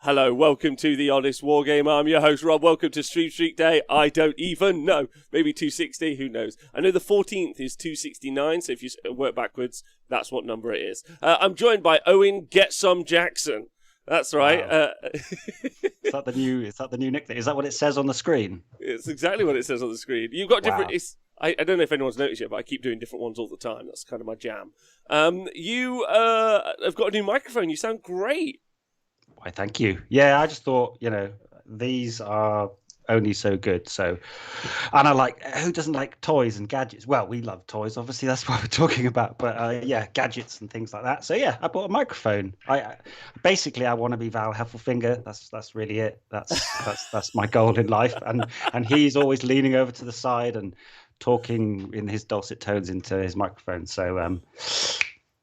Hello, welcome to the Honest Wargame. I'm your host, Rob. Welcome to Stream Streak Day. I don't even know. Maybe 260, who knows? I know the 14th is 269, so if you work backwards, that's what number it is. I'm joined by Owen Get Some Jackson. That's right. Wow. Is that the new nickname? Is that what it says on the screen? It's exactly what it says on the screen. You've got different... Wow. I don't know if anyone's noticed yet, but I keep doing different ones all the time. That's kind of my jam. You have got a new microphone. You sound great. Why, thank you. Yeah, I just thought, these are only so good. So, and I like, who doesn't like toys and gadgets? Well, we love toys, obviously. That's what we're talking about. But yeah, gadgets and things like that. So yeah, I bought a microphone. I want to be Val Heffelfinger. That's really it. That's my goal in life. And he's always leaning over to the side and talking in his dulcet tones into his microphone. So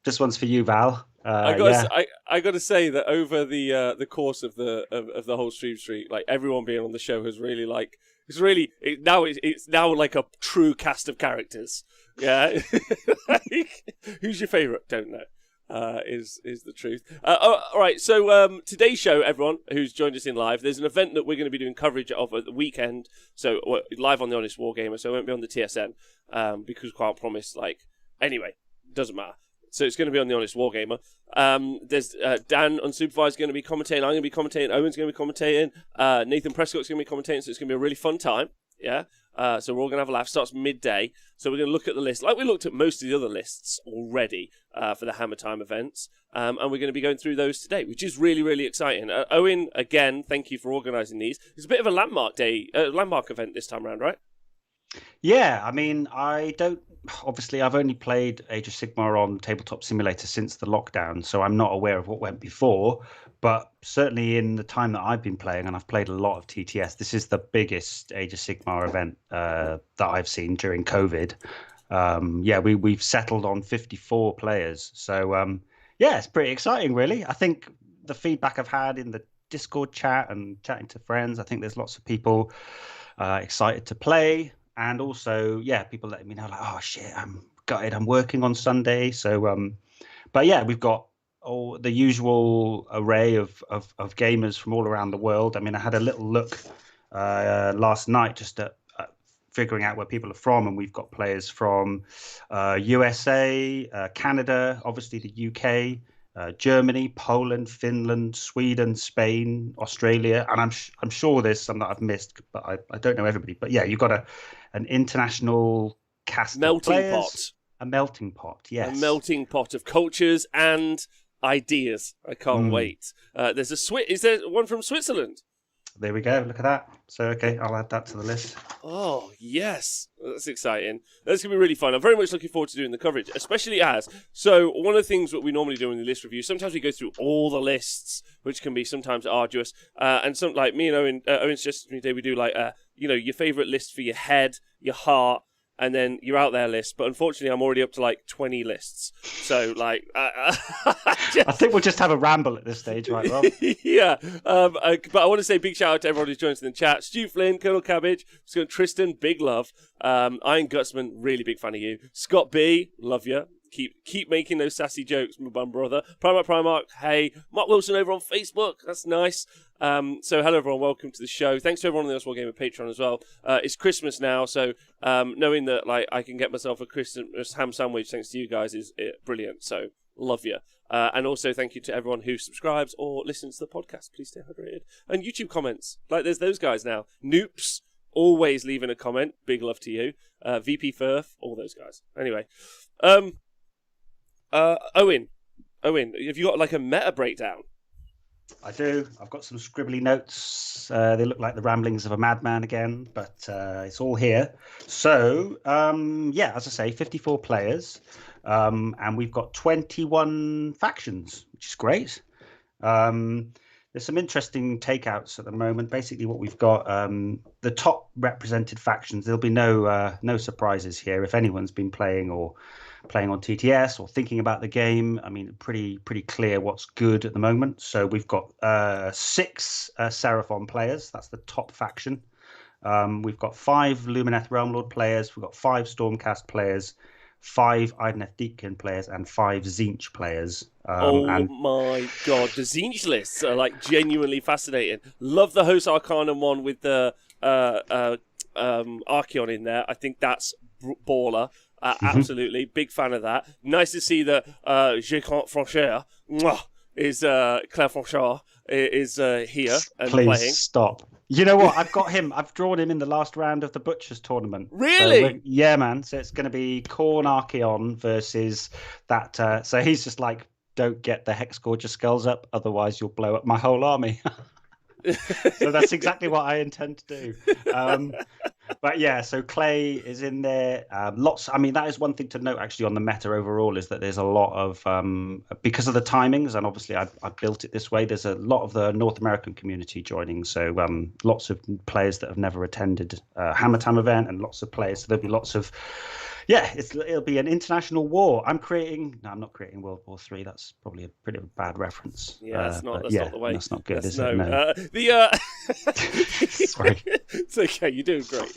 this one's for you, Val. I got to say that over the course of the whole stream streak, like everyone being on the show has really it's now like a true cast of characters. Yeah, who's your favourite? Don't know. Is the truth. All right, so today's show, everyone who's joined us in live, there's an event that we're going to be doing coverage of at the weekend. So live on the Honest Wargamer, so it won't be on the TSN because we can't promise. Anyway, doesn't matter. So it's going to be on the Honest Wargamer. There's Dan Unsupervised going to be commentating. I'm going to be commentating. Owen's going to be commentating. Nathan Prescott's going to be commentating. So it's going to be a really fun time. Yeah. So we're all going to have a laugh. Starts midday. So we're going to look at the list like we looked at most of the other lists already for the Hammertime events. And we're going to be going through those today, which is really, really exciting. Owen, again, thank you for organising these. It's a bit of a landmark event this time around, right? Yeah, I mean, obviously, I've only played Age of Sigmar on Tabletop Simulator since the lockdown, so I'm not aware of what went before. But certainly in the time that I've been playing, and I've played a lot of TTS, this is the biggest Age of Sigmar event that I've seen during COVID. We've settled on 54 players. So, it's pretty exciting, really. I think the feedback I've had in the Discord chat and chatting to friends, I think there's lots of people excited to play. And also, people letting me know, like, oh, shit, I'm gutted. I'm working on Sunday. So, we've got all the usual array of gamers from all around the world. I mean, I had a little look last night just at figuring out where people are from. And we've got players from USA, Canada, obviously the UK, Germany, Poland, Finland, Sweden, Spain, Australia, and I'm sure there's some that I've missed, but I don't know everybody. But yeah, you've got an international cast of players. A melting pot, yes. A melting pot of cultures and ideas. I can't wait. Is there one from Switzerland? There we go. Look at that. So, okay, I'll add that to the list. Oh, yes. That's exciting. That's going to be really fun. I'm very much looking forward to doing the coverage, especially so one of the things that we normally do in the list review, sometimes we go through all the lists, which can be sometimes arduous. And some, like me and Owen suggested to me today, we do your favourite list for your head, your heart, and then your out there list. But unfortunately, I'm already up to 20 lists. So I think we'll just have a ramble at this stage, right, Rob? Yeah. But I want to say big shout out to everyone who's joined us in the chat. Stu Flynn, Colonel Cabbage, Tristan, big love. Iron Gutsman, really big fan of you. Scott B, love you. Keep making those sassy jokes, my bum brother. Primark, hey. Mark Wilson over on Facebook, that's nice. So hello everyone, welcome to the show. Thanks to everyone on the Honest Wargamer Patreon as well. It's Christmas now, so knowing that I can get myself a Christmas ham sandwich thanks to you guys is brilliant. So love you. And also thank you to everyone who subscribes or listens to the podcast. Please stay hydrated. And YouTube comments, there's those guys now. Noops, always leaving a comment. Big love to you. VP Firth, all those guys. Anyway, Owen, have you got a meta breakdown? I do. I've got some scribbly notes. They look like the ramblings of a madman again, but it's all here. So, as I say, 54 players, and we've got 21 factions, which is great. There's some interesting takeouts at the moment. Basically, what we've got, the top represented factions, there'll be no surprises here. If anyone's been playing on TTS or thinking about the game, I mean, pretty clear what's good at the moment. So we've got 6 Seraphon players. That's the top faction. We've got 5 Lumineth Realmlord players. We've got 5 Stormcast players. 5 Idoneth Deepkin players, and 5 Tzeentch players. Oh And my god, the Tzeentch lists are like genuinely fascinating. Love the Host Arcanum one with the Archeon in there. I think that's baller. Absolutely, big fan of that. Nice to see that Je Can't Franchir is Claire Franchard is here and please playing. stop. You know what? I've got him. I've drawn him in the last round of the Butchers tournament. Really? So yeah, man. So it's going to be Khorne Archeon versus that. So he's just like, don't get the Hexgorger skulls up, otherwise you'll blow up my whole army. So that's exactly what I intend to do. But yeah, so Clay is in there. Lots. I mean, that is one thing to note actually on the meta overall is that there's a lot of because of the timings, and obviously I built it this way. There's a lot of the North American community joining, so lots of players that have never attended Hammertime event, and lots of players. So there'll be lots of. Yeah, it'll be an international war. I'm not creating World War III. That's probably a pretty bad reference. Yeah, that's not the way. That's not good, that's is it? No. Sorry. It's okay. You're doing great.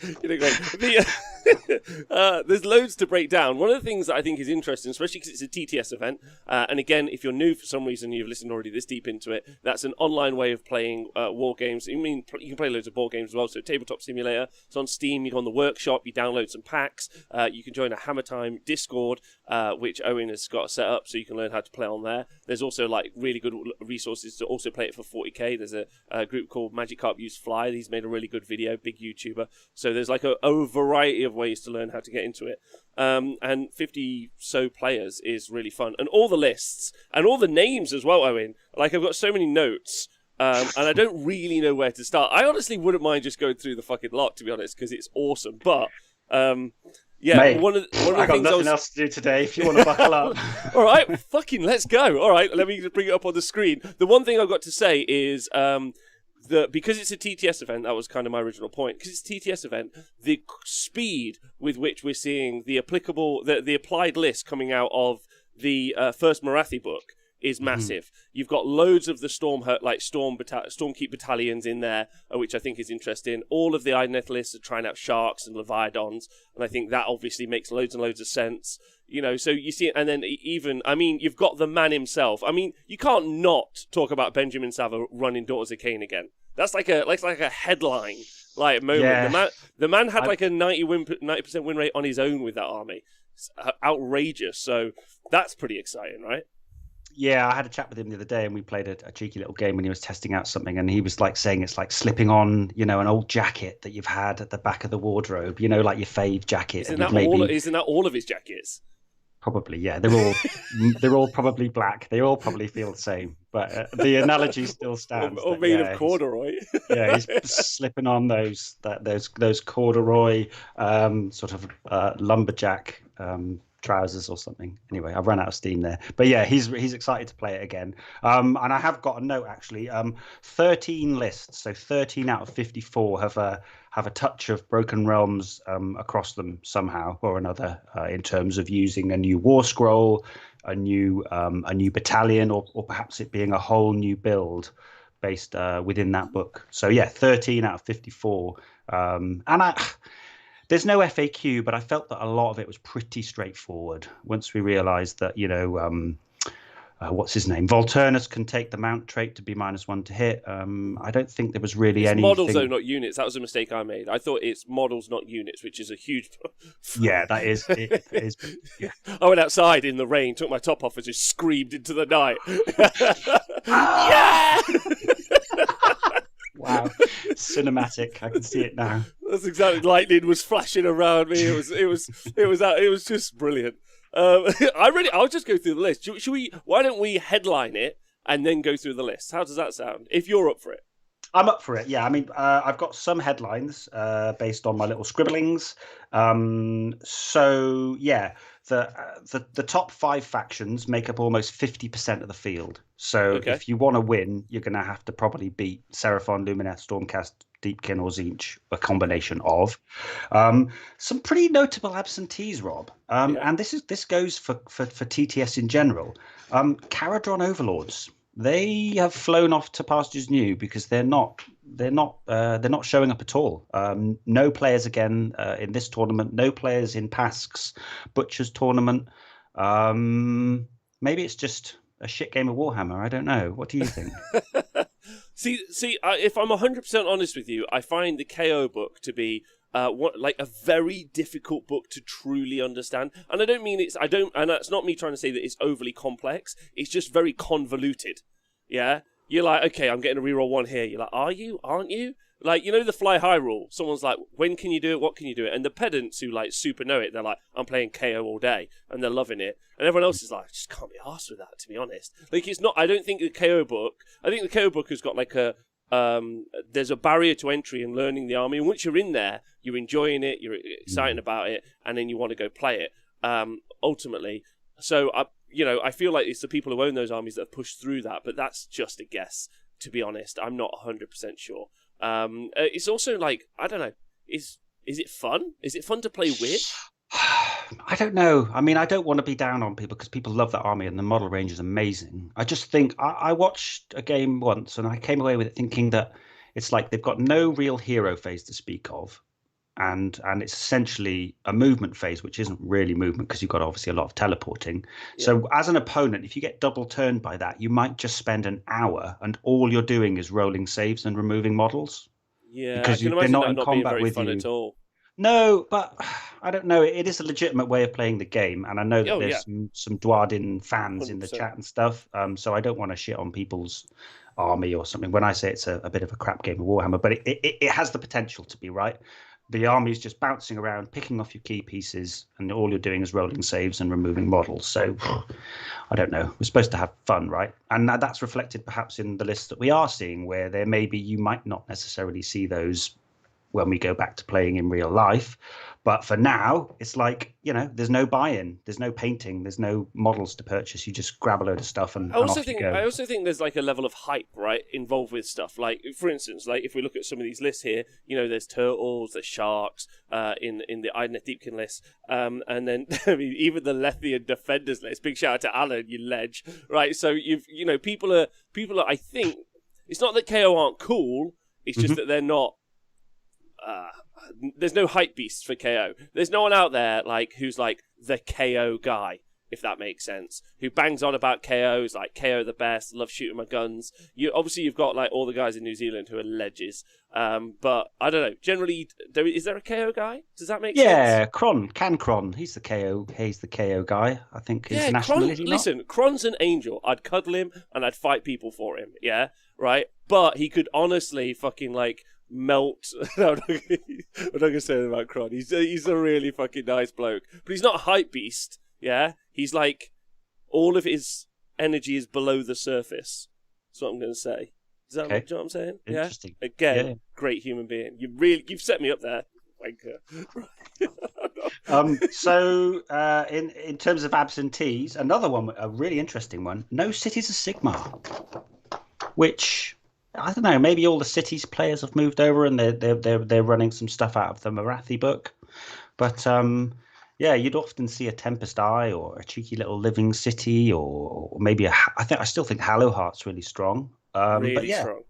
There's loads to break down. One of the things that I think is interesting, especially because it's a TTS event, and again, if you're new for some reason, you've listened already this deep into it, that's an online way of playing war games. You can play loads of board games as well. So Tabletop Simulator, it's on Steam. You go on the workshop, you download some packs. You can join a Hammertime Discord, which Owen has got set up, so you can learn how to play on there. There's also like really good resources to also play it for 40k. There's a group called Magic Carp Use Fly. He's made a really good video, big YouTuber. So there's like a variety of ways to learn how to get into it. And 50 so players is really fun, and all the lists and all the names as well, Owen. Like I've got so many notes. And I don't really know where to start. I honestly wouldn't mind just going through the fucking lot, to be honest, because it's awesome. But yeah, mate, one of the I got things nothing else to do today. If you want to buckle up, all right, fucking let's go. All right, let me just bring it up on the screen. The one thing I've got to say is because it's a TTS event, that was kind of my original point. Because it's a TTS event, the speed with which we're seeing the applied list coming out of the first Marathi book is massive. You've got loads of the Stormkeep battalions in there, which I think is interesting. All of the Idoneth lists are trying out sharks and leviathans, and I think that obviously makes loads and loads of sense. You know, so you see, and then you've got the man himself. I mean, you can't not talk about Benjamin Sava running Daughters of Cain again. That's like a headline moment. Yeah. The man had like a 90% win rate on his own with that army. It's outrageous. So that's pretty exciting, right? Yeah, I had a chat with him the other day, and we played a cheeky little game when he was testing out something, and he was like saying it's like slipping on, an old jacket that you've had at the back of the wardrobe, like your fave jacket. Isn't that all of his jackets? Probably, yeah. They're all probably black. They all probably feel the same, but the analogy still stands. Or made of corduroy. Yeah, he's slipping on those corduroy sort of lumberjack trousers or something. Anyway, I've run out of steam there, but yeah, he's excited to play it again. And I have got a note actually. 13 lists, so 13 out of 54 have a touch of Broken Realms across them somehow or another, in terms of using a new war scroll, a new battalion, or perhaps it being a whole new build based within that book. So yeah, 13 out of 54. There's no FAQ, but I felt that a lot of it was pretty straightforward. Once we realised that, what's his name? Volturnus can take the mount trait to be -1 to hit. I don't think there was really anything. Models, though, not units. That was a mistake I made. I thought it's models, not units, which is a huge. Yeah, that is. It is. Yeah. I went outside in the rain, took my top off, and just screamed into the night. Yeah! Wow, cinematic! I can see it now. That's exactly. Lightning was flashing around me. It was just brilliant. I'll just go through the list. Should we? Why don't we headline it and then go through the list? How does that sound? If you're up for it. I'm up for it. Yeah, I mean, I've got some headlines based on my little scribblings. So yeah, the top 5 factions make up almost 50% of the field. So if you want to win, you're going to have to probably beat Seraphon, Lumineth, Stormcast, Deepkin, or Tzeentch, a combination of. Some pretty notable absentees, Rob. And this goes for TTS in general. Caradron Overlords. They have flown off to pastures new because they're not showing up at all. No players again in this tournament. No players in Pask's Butcher's tournament. Maybe it's just a shit game of Warhammer. I don't know. What do you think? see, if I'm 100% honest with you, I find the KO book to be like a very difficult book to truly understand. And I don't mean and that's not me trying to say that it's overly complex. It's just very convoluted. Yeah? You're like, okay, I'm getting a reroll 1 here. You're like, are you? Aren't you? Like, you know the fly high rule? Someone's like, when can you do it? What can you do it? And the pedants who, like, super know it, they're like, I'm playing KO all day. And they're loving it. And everyone else is like, I just can't be arsed with that, to be honest. Like, it's not, I think the KO book has got, like, there's a barrier to entry in learning the army. And once you're in there, you're enjoying it, you're excited about it, and then you want to go play it, ultimately. So, I feel like it's the people who own those armies that have pushed through that, but that's just a guess, to be honest. I'm not 100% sure. It's also like, I don't know, is it fun? Is it fun to play with? I don't know. I mean, I don't want to be down on people because people love that army and the model range is amazing. I just think I watched a game once and I came away with it thinking that it's like they've got no real hero phase to speak of. And it's essentially a movement phase, which isn't really movement because you've got obviously a lot of teleporting. Yeah. So as an opponent, if you get double turned by that, you might just spend an hour and all you're doing is rolling saves and removing models. Yeah, because they're not in combat with you. At all. No, but I don't know. It is a legitimate way of playing the game, and I know that there's some Dwarden fans 100%. In the chat and stuff. So I don't want to shit on people's army or something when I say it's a bit of a crap game of Warhammer, but it has the potential to be, right. The army is just bouncing around, picking off your key pieces, and all you're doing is rolling saves and removing models. So, I don't know. We're supposed to have fun, right? And that's reflected perhaps in the list that we are seeing, where you might not necessarily see those when we go back to playing in real life. But for now, it's like, there's no buy-in, there's no painting, there's no models to purchase. You just grab a load of stuff and off you go. I also think there's like a level of hype, right, involved with stuff. Like, for instance, like if we look at some of these lists here, there's turtles, there's sharks in the Idoneth Deepkin list. And then, I mean, even the Lethian Defenders list. Big shout out to Alan, you ledge. Right, so people are, I think, it's not that KO aren't cool, it's just that they're not, there's no hype beasts for KO. There's no one out there who's like the KO guy, if that makes sense, who bangs on about KO, is like KO the best, love shooting my guns. You've got like all the guys in New Zealand who are ledges, but I don't know. Generally, is there a KO guy? Does that make sense? Yeah, Cron. He's the KO guy. I think his nationality. Listen, Cron's an angel. I'd cuddle him and I'd fight people for him. Yeah, right. But he could honestly fucking melt. No, I'm not gonna say anything about Cron. He's a really fucking nice bloke, but he's not a hype beast. Yeah, he's like, all of his energy is below the surface. That's what I'm gonna say. Is that what I'm saying? Interesting. Yeah. Again, great human being. You've set me up there. So in terms of absentees, another one, a really interesting one. No cities of Sigmar, which, I don't know, maybe all the cities players have moved over and they're running some stuff out of the Marathi book, but you'd often see a Tempest Eye or a cheeky little living city, or maybe I still think Hallowheart's really strong. Really but yeah, strong.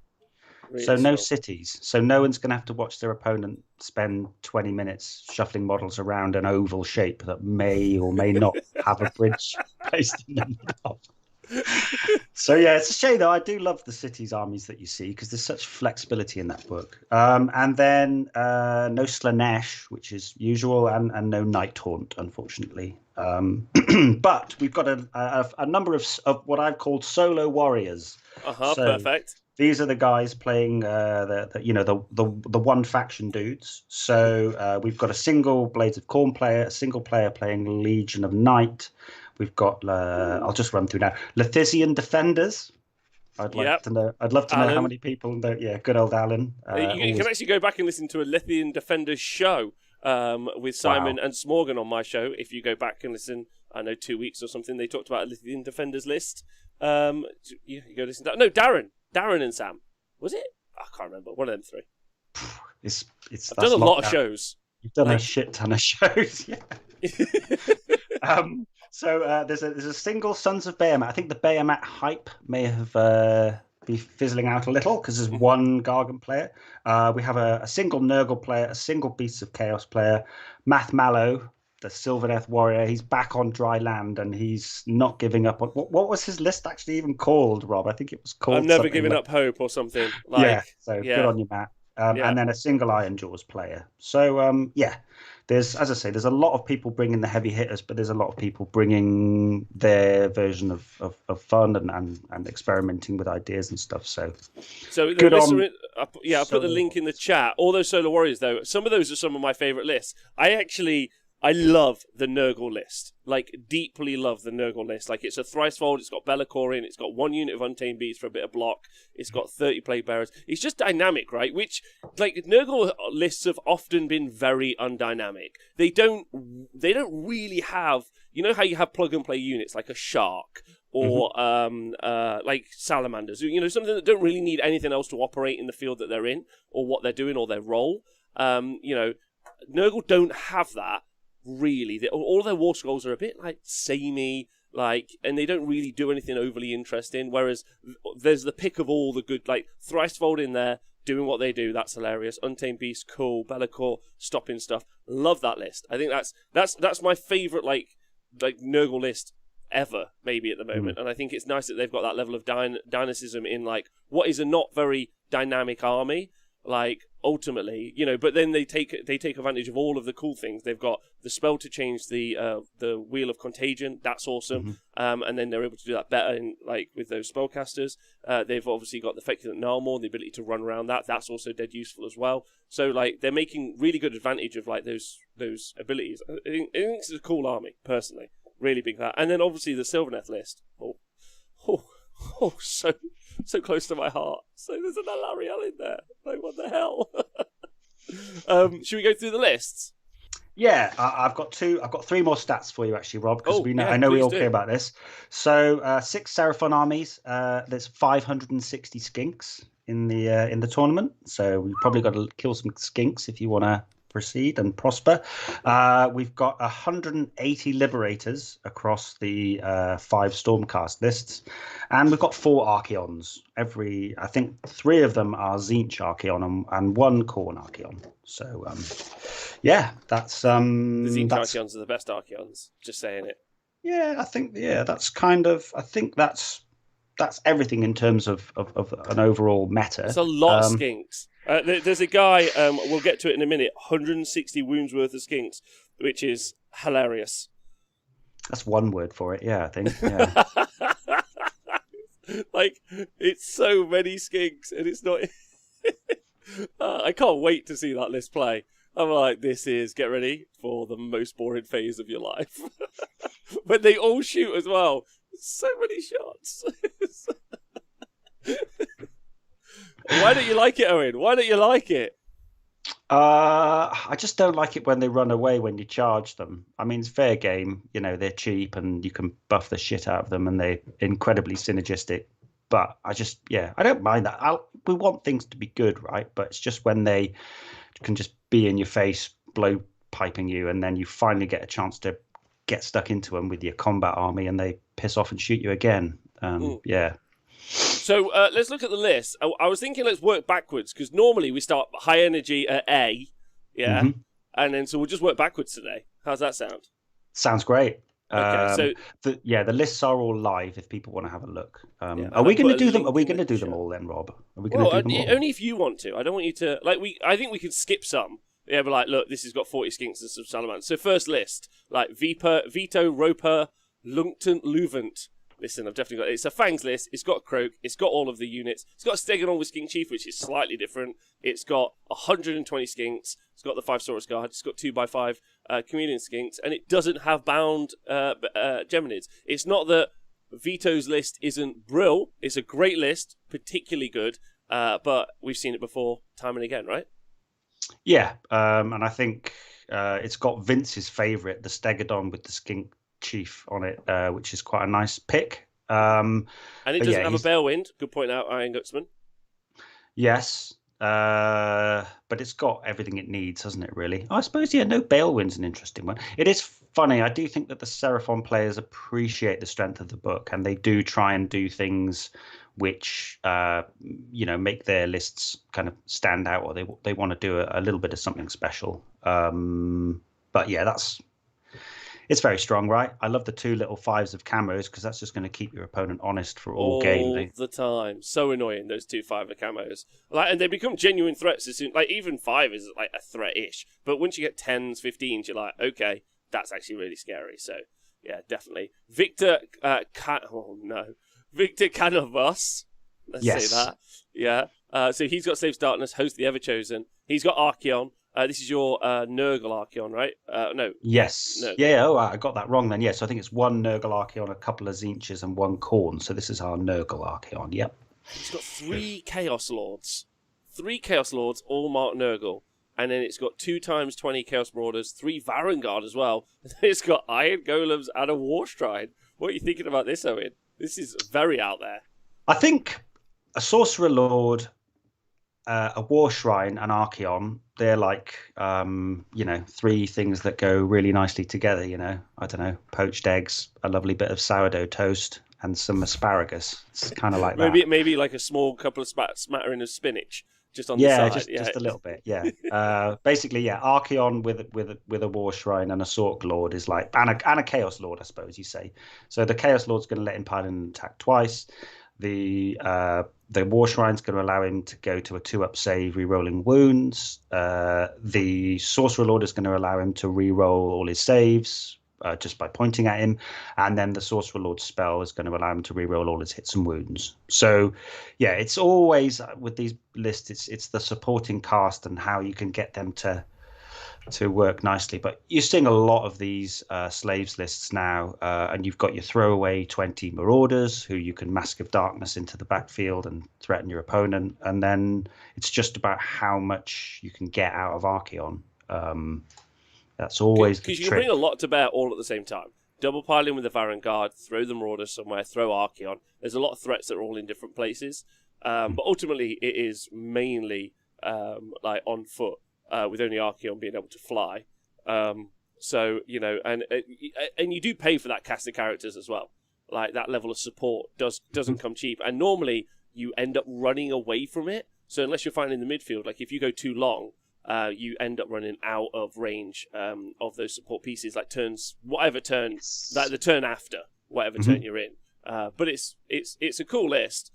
Really so no strong. cities. So no one's going to have to watch their opponent spend 20 minutes shuffling models around an oval shape that may or may not have a bridge placed in the middle. So yeah, it's a shame though. I do love the cities armies that you see because there's such flexibility in that book. And then no Slanesh, which is usual, and no Nighthaunt, unfortunately. But we've got a number of what I've called solo warriors. Perfect. These are the guys playing the one faction dudes. So we've got a single Blades of Corn player, a single player playing Legion of Night. We've got, I'll just run through now, Lethisian Defenders. I'd love to know how many people know. Yeah, good old Alan. You can actually go back and listen to a Lethian Defenders show with Simon and Smorgan on my show. If you go back and listen, I know 2 weeks or something, they talked about a Lethian Defenders list. You go listen to that. No, Darren and Sam. Was it? I can't remember. One of them three. I've done a lot of shows. You've done a shit ton of shows, yeah. So there's a single Sons of Bahamut. I think the Bahamut hype may have be fizzling out a little because there's one Gargan player. We have a single Nurgle player, a single Beasts of Chaos player, Math Mallow, the Sylvaneth warrior. He's back on dry land and he's not giving up. What was his list actually even called, Rob? I think it was called. I'm never giving up hope or something. Like, yeah. So good on you, Matt. And then a single Iron Jaws player. So there's, as I say, there's a lot of people bringing the heavy hitters, but there's a lot of people bringing their version of fun and experimenting with ideas and stuff. So good on. I put the link in the chat. All those Solar Warriors, though, some of those are some of my favourite lists. I love the Nurgle list. Like, deeply love the Nurgle list. Like, it's a thrice-fold, it's got Be'lakor in, it's got 1 unit of Untamed Beasts for a bit of block, it's got 30 Plague Bearers. It's just dynamic, right? Which, like, Nurgle lists have often been very undynamic. They don't really have, you know how you have plug-and-play units, like a Shark, or like Salamanders, you know, something that don't really need anything else to operate in the field that they're in, or what they're doing, or their role. You know, Nurgle don't have that. Really, all their war scrolls are a bit like samey, like, and they don't really do anything overly interesting. Whereas there's the pick of all the good, like Thricefold in there doing what they do. That's hilarious. Untamed Beast, cool. Be'lakor stopping stuff. Love that list. I think that's my favorite like Nurgle list ever, maybe at the moment. And I think it's nice that they've got that level of dynamicism in like what is a not very dynamic army. Like, ultimately, you know, but then they take advantage of all of the cool things. They've got the spell to change the Wheel of Contagion. That's awesome. And then they're able to do that better in, like, with those spellcasters. They've obviously got the Feculent Gnarlmaw, the ability to run around that. That's also dead useful as well. So, like, they're making really good advantage of, like, those abilities. I think it's a cool army, personally. Really big that. And then, obviously, the Sylvaneth list. So close to my heart. So there's an Alarielle in there. Like, what the hell? Should we go through the lists? Yeah, I've got 3 more stats for you, actually, Rob, because I know we all care about this. So 6 Seraphon armies. There's 560 skinks in the tournament. So we've probably got to kill some skinks if you want to proceed and prosper. We've got 180 Liberators across the 5 Stormcast lists, and we've got 4 Archaeons. I think 3 of them are Tzeentch Archaeon and 1 Khorne Archaeon. So that's the Tzeentch Archaeons are the best Archaeons. Just saying it. Yeah, I think that's kind of. I think that's everything in terms of an overall meta. It's a lot of skinks. There's a guy, we'll get to it in a minute, 160 wounds worth of skinks, which is hilarious. That's one word for it, yeah, I think. Yeah. Like, it's so many skinks, and it's not... I can't wait to see that list play. I'm like, get ready for the most boring phase of your life. But they all shoot as well. So many shots. Why don't you like it, Owen? Why don't you like it? I just don't like it when they run away when you charge them. I mean, it's fair game. You know, they're cheap and you can buff the shit out of them and they're incredibly synergistic. But I don't mind that. We want things to be good, right? But it's just when they can just be in your face, blow piping you, and then you finally get a chance to get stuck into them with your combat army and they piss off and shoot you again. Yeah. So let's look at the list. I was thinking let's work backwards because normally we start high energy at A, and then so we'll just work backwards today. How's that sound? Sounds great. Okay, the lists are all live if people want to have a look. Are we going to do them? Are we going to do them all then, Rob? Are we going to do them all? Only if you want to. I don't want you to I think we can skip some. Yeah, but like, look, this has got 40 skinks and some salamanders. So first list, like Vito, Roper, Luncton, Luvant. Listen, I've definitely got it. It's a Fangs list. It's got Croak. It's got all of the units. It's got a Stegadon with Skink Chief, which is slightly different. It's got 120 skinks. It's got the 5 Saurus Guard. It's got 2x5 Chameleon skinks. And it doesn't have bound Geminids. It's not that Vito's list isn't brill. It's a great list, particularly good. But we've seen it before, time and again, right? Yeah. And I think it's got Vince's favourite, the Stegadon with the Skink Chief on it, which is quite a nice pick. And it doesn't have a Balewind. Good point out, Iron Gutsman. Yes, but it's got everything it needs, hasn't it? Really, I suppose. Yeah, no Balewind's an interesting one. It is funny. I do think that the Seraphon players appreciate the strength of the book, and they do try and do things which make their lists kind of stand out, or they want to do a little bit of something special. But yeah, it's very strong, right? I love the 2 little 5s of camos because that's just going to keep your opponent honest for all game. All the time. So annoying, those 2 5 camos. Like, and they become genuine threats as soon. Like, even 5 is like a threat-ish. But once you get 10s, 15s, you're like, okay, that's actually really scary. So, yeah, definitely. Victor Canovas. Let's say that. Yeah. So he's got Slaves Darkness, Host the Everchosen. He's got Archeon. This is your Nurgle Archeon, right? No. Yes. Nurgle. Yeah. Oh, I got that wrong then. Yes, I think it's 1 Nurgle Archeon, a couple of Zinches, and 1 Khorne. So this is our Nurgle Archeon. Yep. He's got 3 Chaos Lords. 3 Chaos Lords, all marked Nurgle. And then it's got 2 times 20 Chaos Marauders, 3 Varangard as well. And then it's got Iron Golems and a Warstride. What are you thinking about this, Owen? This is very out there. I think a Sorcerer Lord, a War Shrine, and Archeon, they're like, 3 things that go really nicely together, I don't know, poached eggs, a lovely bit of sourdough toast, and some asparagus. It's kind of like that. Maybe like a small couple of smattering of spinach just on the side. Just a little bit, yeah. Basically, yeah, Archeon with a War Shrine and a Sorc Lord is like, and a Chaos Lord, I suppose you say. So the Chaos Lord's going to let him pile in and attack twice. The War Shrine's going to allow him to go to a 2-up save, re-rolling wounds. The Sorcerer Lord is going to allow him to re-roll all his saves just by pointing at him. And then the Sorcerer Lord's spell is going to allow him to re-roll all his hits and wounds. So, yeah, it's always, with these lists, it's the supporting cast and how you can get them to work nicely. But you're seeing a lot of these slaves lists now, and you've got your throwaway 20 Marauders who you can Mask of Darkness into the backfield and threaten your opponent, and then it's just about how much you can get out of Archeon. That's always the trick. Because you can bring a lot to bear all at the same time. Double piling with the Varangard, throw the Marauders somewhere, throw Archeon. There's a lot of threats that are all in different places, but ultimately it is mainly like on foot. With only Archeon being able to fly. So, and you do pay for that cast of characters as well. Like, that level of support doesn't come cheap. And normally, you end up running away from it. So unless you're finding the midfield, like, if you go too long, you end up running out of range of those support pieces, like whatever turn, like the turn after, whatever turn you're in. But it's a cool list.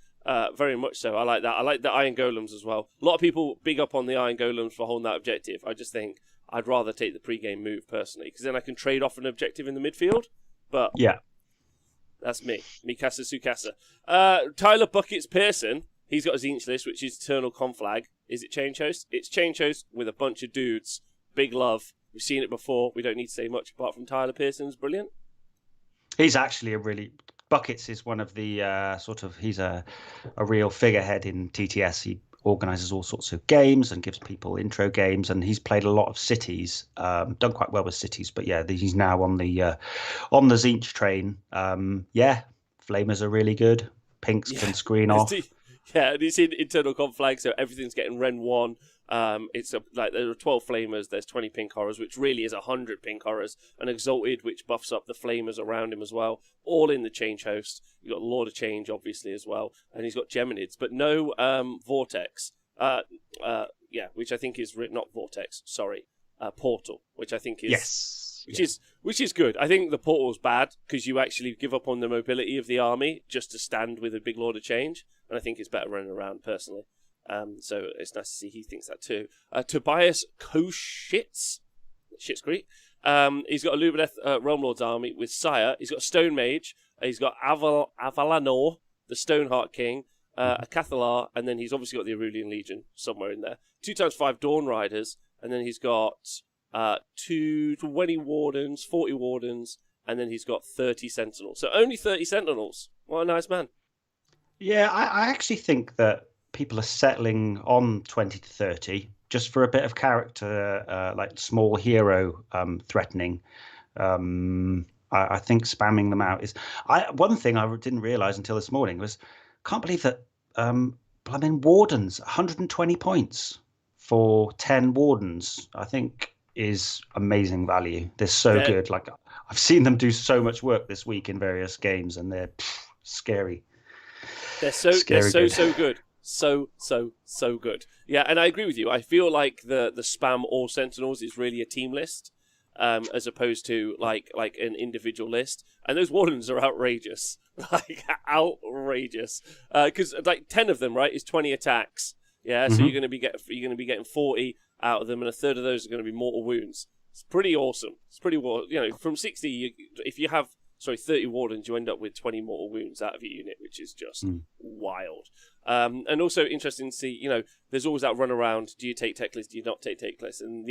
Very much so. I like that. I like the Iron Golems as well. A lot of people big up on the Iron Golems for holding that objective. I just think I'd rather take the pre-game move personally, because then I can trade off an objective in the midfield. But yeah, that's me. Mikasa Sukasa. Tyler Buckets Pearson. He's got a Zinch list, which is Eternal Conflag. Is it Change Host? It's Change Host with a bunch of dudes. Big love. We've seen it before. We don't need to say much apart from Tyler Pearson's brilliant. He's actually Buckets is one of the he's a real figurehead in TTS. He organises all sorts of games and gives people intro games, and he's played a lot of cities, done quite well with cities, but yeah, he's now on the Zinch train. Flamers are really good. Pinks can screen off. Yeah, and it's in Internal Conflag, so everything's getting Ren 1. There are 12 Flamers, there's 20 Pink Horrors, which really is 100 Pink Horrors, and Exalted, which buffs up the Flamers around him as well, all in the Change Host. You've got Lord of Change, obviously, as well, and he's got Geminids, but no Vortex. Which I think is not Vortex, sorry, Portal, which I think is... Yes. Which is good. I think the Portal's bad, because you actually give up on the mobility of the army just to stand with a big Lord of Change, and I think it's better running around, personally. So it's nice to see he thinks that too. Tobias Koshitz, Schitt's Creek. He's got a Lumineth Realm Lord's army with Sire. He's got a Stone Mage. He's got Avalanor, the Stoneheart King, a Cathalar, and then he's obviously got the Aurelian Legion somewhere in there. 2x5 Dawn Riders, and then he's got 20 Wardens, 40 Wardens, and then he's got 30 Sentinels. So only 30 Sentinels. What a nice man. Yeah, I actually think that people are settling on 20 to 30 just for a bit of character, like small hero threatening. I think spamming them out is... One thing I didn't realise until this morning was, can't believe that Wardens, 120 points for 10 Wardens. I think is amazing value. They're so They're good. Like I've seen them do so much work this week in various games, and they're scary, they're scary so good. so good. So good. Yeah, and I agree with you. I feel like the spam all Sentinels is really a team list, as opposed to like an individual list. And those Wardens are outrageous, like outrageous. Because like 10 of them, right, is 20 attacks. Yeah, so Hmm. you're gonna be getting 40 out of them, and a third of those are going to be mortal wounds. It's pretty awesome. It's pretty from 60, if you have 30 Wardens, you end up with 20 mortal wounds out of your unit, which is just wild. And also interesting to see, there's always that run around. Do you take tech list? Do you not take tech list? And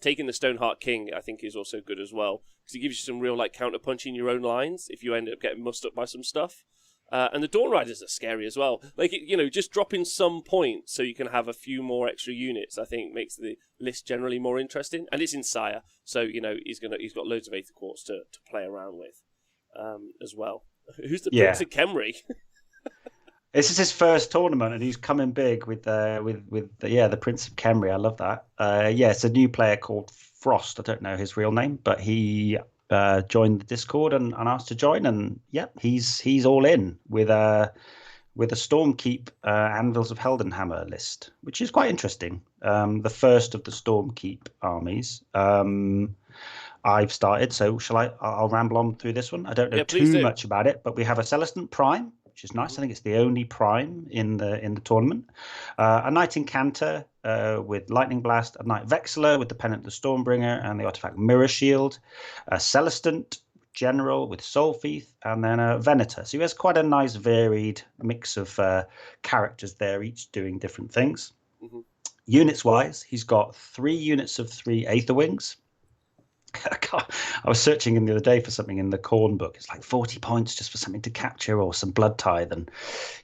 taking the Stoneheart King, I think, is also good as well, because it gives you some real counter punching your own lines if you end up getting mussed up by some stuff. And the Dawn Riders are scary as well. Just dropping some points so you can have a few more extra units, I think, makes the list generally more interesting. And it's in Sire, so he's got loads of Aether Quartz to play around with, as well. Who's the Prince of Khemri? This is his first tournament, and he's coming big with the Prince of Khemri. I love that. It's a new player called Frost. I don't know his real name, but he joined the Discord and asked to join, and he's all in with a Stormkeep Anvils of Heldenhammer list, which is quite interesting. The first of the Stormkeep armies. I've started, so I'll ramble on through this one. I don't know too much about it, but we have a Celestant Prime, which is nice. I think it's the only Prime in the tournament. A Knight Incanter with Lightning Blast, a Knight Vexillor with the Pennant of the Stormbringer and the artifact Mirror Shield, a Celestant General with Soul Thief, and then a Venator. So he has quite a nice varied mix of characters there, each doing different things. Mm-hmm. Units-wise, he's got 3 units of 3 Aether Wings. I was searching in the other day for something in the Khorne book. It's like 40 points just for something to capture or some Blood Tithe, and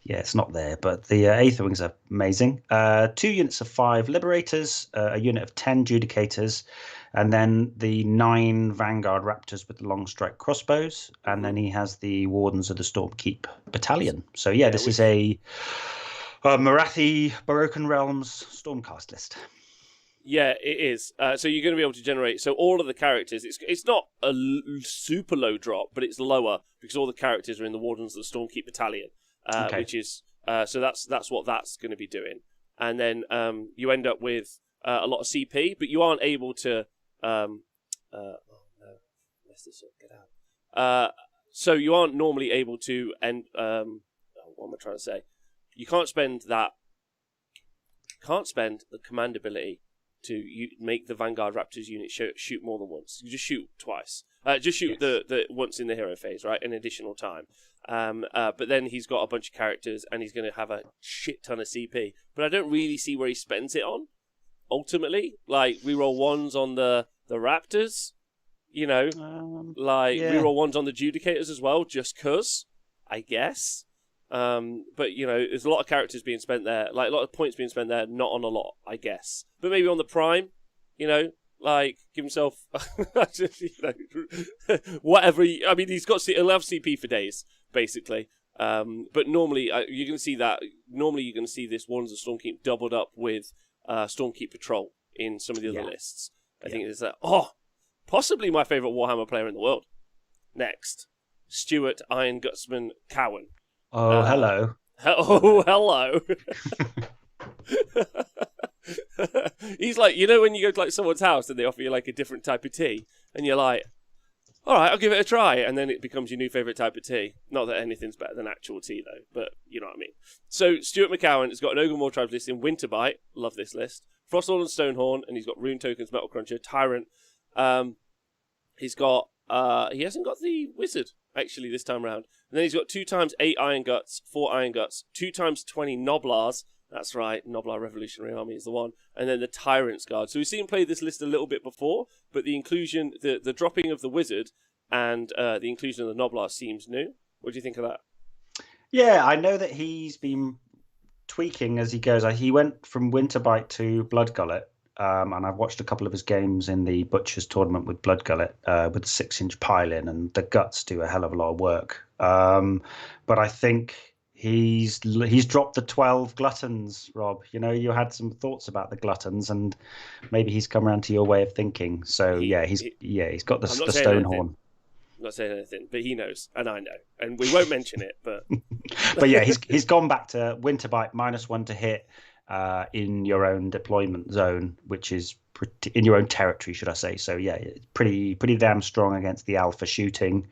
it's not there. But the Aether Wings are amazing. 2 units of 5 Liberators, a unit of 10 Judicators, and then the 9 Vanguard Raptors with the long strike crossbows, and then he has the Wardens of the Stormkeep Battalion. So this is a Marathi Broken Realms Stormcast list. Yeah, it is. So you're going to be able to generate. So all of the characters, it's not a super low drop, but it's lower because all the characters are in the Wardens of the Stormkeep Battalion, which is so that's what that's going to be doing. And then you end up with a lot of CP, but you aren't able to. Oh no, mess this up. Get out. So you aren't normally able to end. What am I trying to say? You can't spend that. Can't spend the command ability to make the Vanguard Raptors unit shoot more than once. You just shoot twice. Just shoot the once in the hero phase, right? An additional time. But then he's got a bunch of characters and he's going to have a shit ton of CP. But I don't really see where he spends it on, ultimately. Like, reroll 1s on the Raptors, reroll 1s on the Judicators as well, just 'cause, I guess. But there's a lot of characters being spent there, like a lot of points being spent there, not on a lot, I guess. But maybe on the Prime, give himself, whatever. I mean, he'll have CP for days, basically. But normally you're going to see that. Normally you're going to see this Wardens of Stormkeep doubled up with Stormkeep Patrol in some of the other lists. I think there's that. Oh, possibly my favorite Warhammer player in the world. Next, Stuart Iron Gutsman Cowan. Oh, hello. Hello. He's like, when you go to someone's house and they offer you a different type of tea, and you're like, all right, I'll give it a try, and then it becomes your new favourite type of tea. Not that anything's better than actual tea, though, but you know what I mean. So Stuart McCowan has got an Ogre Tribes list in Winterbite. Love this list. Frostlord and Stonehorn, and he's got Rune Tokens, Metal Cruncher, Tyrant. He's got he hasn't got the Wizard, actually, this time around. And then he's got 2 times 8 Iron Guts, 4 Iron Guts, 2 times 20 Noblars. That's right, Noblar Revolutionary Army is the one. And then the Tyrant's Guard. So we've seen him play this list a little bit before, but the inclusion, the dropping of the Wizard and the inclusion of the Noblar seems new. What do you think of that? Yeah, I know that he's been tweaking as he goes. He went from Winterbite to Bloodgullet. And I've watched a couple of his games in the Butcher's tournament with Bloodgullet with the 6-inch pile-in, and the guts do a hell of a lot of work. But I think He's dropped the 12 gluttons, Rob. You know, you had some thoughts about the gluttons, and maybe he's come around to your way of thinking. So he's got the stone horn. I'm not saying anything, but he knows, and I know, and we won't mention it. But but yeah, he's gone back to Winterbite -1 to hit in your own deployment zone, which is in your own territory, should I say? So yeah, it's pretty damn strong against the alpha shooting.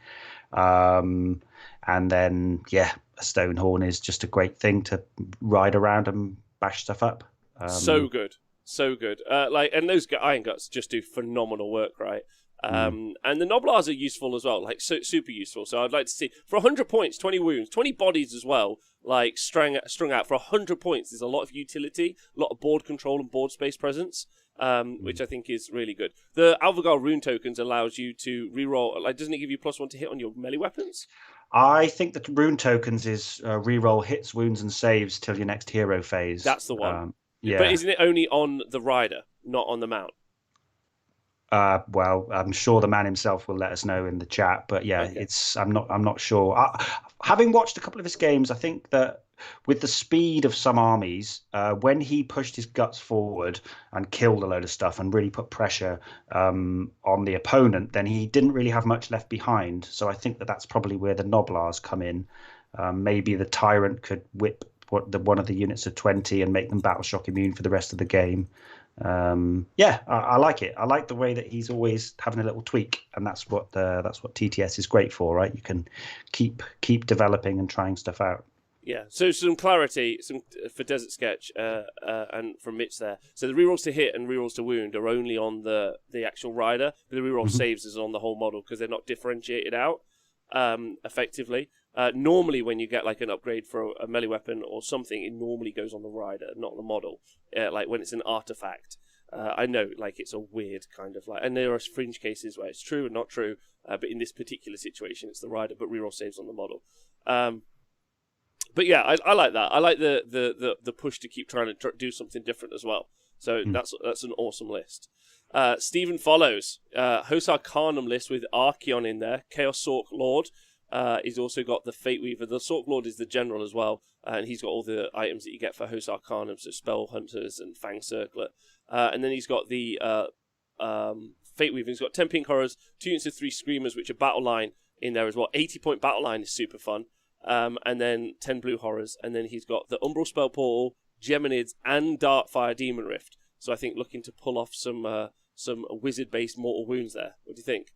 And then a stone horn is just a great thing to ride around and bash stuff up. So good. And those Iron Guts just do phenomenal work, right? And the Noblars are useful as well, like super useful. So I'd like to see for 100 points, 20 wounds, 20 bodies as well, like strung out for 100 points. There's a lot of utility, a lot of board control and board space presence, which I think is really good. The Alvagar rune tokens allows you to reroll. Like, doesn't it give you +1 to hit on your melee weapons? I think that rune tokens is reroll hits, wounds, and saves till your next hero phase. That's the one. But isn't it only on the rider, not on the mount? Well, I'm sure the man himself will let us know in the chat, but okay. I'm not sure. Having watched a couple of his games, I think that with the speed of some armies, when he pushed his guts forward and killed a load of stuff and really put pressure on the opponent, then he didn't really have much left behind. So I think that's probably where the Noblars come in. Maybe the Tyrant could whip one of the units of 20 and make them battle shock immune for the rest of the game. I like it. I like the way that he's always having a little tweak, and that's what TTS is great for, right? You can keep developing and trying stuff out. Yeah. So some clarity, for Desert Sketch, and from Mitch there. So the rerolls to hit and rerolls to wound are only on the actual rider, but the reroll saves is on the whole model because they're not differentiated out effectively. Normally, when you get like an upgrade for a melee weapon or something, it normally goes on the rider, not the model. Like when it's an artifact. I know, like, it's a weird kind of like, and there are fringe cases where it's true and not true, but in this particular situation, it's the rider, but reroll saves on the model. But yeah, I like that. I like the push to keep trying to do something different as well. So that's an awesome list. Stephen follows Hosar Karnam list with Archeon in there, Chaos Sork Lord. He's also got the Fate Weaver. The Sork Lord is the general as well, and he's got all the items that you get for Hosar Karnam, so Spell Hunters and Fang Circlet. And then he's got the Fate Weaver. He's got 10 Pink Horrors, 2 units of 3 Screamers, which are Battle Line in there as well. 80-point Battle Line is super fun. And then 10 Blue Horrors. And then he's got the Umbral Spell Portal, Geminids, and Darkfire Demon Rift. So I think looking to pull off some wizard-based Mortal Wounds there. What do you think?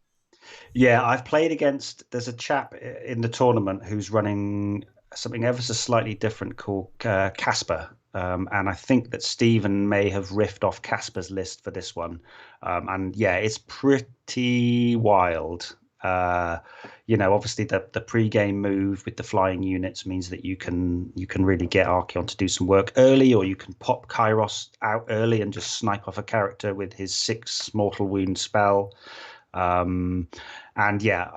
Yeah, I've played against. There's a chap in the tournament who's running something ever so slightly different called Casper, and I think that Stephen may have riffed off Casper's list for this one. And yeah, it's pretty wild. Obviously the pre-game move with the flying units means that you can really get Archeon to do some work early, or you can pop Kairos out early and just snipe off a character with his 6 mortal wound spell. And yeah,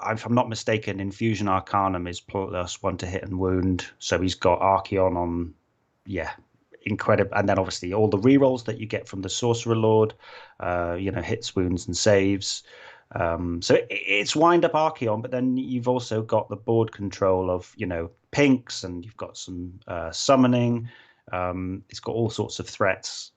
if I'm not mistaken, Infusion Arcanum is +1 to hit and wound, so he's got Archeon on, incredible. And then obviously all the rerolls that you get from the Sorcerer Lord, hits, wounds, and saves. So it's wind up Archeon, but then you've also got the board control of pinks, and you've got some summoning. It's got all sorts of threats.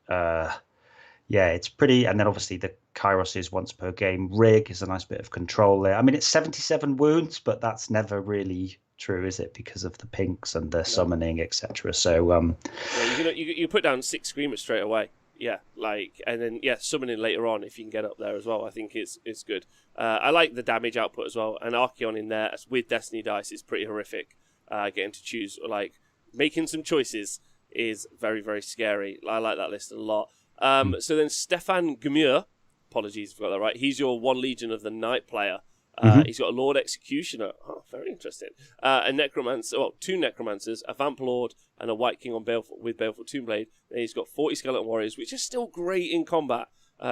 It's pretty. And then obviously the Kairos is once per game. Rig is a nice bit of control there. I mean, it's 77 wounds, but that's never really true, is it? Because of the pinks and the summoning, etc. So you put down 6 Screamers straight away. Yeah, and then summoning later on if you can get up there as well. I think it's good. I like the damage output as well, and Archeon in there with Destiny dice is pretty horrific. Getting to choose, making some choices is very, very scary. I like that list a lot. So then Stefan Gmur, apologies if I got that right. He's your 1 Legion of the Night player. He's got a Lord Executioner. Oh, very interesting. A Necromancer, 2 Necromancers, a Vamp Lord, and a White King on with Baleful Tombblade. And he's got 40 Skeleton Warriors, which is still great in combat,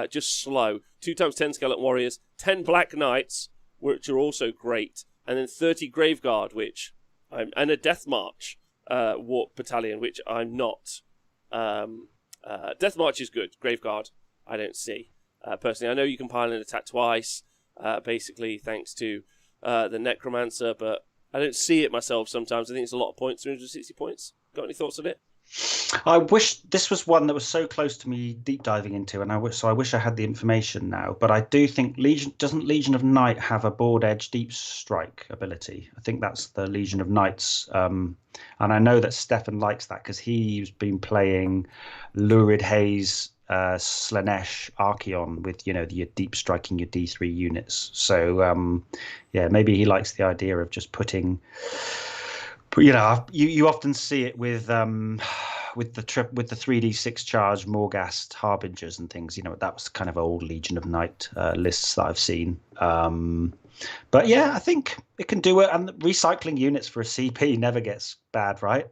just slow. 2 times 10 Skeleton Warriors, 10 Black Knights, which are also great, and then 30 Graveguard, and a Death March Warp Battalion, which I'm not. Death March is good. Graveguard, I don't see. Personally, I know you can pile and attack twice, basically thanks to the Necromancer, but I don't see it myself sometimes. I think it's a lot of points, 360 points. Got any thoughts on it? I wish this was one that was so close to me deep diving into, and I wish I had the information now. But I do think Legion of Night have a board edge deep strike ability. I think that's the Legion of Knights, and I know that Stefan likes that because he's been playing Lurid Haze, Slanesh, Archeon with your deep striking your D3 units. So maybe he likes the idea of just putting. But you often see it with the 3d6 charge Morghast Harbingers and things. That was kind of old Legion of Night lists that I've seen. But yeah, I think it can do it. And recycling units for a CP never gets bad, right?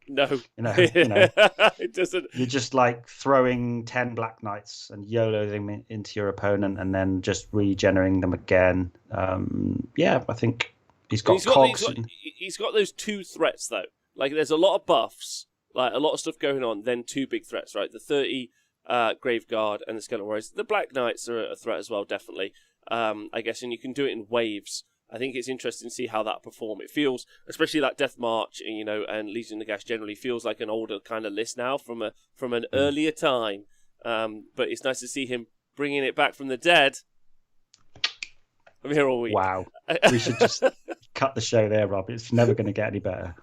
No, it doesn't. You're just like throwing 10 Black Knights and YOLO them into your opponent, and then just regenerating them again. I think. He's got those two threats though. Like there's a lot of buffs, like a lot of stuff going on. Then two big threats, right? The 30 Graveguard and the Skeleton Warriors. The Black Knights are a threat as well, definitely. I guess, and you can do it in waves. I think it's interesting to see how that perform. It feels, especially that Death March, and Legion of Nagash generally feels like an older kind of list now from an earlier time. But it's nice to see him bringing it back from the dead. I'm here all week. Wow. We should just cut the show there, Rob. It's never going to get any better.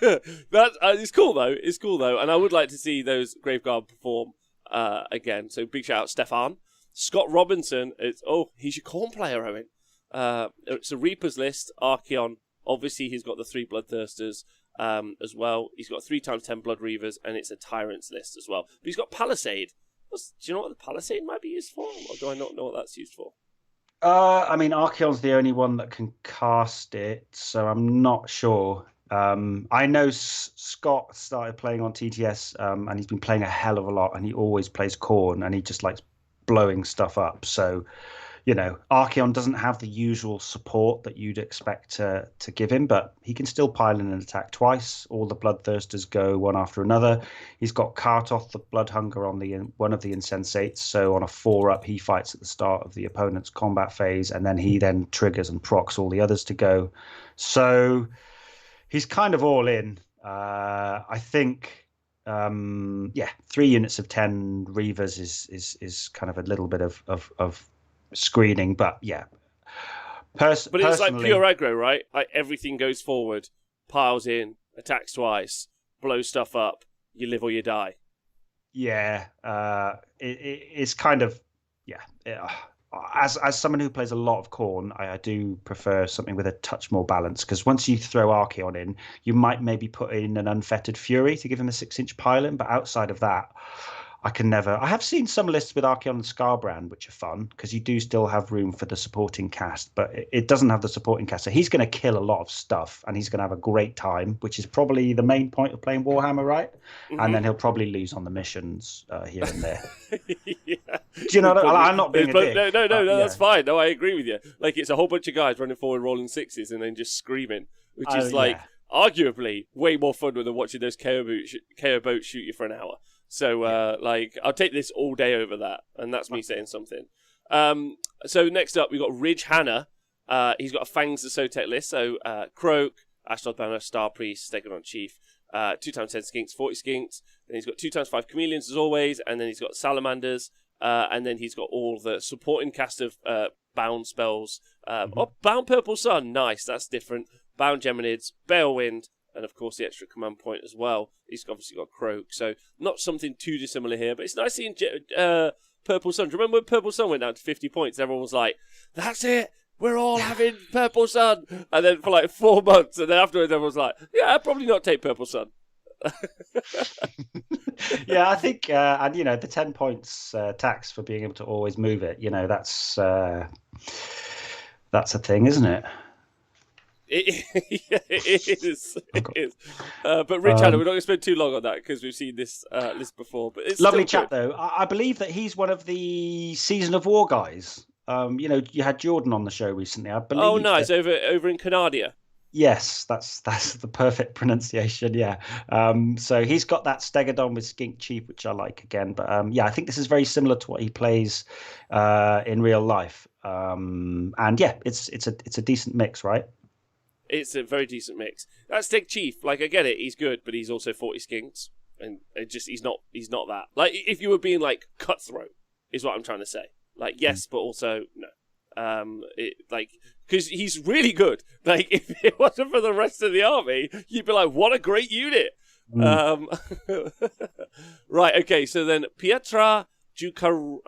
It's cool though. And I would like to see those Graveguard perform again. So big shout out Stefan. Scott Robinson, he's your corn player, Owen. It's a Reaper's list. Archeon, obviously he's got the 3 Bloodthirsters as well. He's got 3x10 Blood Reavers, and it's a Tyrant's list as well. But he's got Palisade. Do you know what the Palisade might be used for? Or do I not know what that's used for? Archeon's the only one that can cast it, so I'm not sure. I know Scott started playing on TTS, and he's been playing a hell of a lot, and he always plays Khorne, and he just likes blowing stuff up. So, Archeon doesn't have the usual support that you'd expect to give him, but he can still pile in an attack twice. All the Bloodthirsters go one after another. He's got Kartoth, the Bloodhunger, on one of the Insensates. So on a 4-up, he fights at the start of the opponent's combat phase, and then he triggers and procs all the others to go. So he's kind of all in. I think 3 units of 10 Reavers is kind of a little bit of screening, but yeah. But it's like pure aggro, right? Like everything goes forward, piles in, attacks twice, blows stuff up, you live or you die. Yeah, it's kind of As someone who plays a lot of Khorne, I do prefer something with a touch more balance, because once you throw Archeon in, you might maybe put in an Unfettered Fury to give him a 6-inch pile-in, but outside of that, I have seen some lists with Archeon and Scarbrand, which are fun, because you do still have room for the supporting cast, but it doesn't have the supporting cast. So he's going to kill a lot of stuff, and he's going to have a great time, which is probably the main point of playing Warhammer, right? Mm-hmm. And then he'll probably lose on the missions here and there. Yeah. Do you know what I'm not being a dick. No, that's fine. No, I agree with you. Like, it's a whole bunch of guys running forward, rolling 6s, and then just screaming, which is arguably way more fun than watching those KO boats shoot you for an hour. So, I'll take this all day over that, and that's me saying something. So next up, we've got Ridge Hanna. He's got a Fangs the Sotek list, so Croak, Ashdod Banner, Star Priest, Stegodon Chief, 2x10 Skinks, 40 Skinks. Then he's got 2x5 Chameleons, as always, and then he's got Salamanders, and then he's got all the supporting cast of Bound spells. Bound Purple Sun, nice, that's different. Bound Geminids, Balewind, and of course the extra command point as well. He's obviously got Croak, so not something too dissimilar here, but it's nice seeing Purple Sun. Do you remember when Purple Sun went down to 50 points? Everyone was like, that's it, we're all having Purple Sun. And then for like 4 months, and then afterwards everyone was like, yeah, I'll probably not take Purple Sun. Yeah, I think, and the 10 points tax for being able to always move it, that's a thing, isn't it? It is. But Rich Hanna, we're not going to spend too long on that because we've seen this list before. But it's lovely chat, though. I believe that he's one of the Season of War guys. You had Jordan on the show recently, I believe. Oh, nice. Over in Canadia. Yes, that's the perfect pronunciation. Yeah. So he's got that Stegodon with Skink Chief, which I like again. But yeah, I think this is very similar to what he plays in real life. And yeah, it's a decent mix, right? It's a very decent mix. That Steg Chief, like I get it, he's good, but he's also 40 skinks, and he's not that. Like if you were being like cutthroat, is what I'm trying to say. Like yes, but also no. Because he's really good. Like if it wasn't for the rest of the army, you'd be like, what a great unit. Mm. Right. Okay. So then Pietra Jukarainen.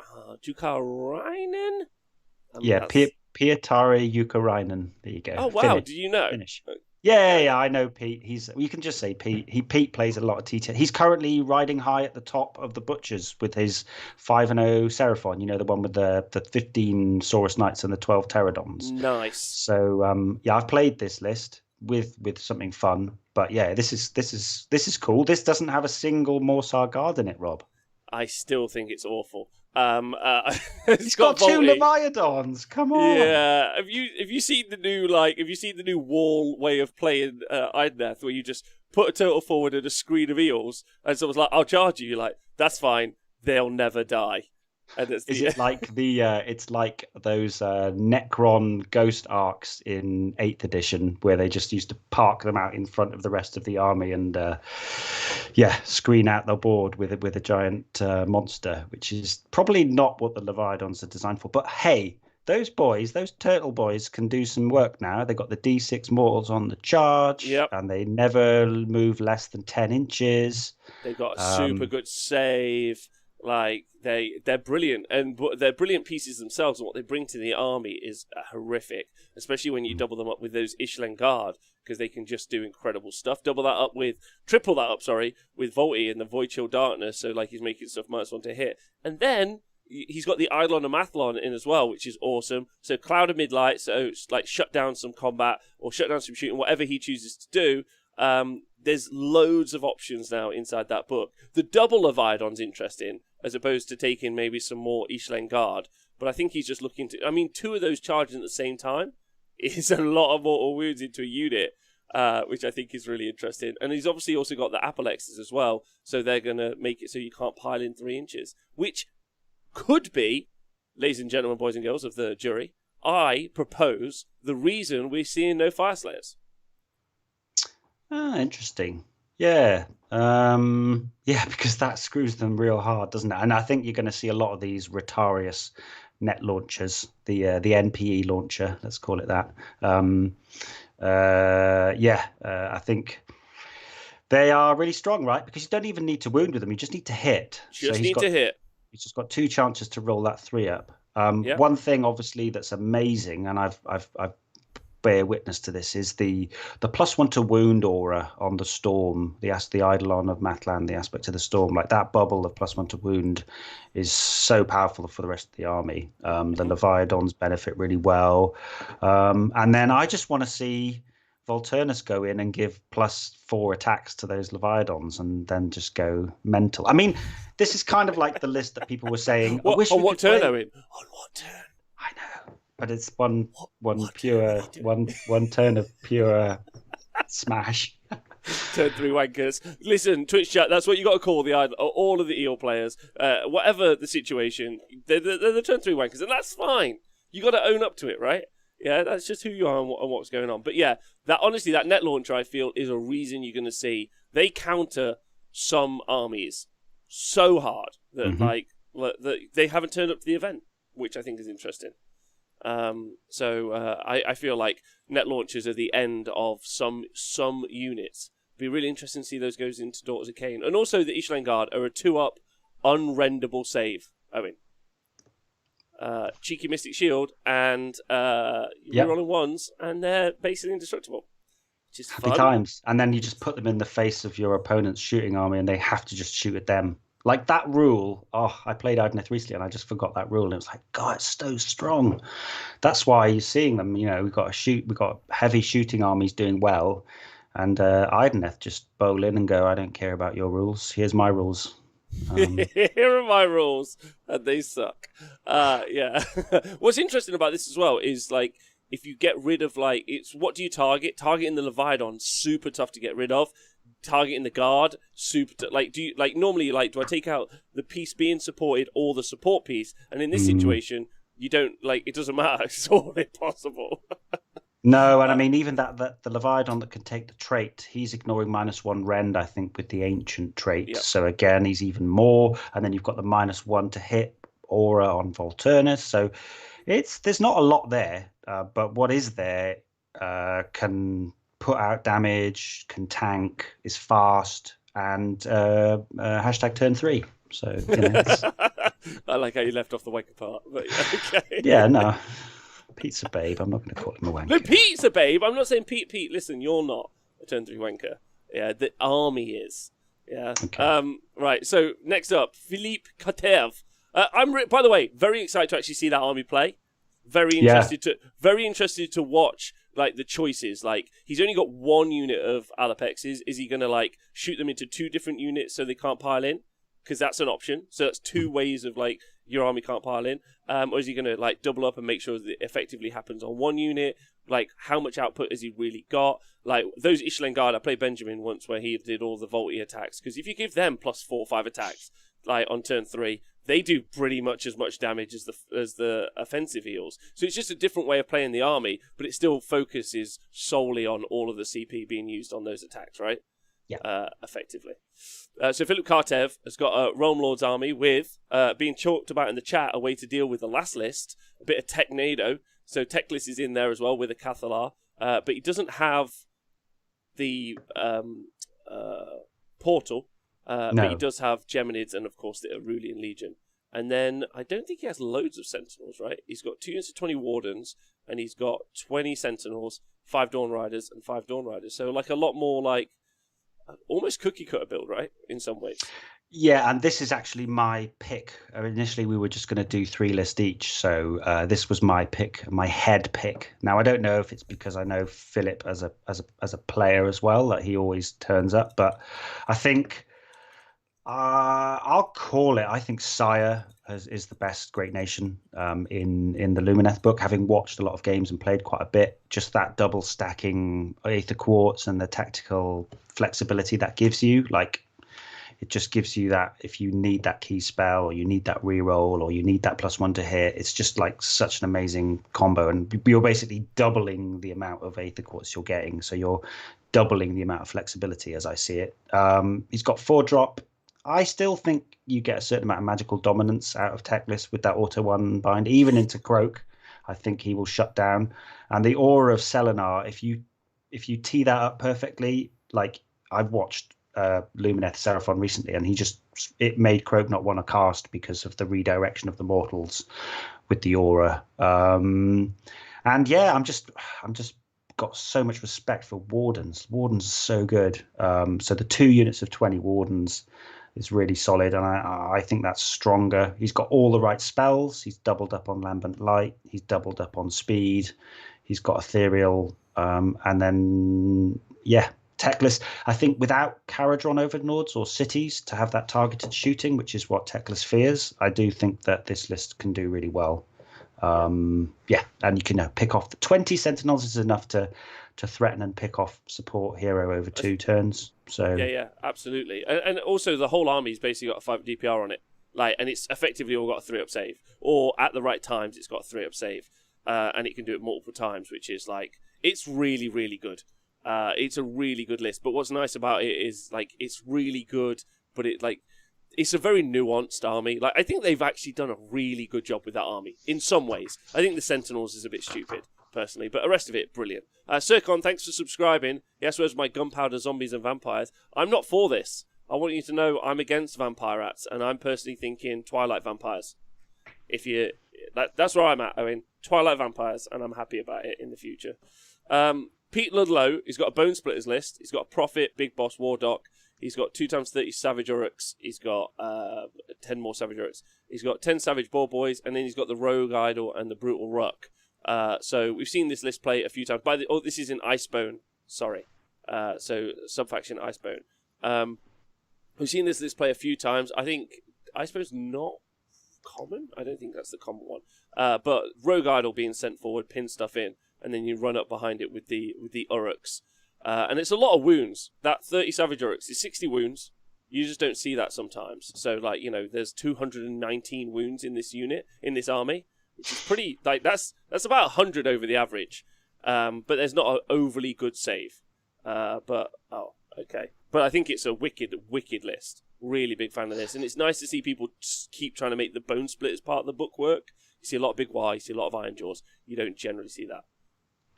Yeah, Pietari Ukarainen. There you go. Oh wow! Did you know? Finish. Yeah, I know Pete. You can just say Pete. Pete plays a lot of TTS. He's currently riding high at the top of the butchers with his 5-0 Seraphon. You know, the one with the 15 Saurus Knights and the 12 Pterodons. Nice. So yeah, I've played this list with something fun. But yeah, this is cool. This doesn't have a single Morsar Guard in it, Rob. I still think it's awful. It's got two Leviatons. Come on. Yeah. Have you seen the new wall way of playing Idoneth, where you just put a turtle forward and a screen of eels, and someone's like, "I'll charge you." You're like, "That's fine. They'll never die." And it's it like it's like those Necron ghost arcs in 8th edition where they just used to park them out in front of the rest of the army and screen out the board with a giant monster, which is probably not what the Leviathans are designed for. But hey, those turtle boys can do some work now. They got the D6 mortals on the charge, and they never move less than 10 inches. They got a super good save. Like they're brilliant, and they're brilliant pieces themselves. And what they bring to the army is horrific, especially when you double them up with those Ishlen Guard, because they can just do incredible stuff. Triple that up, with Volty and the Void Chill Darkness. So like he's making stuff -1 to hit, and then he's got the Eidolon and Mathlon in as well, which is awesome. So Cloud of Midlight, so like shut down some combat or shut down some shooting, whatever he chooses to do. There's loads of options now inside that book. The double Leviathan's interesting, as opposed to taking maybe some more Ishlen Guard. But I think he's just looking to... I mean, 2 of those charging at the same time is a lot of mortal wounds into a unit, which I think is really interesting. And he's obviously also got the Apolexes as well, so they're going to make it so you can't pile in 3 inches, which could be, ladies and gentlemen, boys and girls of the jury, I propose the reason we're seeing no Fire Slayers. Ah, interesting. Yeah. Because that screws them real hard, doesn't it? And I think you're going to see a lot of these Retarius net launchers, the NPE launcher, let's call it that. I think they are really strong, right? Because you don't even need to wound with them; you just need to hit. To hit. He's just got 2 chances to roll that 3 up. One thing, obviously, that's amazing, and I've bear witness to this, is the +1 to wound aura on the storm, the Eidolon of Matlan, the aspect of the storm. Like that bubble of +1 to wound is so powerful for the rest of the army. The Leviathans benefit really well. And then I just want to see Volturnus go in and give +4 attacks to those Leviathans and then just go mental. I mean, this is kind of like the list that people were saying. On what turn, Owen? On what turn? I know. But it's one turn of pure smash. Turn 3 wankers. Listen, Twitch chat, that's what you got to call all of the eel players. Whatever the situation, they're the turn 3 wankers, and that's fine. You got to own up to it, right? Yeah, that's just who you are and what's going on. But yeah, that net launcher, I feel, is a reason you're going to see they counter some armies so hard that that they haven't turned up to the event, which I think is interesting. I feel like net launchers are the end of some units. It'd be really interesting to see those goes into Daughters of Khaine. And also the Ishlen Guard are a 2-up unrendable save. Cheeky Mystic Shield and rolling 1s, and they're basically indestructible. Which is happy fun. Times. And then you just put them in the face of your opponent's shooting army and they have to just shoot at them. Like that rule, I played Idoneth recently and I just forgot that rule. And it was like, God, it's so strong. That's why you're seeing them. You know, we've got heavy shooting armies doing well. And Idoneth just bowl in and go, I don't care about your rules. Here's my rules. Here are my rules. And they suck. Yeah. What's interesting about this as well is like if you get rid of, like, it's what do you target? Targeting the Leviathan, super tough to get rid of. Targeting the guard, super like, do you, like, normally, like, do I take out the piece being supported or the support piece? And in this situation, you don't, like, it doesn't matter. It's all impossible. No, and I mean, even that the Leviathan that can take the trait, he's ignoring -1 rend, I think, with the ancient trait. Yep. So again, he's even more. And then you've got the -1 to hit aura on Volturnus. So there's not a lot there, but what is there can put out damage, can tank, is fast, and hashtag turn 3. So, you know, I like how you left off the wanker part. But okay. Yeah, no. Pizza babe. I'm not going to call him a wanker. No, pizza babe. I'm not saying Pete. Listen, you're not a turn 3 wanker. Yeah, the army is. Yeah. Okay. Right. So next up, Philippe Katev. By the way, very excited to actually see that army play. Very interested to watch, like, the choices. Like, he's only got 1 unit of Alapexes. Is he going to, like, shoot them into 2 different units so they can't pile in? Because that's an option. So that's 2 ways of, like, your army can't pile in. Or is he going to, like, double up and make sure that it effectively happens on 1 unit? Like, how much output has he really got? Like, those Ishlen Guard, I played Benjamin once where he did all the Volty attacks. Because if you give them +4 or 5 attacks, like, on turn 3, they do pretty much as much damage as the offensive heals. So it's just a different way of playing the army, but it still focuses solely on all of the CP being used on those attacks, right? Yeah. Effectively. So Philip Kartev has got a Realm Lord's army with, being talked about in the chat, a way to deal with the last list, a bit of Technado. So Techless is in there as well with a Cathalar, but he doesn't have the portal, No. but he does have Geminids and, of course, the Arulian Legion. And then I don't think he has loads of Sentinels, right? He's got 2 units of 20 Wardens, and he's got 20 Sentinels, 5 Dawn Riders, and 5 Dawn Riders. So, like, a lot more, like, almost cookie cutter build, right? In some ways. Yeah, and this is actually my pick. Initially, we were just going to do 3 lists each, so this was my pick, my head pick. Now, I don't know if it's because I know Philip as a player as well, that he always turns up, but I think I'll call it. I think Sire is the best Great Nation in the Lumineth book. Having watched a lot of games and played quite a bit, just that double stacking Aether Quartz and the tactical flexibility that gives you, like, it just gives you that if you need that key spell or you need that reroll or you need that +1 to hit, it's just like such an amazing combo. And you're basically doubling the amount of Aether Quartz you're getting. So you're doubling the amount of flexibility as I see it. He's got 4-drop. I still think you get a certain amount of magical dominance out of Techless with that auto 1 bind, even into Croak. I think he will shut down. And the aura of Selenar, if you tee that up perfectly, like I've watched Lumineth Seraphon recently, and it made Croak not want to cast because of the redirection of the mortals with the aura. And yeah, I'm just got so much respect for Wardens. Wardens are so good. So the 2 units of 20 Wardens is really solid, and I think that's stronger. He's got all the right spells. He's doubled up on Lambent Light. He's doubled up on Speed. He's got Ethereal, and then Techless. I think without Caradron Overlords or cities to have that targeted shooting, which is what Techless fears, I do think that this list can do really well. And you can pick off the 20 Sentinels is enough to threaten and pick off support hero over 2 turns. So yeah, absolutely. And also the whole army's basically got a 5 DPR on it, like, and it's effectively all got a 3-up save, or at the right times it's got a 3-up save, and it can do it multiple times, which is like, it's really, really good. It's a really good list. But what's nice about it is, like, it's really good, but it's a very nuanced army. Like, I think they've actually done a really good job with that army in some ways. I think the Sentinels is a bit stupid, personally, but the rest of it, brilliant. Sircon, thanks for subscribing. Yes, where's my gunpowder, zombies, and vampires? I'm not for this. I want you to know I'm against vampire rats, and I'm personally thinking Twilight vampires. That's where I'm at, Owen. Twilight vampires, and I'm happy about it in the future. Pete Ludlow, he's got a Bone Splitters list. He's got a Prophet, Big Boss, Wardock. He's got 2x30 Savage Uruks. He's got 10 more Savage Uruks. He's got 10 Savage Boar Boys, and then he's got the Rogue Idol and the Brutal Ruck. So we've seen this list play a few times. This is in Icebone. Sorry. So Subfaction Icebone. We've seen this list play a few times. I think Icebone's not common. I don't think that's the common one. But Rogue Idol being sent forward, pin stuff in. and then you run up behind it with the Uruks. And it's a lot of wounds. That 30 Savage Uruks is 60 wounds. You just don't see that sometimes. So, like, there's 219 wounds in this unit, in this army, which is pretty, like, that's about 100 over the average. But there's not an overly good save. Okay. But I think it's a wicked list. Really big fan of this. And it's nice to see people keep trying to make the Bone Splitters part of the book work. You see a lot of Big Y, you see a lot of Iron Jaws. You don't generally see that.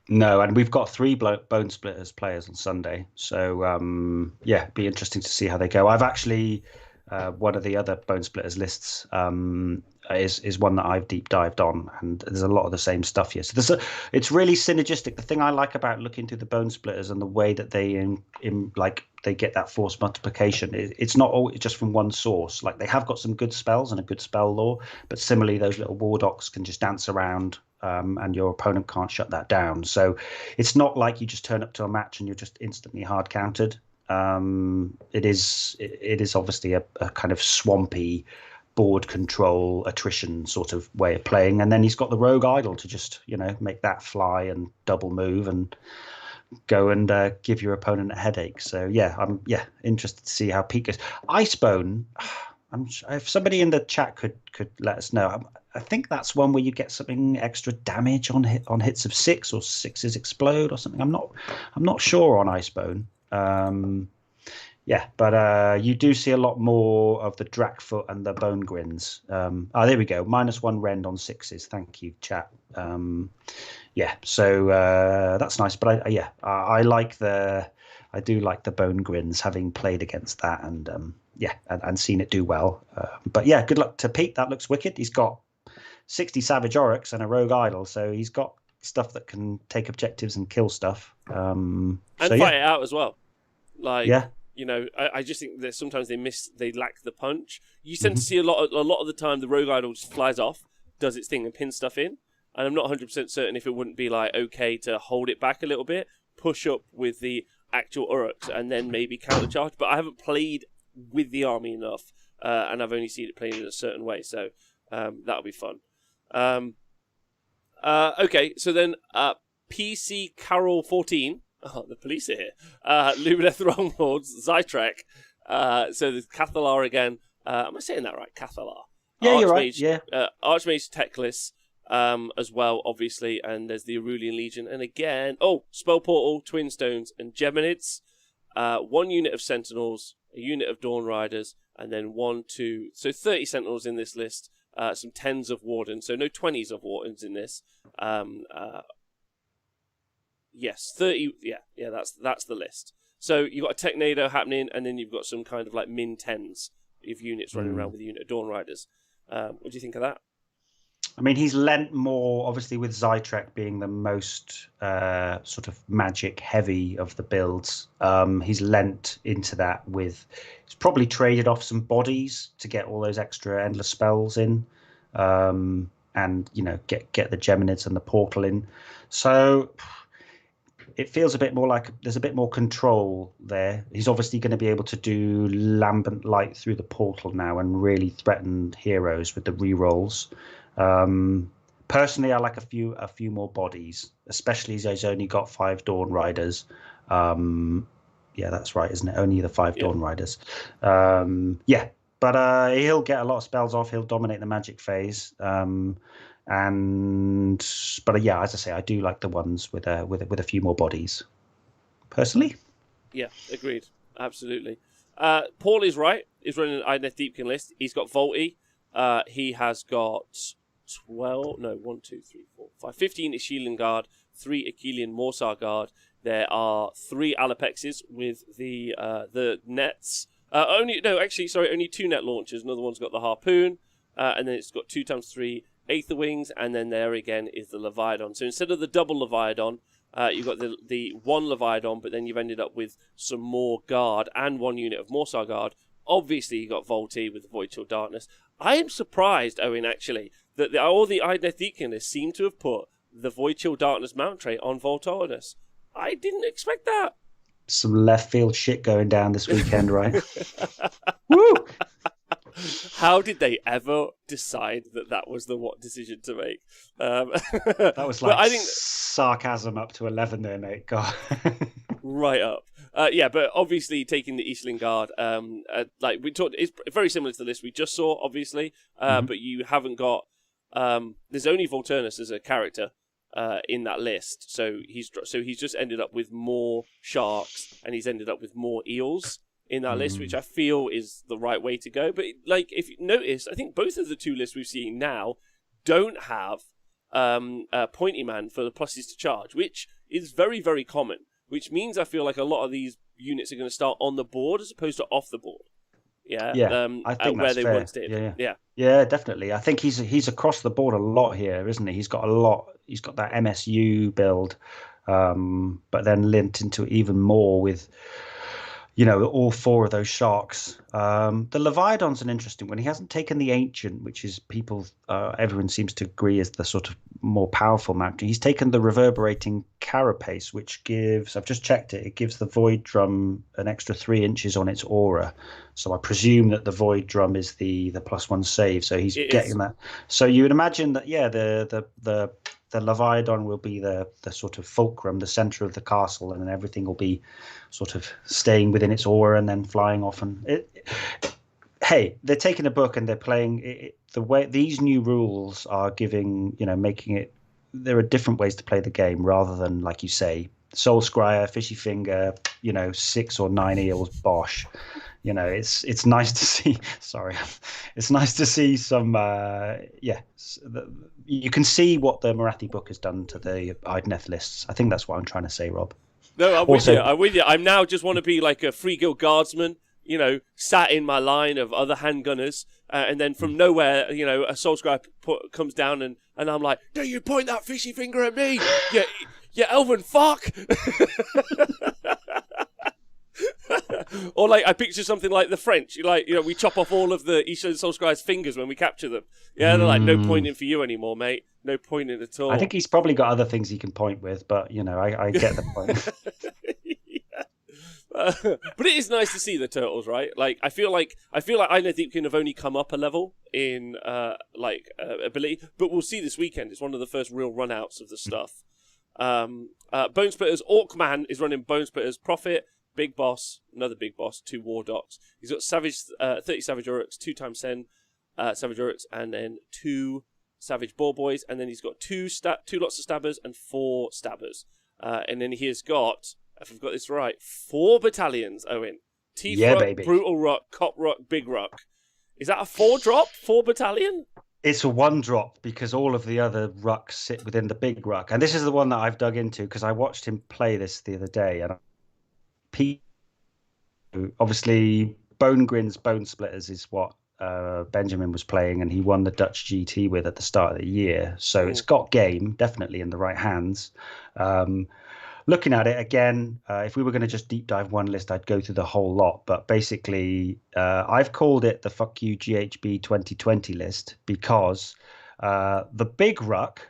No, and we've got 3 Bone Splitters players on Sunday. So, it'd be interesting to see how they go. I've actually, one of the other Bone Splitters lists is one that I've deep dived on, and there's a lot of the same stuff here. So it's really synergistic. The thing I like about looking through the Bone Splitters and the way that they they get that force multiplication, it's not all just from one source. Like, they have got some good spells and a good spell lore, but similarly, those little war docs can just dance around. And your opponent can't shut that down. So it's not like you just turn up to a match and you're just instantly hard countered. It is obviously a kind of swampy board control attrition sort of way of playing. And then he's got the Rogue Idol to just, make that fly and double move and go and give your opponent a headache. So I'm interested to see how Pete goes. Icebone, if somebody in the chat could let us know. I think that's one where you get something extra damage on hits of 6 or 6s explode or something. I'm not sure on Icebone. But you do see a lot more of the Drakfoot and the Bone Grins. There we go. -1 rend on 6s. Thank you, chat. So that's nice. But I like I do like the Bone Grins, having played against that and seen it do well. But good luck to Pete. That looks wicked. He's got 60 Savage Oryx and a Rogue Idol, so he's got stuff that can take objectives and kill stuff. And fight it out as well. Like, I just think that sometimes they lack the punch. You tend to see a lot of the time the Rogue Idol just flies off, does its thing and pins stuff in. And I'm not 100% certain if it wouldn't be like okay to hold it back a little bit, push up with the actual Uruks, and then maybe countercharge. But I haven't played with the army enough, and I've only seen it played in a certain way, so that'll be fun. Okay, so then PC Carol 14. Oh, the police are here. Lumineth Wronglords, Zytrek. So there's Cathalar again. Am I saying that right? Cathalar. Yeah, you're right. Yeah. Archmage Teclis as well, obviously. And there's the Arulian Legion. And again, Spell Portal, Twin Stones, and Geminids. 1 unit of Sentinels, a unit of Dawn Riders, and then so 30 Sentinels in this list. Some 10s of Wardens, so no 20s of Wardens in this. Yes, 30. Yeah, that's the list. So you've got a Technado happening, and then you've got some kind of like min 10s of units running around with a unit of Dawn Riders. What do you think of that? I mean, he's lent more, obviously, with Zytrek being the most sort of magic heavy of the builds. He's lent into that he's probably traded off some bodies to get all those extra endless spells in, and get the Geminids and the portal in. So it feels a bit more like there's a bit more control there. He's obviously going to be able to do lambent light through the portal now and really threaten heroes with the rerolls. Personally, I like a few more bodies, especially as he's only got 5 Dawn Riders. That's right, isn't it? Only the 5 Dawn Riders. But he'll get a lot of spells off. He'll dominate the magic phase. As I say, I do like the ones with a few more bodies. Personally. Yeah, agreed. Absolutely. Paul is right. He's running an Idneth Deepkin list. He's got Volty. He has got 15 Ishilian Guard, 3 Achillean Morsar Guard. There are 3 Alapexes with the nets. Only 2 net launchers. Another one's got the harpoon, and then it's got 2x3 Aether Wings, and then there again is the Leviathan. So instead of the double Leviathan, you've got the 1 Leviathan, but then you've ended up with some more Guard and 1 unit of Morsar Guard. Obviously, you got Volty with the Void Chill Darkness. I am surprised, Owen, actually, that all the Idneth Deaconists seem to have put the Void Chill Darkness mount trait on Volturnus. I didn't expect that. Some left field shit going down this weekend, right? Woo! How did they ever decide that was the what decision to make? That was like I think sarcasm up to 11 there, mate. God. right up. Yeah, but obviously taking the Eastling Guard, like we talked, it's very similar to the list we just saw, obviously. But you haven't got. There's only Volturnus as a character in that list, so he's just ended up with more sharks and he's ended up with more eels in that list, which I feel is the right way to go. But like, if you notice, I think both of the two lists we've seen now don't have a pointy man for the pluses to charge, which is very, very common. Which means I feel like a lot of these units are going to start on the board as opposed to off the board. Yeah, I think where that's they fair. once did. Yeah, definitely. I think he's across the board a lot here, isn't he? He's got a lot. He's got that MSU build, but then linked into even more with, all four of those sharks. The Leviathan's an interesting one. He hasn't taken the Ancient, which is everyone seems to agree is the sort of more powerful mount. He's taken the Reverberating Carapace, which gives, I've just checked it gives the Void Drum an extra 3 inches on its aura. So I presume that the Void Drum is the +1 save. So he's getting that. So you would imagine that, the Leviathan will be the sort of fulcrum, the center of the castle, and then everything will be sort of staying within its aura and then flying off. And hey, they're taking a book and they're playing it, the way these new rules are giving, making it. There are different ways to play the game rather than, like you say, Soul Scryer, Fishy Finger, 6 or 9 eels, bosh. It's nice to see. Sorry, it's nice to see some. You can see what the Marathi book has done to the Idneth lists. I think that's what I'm trying to say, Rob. No, I'm with you. I now just want to be like a Free Guild Guardsman, sat in my line of other handgunners, and then from nowhere, a Soul Scryer comes down, and I'm like, "Do you point that fishy finger at me? You elven fuck!" Or like I picture something like the French, we chop off all of the Eastern Soul Scryer's fingers when we capture them. Yeah, they're like, no pointing for you anymore, mate. No pointing at all. I think he's probably got other things he can point with, but I get the point. But it is nice to see the turtles, right? Like I feel like I know Deepkin have only come up a level in ability, but we'll see this weekend. It's one of the first real runouts of the stuff. Bone Splitters Orcman is running Bone Splitters Prophet. Big Boss, another Big Boss, 2 War Docs. He's got 30 Savage Uruks, 2 times 10 Savage Uruks, and then 2 Savage Boar Boys, and then he's got 2 lots of Stabbers and 4 Stabbers. And then he has got, if I've got this right, 4 battalions, Owen. Teeth Ruck, baby. Brutal Ruck, Cop Ruck, Big Ruck. Is that a 4-drop? 4 battalion? It's a 1-drop because all of the other rucks sit within the Big Ruck. And this is the one that I've dug into because I watched him play this the other day, and obviously Bone Grin's Bone Splitters is what Benjamin was playing, and he won the Dutch GT with at the start of the year. So it's got game, definitely in the right hands. Looking at it again, if we were going to just deep dive one list, I'd go through the whole lot. But basically, I've called it the Fuck You GHB 2020 list because the Big Ruck,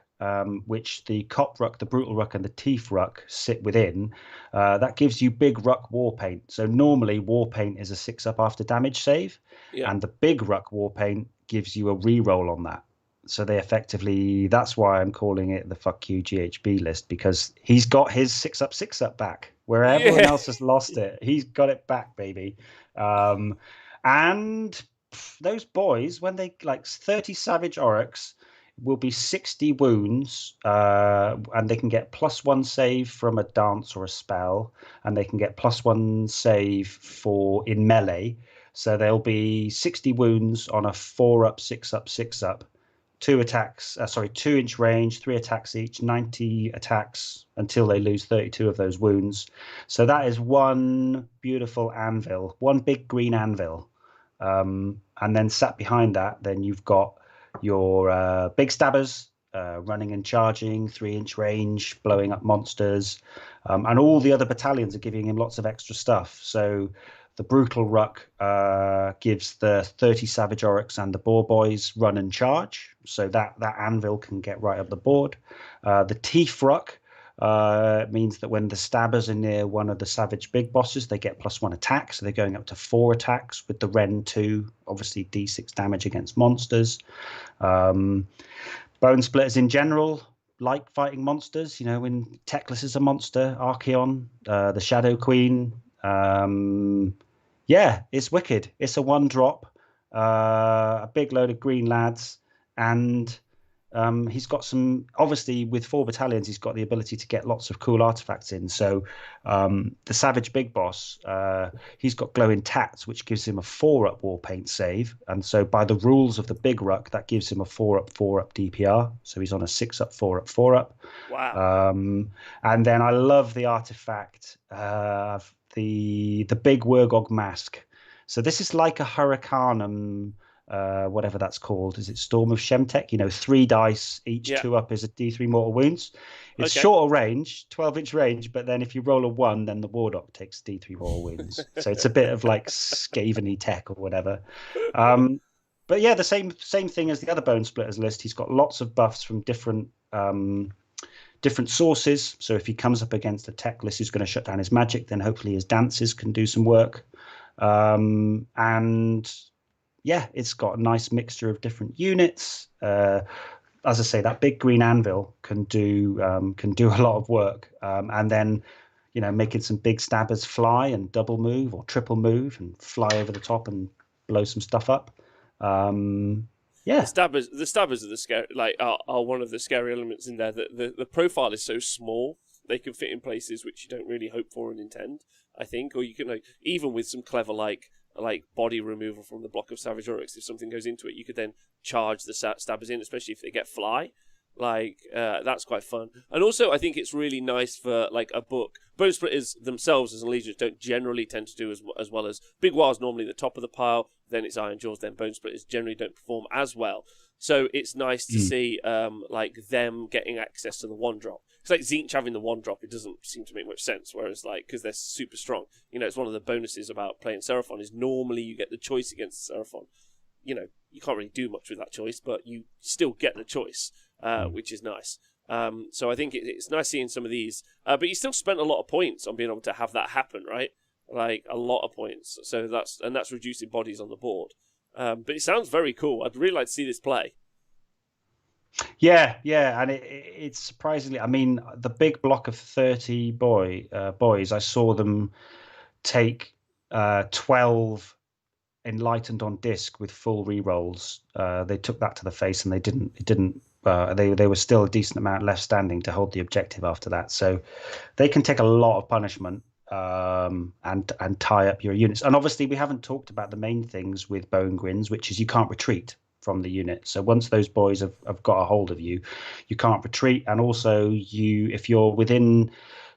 which the Cop Ruck, the Brutal Ruck, and the Teeth Ruck sit within, that gives you Big Ruck Warpaint. So normally Warpaint is a 6-up after damage save, and the Big Ruck Warpaint gives you a reroll on that. So they effectively, that's why I'm calling it the Fuck You GHB list, because he's got his 6-up back where everyone else has lost it. He's got it back, baby. And those boys, when they 30 Savage Oryx, will be 60 wounds, and they can get +1 save from a dance or a spell, and they can get +1 save for in melee. So they'll be 60 wounds on a 4-up, 6-up, 6-up, 2 attacks. 2-inch range, 3 attacks each, 90 attacks until they lose 32 of those wounds. So that is one beautiful anvil, one big green anvil, and then sat behind that, then you've got your big stabbers running and charging, 3-inch range, blowing up monsters, and all the other battalions are giving him lots of extra stuff. So the Brutal Ruck gives the 30 Savage Oryx and the Boar Boys run and charge, so that anvil can get right up the board. The Teeth Ruck It means that when the stabbers are near one of the savage big bosses, they get +1 attack. So they're going up to 4 attacks with the Ren 2, obviously D6 damage against monsters. Bone Splitters in general like fighting monsters. You know, when Teclis is a monster, Archeon, the Shadow Queen. Yeah, it's wicked. It's a 1-drop, a big load of green lads, and he's got some, obviously with 4 battalions, he's got the ability to get lots of cool artifacts in. So the Savage Big Boss, he's got glowing tats, which gives him a 4-up war paint save. And so by the rules of the Big Ruck, that gives him a 4-up, 4-up DPR. So he's on a 6-up, 4-up, 4-up. Wow. And then I love the artifact, the Big Wurgog Mask. So this is like a Hurricanum, whatever that's called. Is it Storm of Shemtek? You know, 3 dice, each 2-up is a D3 mortal wounds. It's shorter range, 12-inch range, but then if you roll a 1, then the Warlock takes D3 mortal wounds. So it's a bit of like Skaven-y tech or whatever. But yeah, the same thing as the other Bone Splitters list. He's got lots of buffs from different sources. So if he comes up against a tech list who's going to shut down his magic, then hopefully his dances can do some work. And yeah, it's got a nice mixture of different units. As I say, that big green anvil can do a lot of work. And then, you know, making some big stabbers fly and double move or triple move and fly over the top and blow some stuff up. Yeah, the stabbers are the scary, like are one of the scary elements in there. The profile is so small, they can fit in places which you don't really hope for and intend, I think. Or you can, like, even with some clever like body removal from the block of Savage Oryx, if something goes into it, you could then charge the stabbers in, especially if they get fly. Like, that's quite fun. And also, I think it's really nice for, like, a book. Bone Splitters themselves as allegiance don't generally tend to do as well as Big War's normally the top of the pile, then it's Iron Jaws, then Bone Splitters generally don't perform as well. So it's nice to see, like, them getting access to the 1-drop. It's like Tzeentch having the 1-drop, it doesn't seem to make much sense, whereas, like, because they're super strong. You know, it's one of the bonuses about playing Seraphon is normally you get the choice against Seraphon. You know, you can't really do much with that choice, but you still get the choice, which is nice. So I think it's nice seeing some of these. But you still spent a lot of points on being able to have that happen, right? Like, a lot of points. So that's reducing bodies on the board. But it sounds very cool. I'd really like to see this play. Yeah, and it's surprisingly, I mean, the big block of 30 boys, I saw them take 12 enlightened on disc with full rerolls. They took that to the face, and they were still a decent amount left standing to hold the objective after that. So they can take a lot of punishment and tie up your units. And obviously, we haven't talked about the main things with Bone Grins, which is you can't retreat from the unit. So once those boys have got a hold of you, you can't retreat. And also, if you're within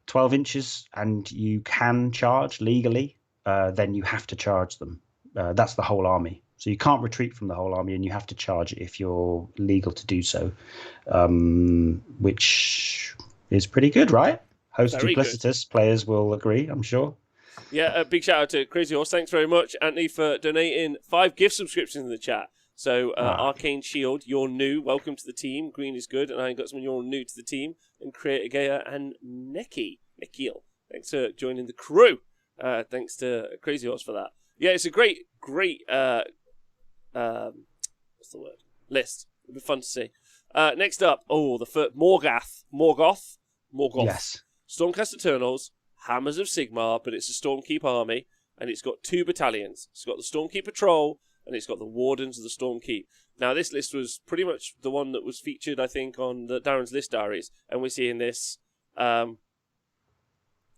12 inches and you can charge legally, then you have to charge them. That's the whole army. So you can't retreat from the whole army, and you have to charge it if you're legal to do so, which is pretty good, right? Host duplicitous players will agree, I'm sure. Yeah, a big shout out to Crazy Horse. Thanks very much, Anthony, for donating 5 gift subscriptions in the chat. So, Arcane Shield, you're new. Welcome to the team. Green is good. And I got someone you're new to the team. And Creator Gaia and Nikhil. Thanks for joining the crew. Thanks to Crazy Horse for that. Yeah, it's a great, what's the word? List. It'll be fun to see. Next up, the Morgoth. Yes. Stormcast Eternals, Hammers of Sigmar, but it's a Stormkeep army, and it's got 2 battalions. It's got the Stormkeep Patrol, and it's got the Wardens of the Stormkeep. Now, this list was pretty much the one that was featured, I think, on the Darren's List Diaries, and we're seeing this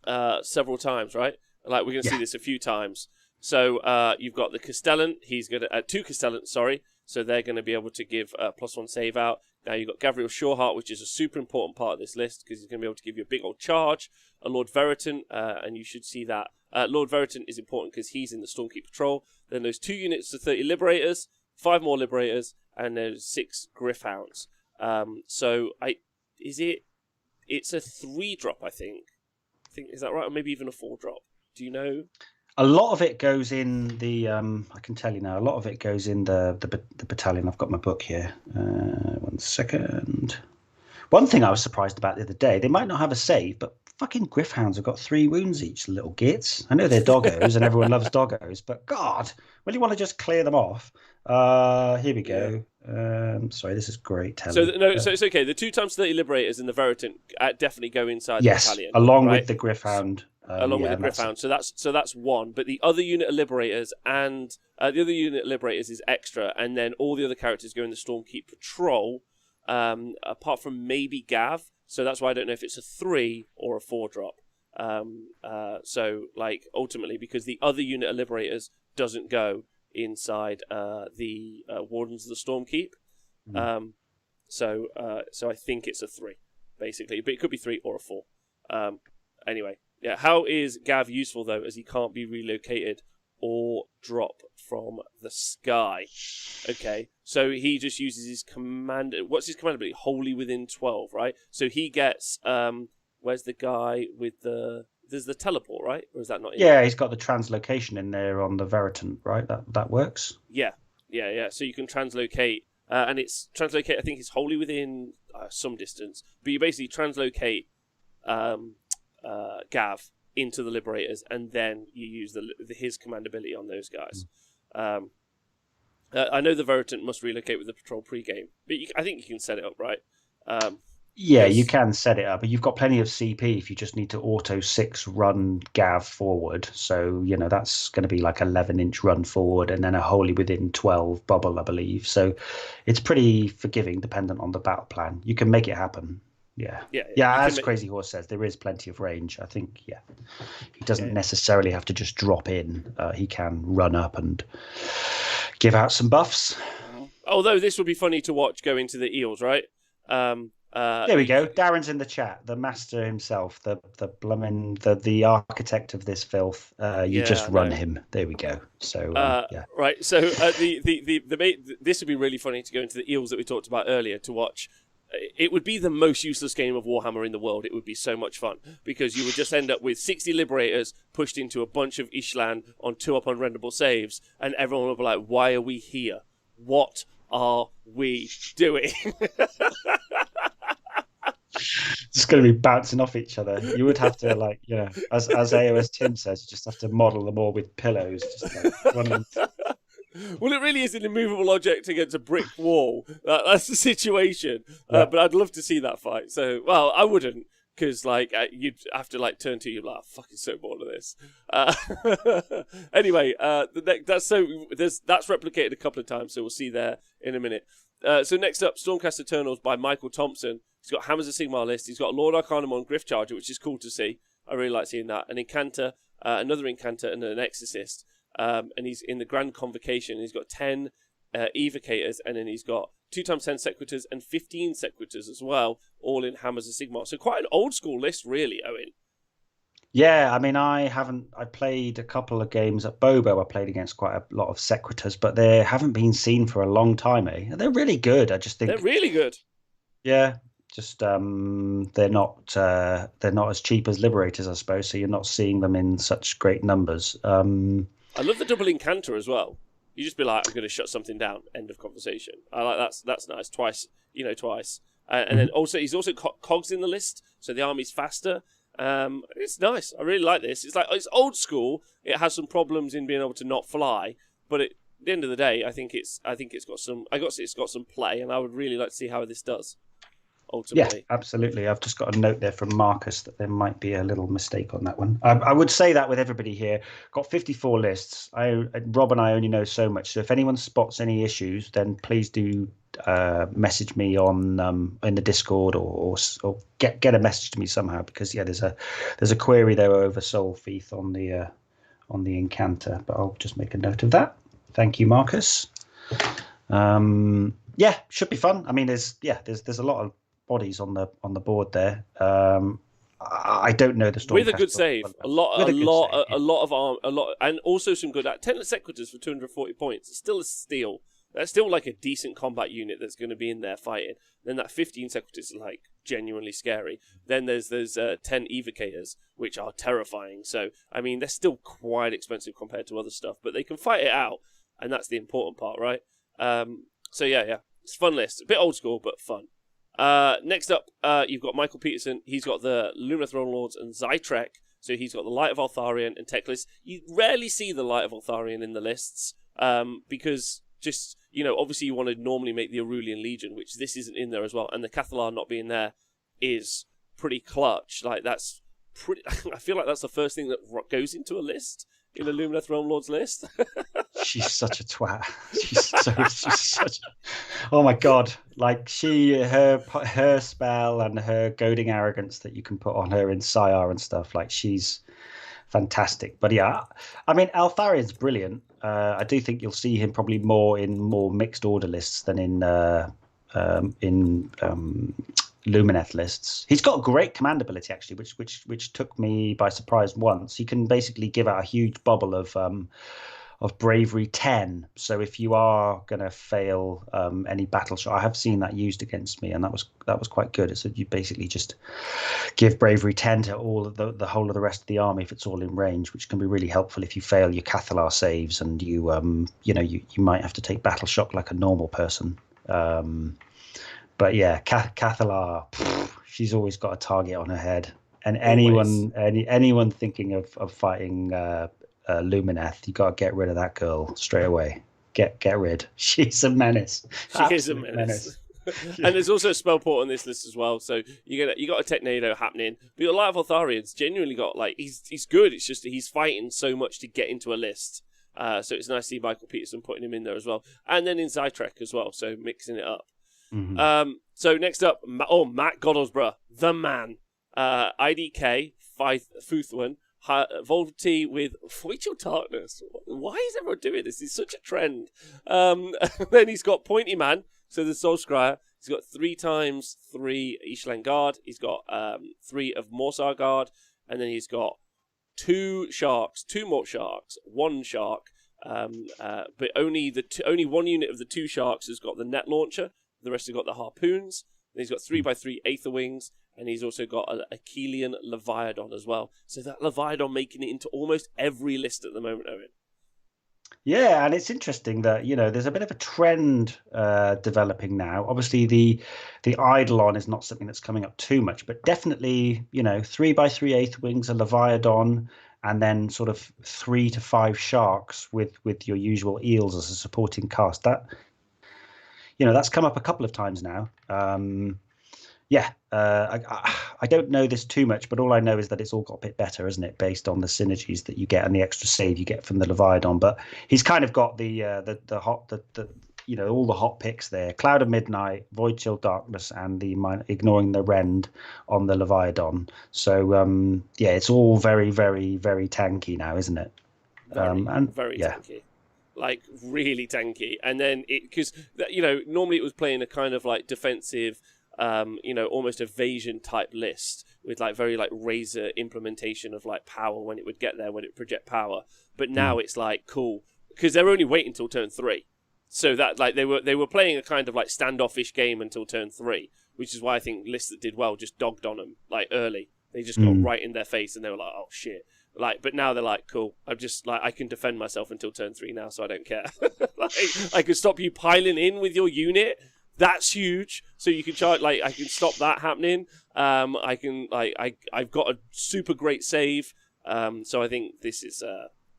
several times, right? Like, we're going to see this a few times. So, you've got the Castellan. He's going to 2 Castellans, sorry. So they're going to be able to give +1 save out. Now you've got Gavriel Shawheart, which is a super important part of this list because he's going to be able to give you a big old charge. A Lord Veritan, and you should see that. Lord Veritan is important because he's in the Stormkeep Patrol. Then there's 2 units of 30 Liberators, 5 more Liberators, and there's 6 Griffhounds. It's a 3-drop, I think. Is that right? Or maybe even a 4-drop. Do you know? A lot of it goes in the. I can tell you now. A lot of it goes in the battalion. I've got my book here. One second. One thing I was surprised about the other day, they might not have a save, but fucking Griffhounds have got 3 wounds each, little gits. I know they're doggos and everyone loves doggos, but God, when you want to just clear them off. Here we go. Sorry, this is great telly. So it's okay. The 2 times 30 Liberators and the Veritant definitely go inside the Yes, battalion. along right? with the Griffhound. Along with the Griffhound. So that's one. But the other unit of Liberators and the other unit of Liberators is extra, and then all the other characters go in the Stormkeep patrol, apart from maybe Gav. So that's why I don't know if it's a 3 or a 4 drop. So like ultimately, because the other unit of Liberators doesn't go inside the Wardens of the Stormkeep. So I think it's a 3, basically, but it could be 3 or a 4. Anyway. Yeah, how is Gav useful, though, as he can't be relocated or drop from the sky? Okay, so he just uses his command... What's his command ability? Wholly within 12, right? So he gets... where's the guy with the... There's the teleport, right? Or is that not in? Yeah, he's got the translocation in there on the Veritant, right? That works? Yeah. So you can translocate... and it's... Translocate, I think, is wholly within some distance. But you basically translocate... Gav into the Liberators, and then you use his command ability on those guys. I know the Veritant must relocate with the patrol pre-game, but I think you can set it up, right? Yeah, you can set it up, but you've got plenty of CP if you just need to auto 6 run Gav forward. So, that's going to be like 11-inch run forward and then a wholly within 12 bubble, I believe. So it's pretty forgiving dependent on the battle plan. You can make it happen. Yeah. As Crazy Horse says, there is plenty of range. I think, he doesn't necessarily have to just drop in. He can run up and give out some buffs. Although this would be funny to watch go into the Eels, right? There we go. Darren's in the chat. The master himself, the architect of this filth. You just run him. There we go. So right. So this would be really funny to go into the Eels that we talked about earlier to watch. It would be the most useless game of Warhammer in the world. It would be so much fun because you would just end up with 60 Liberators pushed into a bunch of Ishlan on 2 unrenderable saves, and everyone would be like, "Why are we here? What are we doing?" Just going to be bouncing off each other. You would have to, as AOS Tim says, you just have to model them all with pillows. Just running. Well, it really is an immovable object against a brick wall. That's the situation. But I'd love to see that fight. So, well, I wouldn't, because you'd have to turn to you like, I'm fucking so bored of this. Anyway, that's replicated a couple of times, so we'll see there in a minute. So next up, Stormcast Eternals by Michael Thompson. He's got Hammers of Sigmar list. He's got Lord Arcanum on Griff Charger, which is cool to see. I really like seeing that. An Incanter, another Incanter, and an Exorcist. And he's in the Grand Convocation. He's got 10 Evocators, and then he's got 2 times 10 Sequitors and 15 Sequitors as well, all in Hammers of Sigmar. So quite an old school list, really, Owen. Yeah, I mean, I played a couple of games at Bobo. I played against quite a lot of Sequitors, but they haven't been seen for a long time, eh? They're really good. I just think they're really good. Yeah, just they're not as cheap as Liberators, I suppose. So you're not seeing them in such great numbers. I love the double Incanter as well. You just be like, I'm going to shut something down. End of conversation. I like that's nice. Twice. And then also he's also cogs in the list, so the army's faster. It's nice. I really like this. It's old school. It has some problems in being able to not fly, but at the end of the day, I think it's got some play, and I would really like to see how this does. Ultimately. Yeah, absolutely. I've just got a note there from Marcus that there might be a little mistake on that one. I would say that with everybody here. Got 54 lists. Rob and I only know so much. So if anyone spots any issues, then please do message me on in the Discord or get a message to me somehow, because there's a query there over Soul Thief on the Incanter, but I'll just make a note of that. Thank you, Marcus. Should be fun. I mean, there's a lot of bodies on the board there. I don't know the story with a good save, a lot of arm, and also some good 10 Sequitors for 240 points. It's still a steal. That's still like a decent combat unit that's going to be in there fighting. Then that 15 Sequitors is genuinely scary. Then there's 10 Evocators, which are terrifying. So I mean, they're still quite expensive compared to other stuff, but they can fight it out, and that's the important part, right? So yeah, it's a fun list. A bit old school, but fun. Next up, you've got Michael Peterson. He's got the Lumineth Throne Lords and Zytrek. So he's got the Light of Altharion and tech list. You rarely see the Light of Altharion in the lists because just, obviously you want to normally make the Aurelian Legion, which this isn't in there as well. And the Cathalar not being there is pretty clutch. Like, that's pretty... I feel like that's the first thing that goes into a list, in a Lumineth Throne Lords list. She's such a twat. She's such. Oh my god! Like her spell and her goading arrogance that you can put on her in Sire and stuff. Like, she's fantastic. But yeah, I mean, Altharion's brilliant. I do think you'll see him probably more in more mixed order lists than in Lumineth lists. He's got a great command ability actually, which took me by surprise once. He can basically give out a huge bubble of bravery 10. So if you are going to fail any battle shot, I have seen that used against me, and that was quite good. So you basically just give bravery 10 to all of the whole of the rest of the army if it's all in range, which can be really helpful if you fail your Cathalar saves and you might have to take battle shock like a normal person. But yeah, Cathalar, she's always got a target on her head, and anyone thinking of fighting Lumineth, you got to get rid of that girl straight away. Get rid. She's a menace. She is a menace. And there's also a spell port on this list as well, so you got a Technado happening. But your Light of Altharion's genuinely got, like, he's good. It's just that he's fighting so much to get into a list. So it's nice to see Michael Peterson putting him in there as well, and then in Zytrek as well. So mixing it up. Mm-hmm. So next up, Matt Goddlesborough, the man. IDK, Futhwan, Volty with Voidal Darkness. Why is everyone doing this? It's such a trend. Then he's got Pointy Man, so the Soul Scryer. He's got 3x3 Ishlan Guard. He's got 3 of Morsar Guard, and then he's got 2 more sharks, 1 shark. But only one unit of the 2 sharks has got the net launcher. The rest have got the harpoons. And he's got 3x3 Aether Wings, and he's also got a Achillean Leviathan as well. So that Leviathan making it into almost every list at the moment, Owen. Yeah, and it's interesting that, there's a bit of a trend developing now. Obviously, the Eidolon is not something that's coming up too much, but definitely, 3x3 Aether Wings, a Leviathan, and then sort of 3 to 5 sharks with your usual eels as a supporting cast. That's come up a couple of times now. I don't know this too much, but all I know is that it's all got a bit better, isn't it, based on the synergies that you get and the extra save you get from the Leviathan. But he's kind of got the all the hot picks there: Cloud of Midnight, Void Chill Darkness, and ignoring the Rend on the Leviathan. So it's all very, very, very tanky now, isn't it? Very tanky. Like, really tanky. And then because normally it was playing a kind of like defensive, almost evasion type list with like very like Razor implementation of like power when it would get there, when it would project power. But now it's like, cool, because they're only waiting until turn 3. So that, like, they were playing a kind of like standoffish game until turn 3, which is why I think lists that did well just dogged on them like early. They just got right in their face and they were like, oh shit. Like, but now they're like, cool, I'm just like, I can defend myself until turn 3 now, so I don't care. Like, I can stop you piling in with your unit. That's huge. So you can charge, like, I can stop that happening. I can, like, I've got a super great save. So I think this is,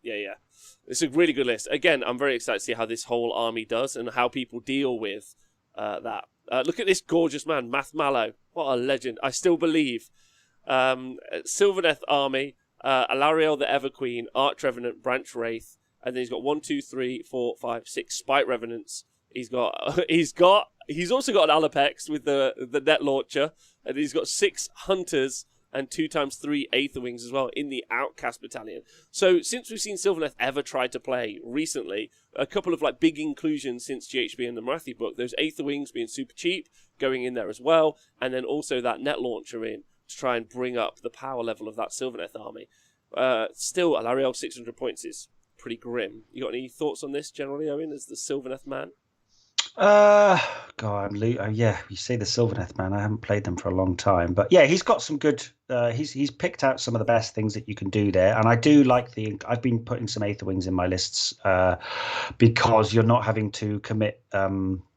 it's a really good list. Again, I'm very excited to see how this whole army does and how people deal with that. Look at this gorgeous man, Math Mallow. What a legend. I still believe. Sylvaneth army. Alariel the Everqueen, Arch Revenant, Branch Wraith, and then he's got 1, 2, 3, 4, 5, 6 Spite Revenants. He's also got an Alapex with the net launcher, and he's got 6 Hunters and 2x3 Aether Wings as well in the Outcast Battalion. So since we've seen Sylvaneth ever try to play recently, a couple of like big inclusions since GHB and the Marathi book, those Aether Wings being super cheap, going in there as well, and then also that net launcher in to try and bring up the power level of that Sylvaneth army. Still, Alariel 600 points is pretty grim. You got any thoughts on this generally, Owen, as the Sylvaneth man? Uh, God, yeah, you say the Sylvaneth, man. I haven't played them for a long time, but yeah, he's got some good. He's picked out some of the best things that you can do there, and I do like the. I've been putting some Aether Wings in my lists because you're not having to commit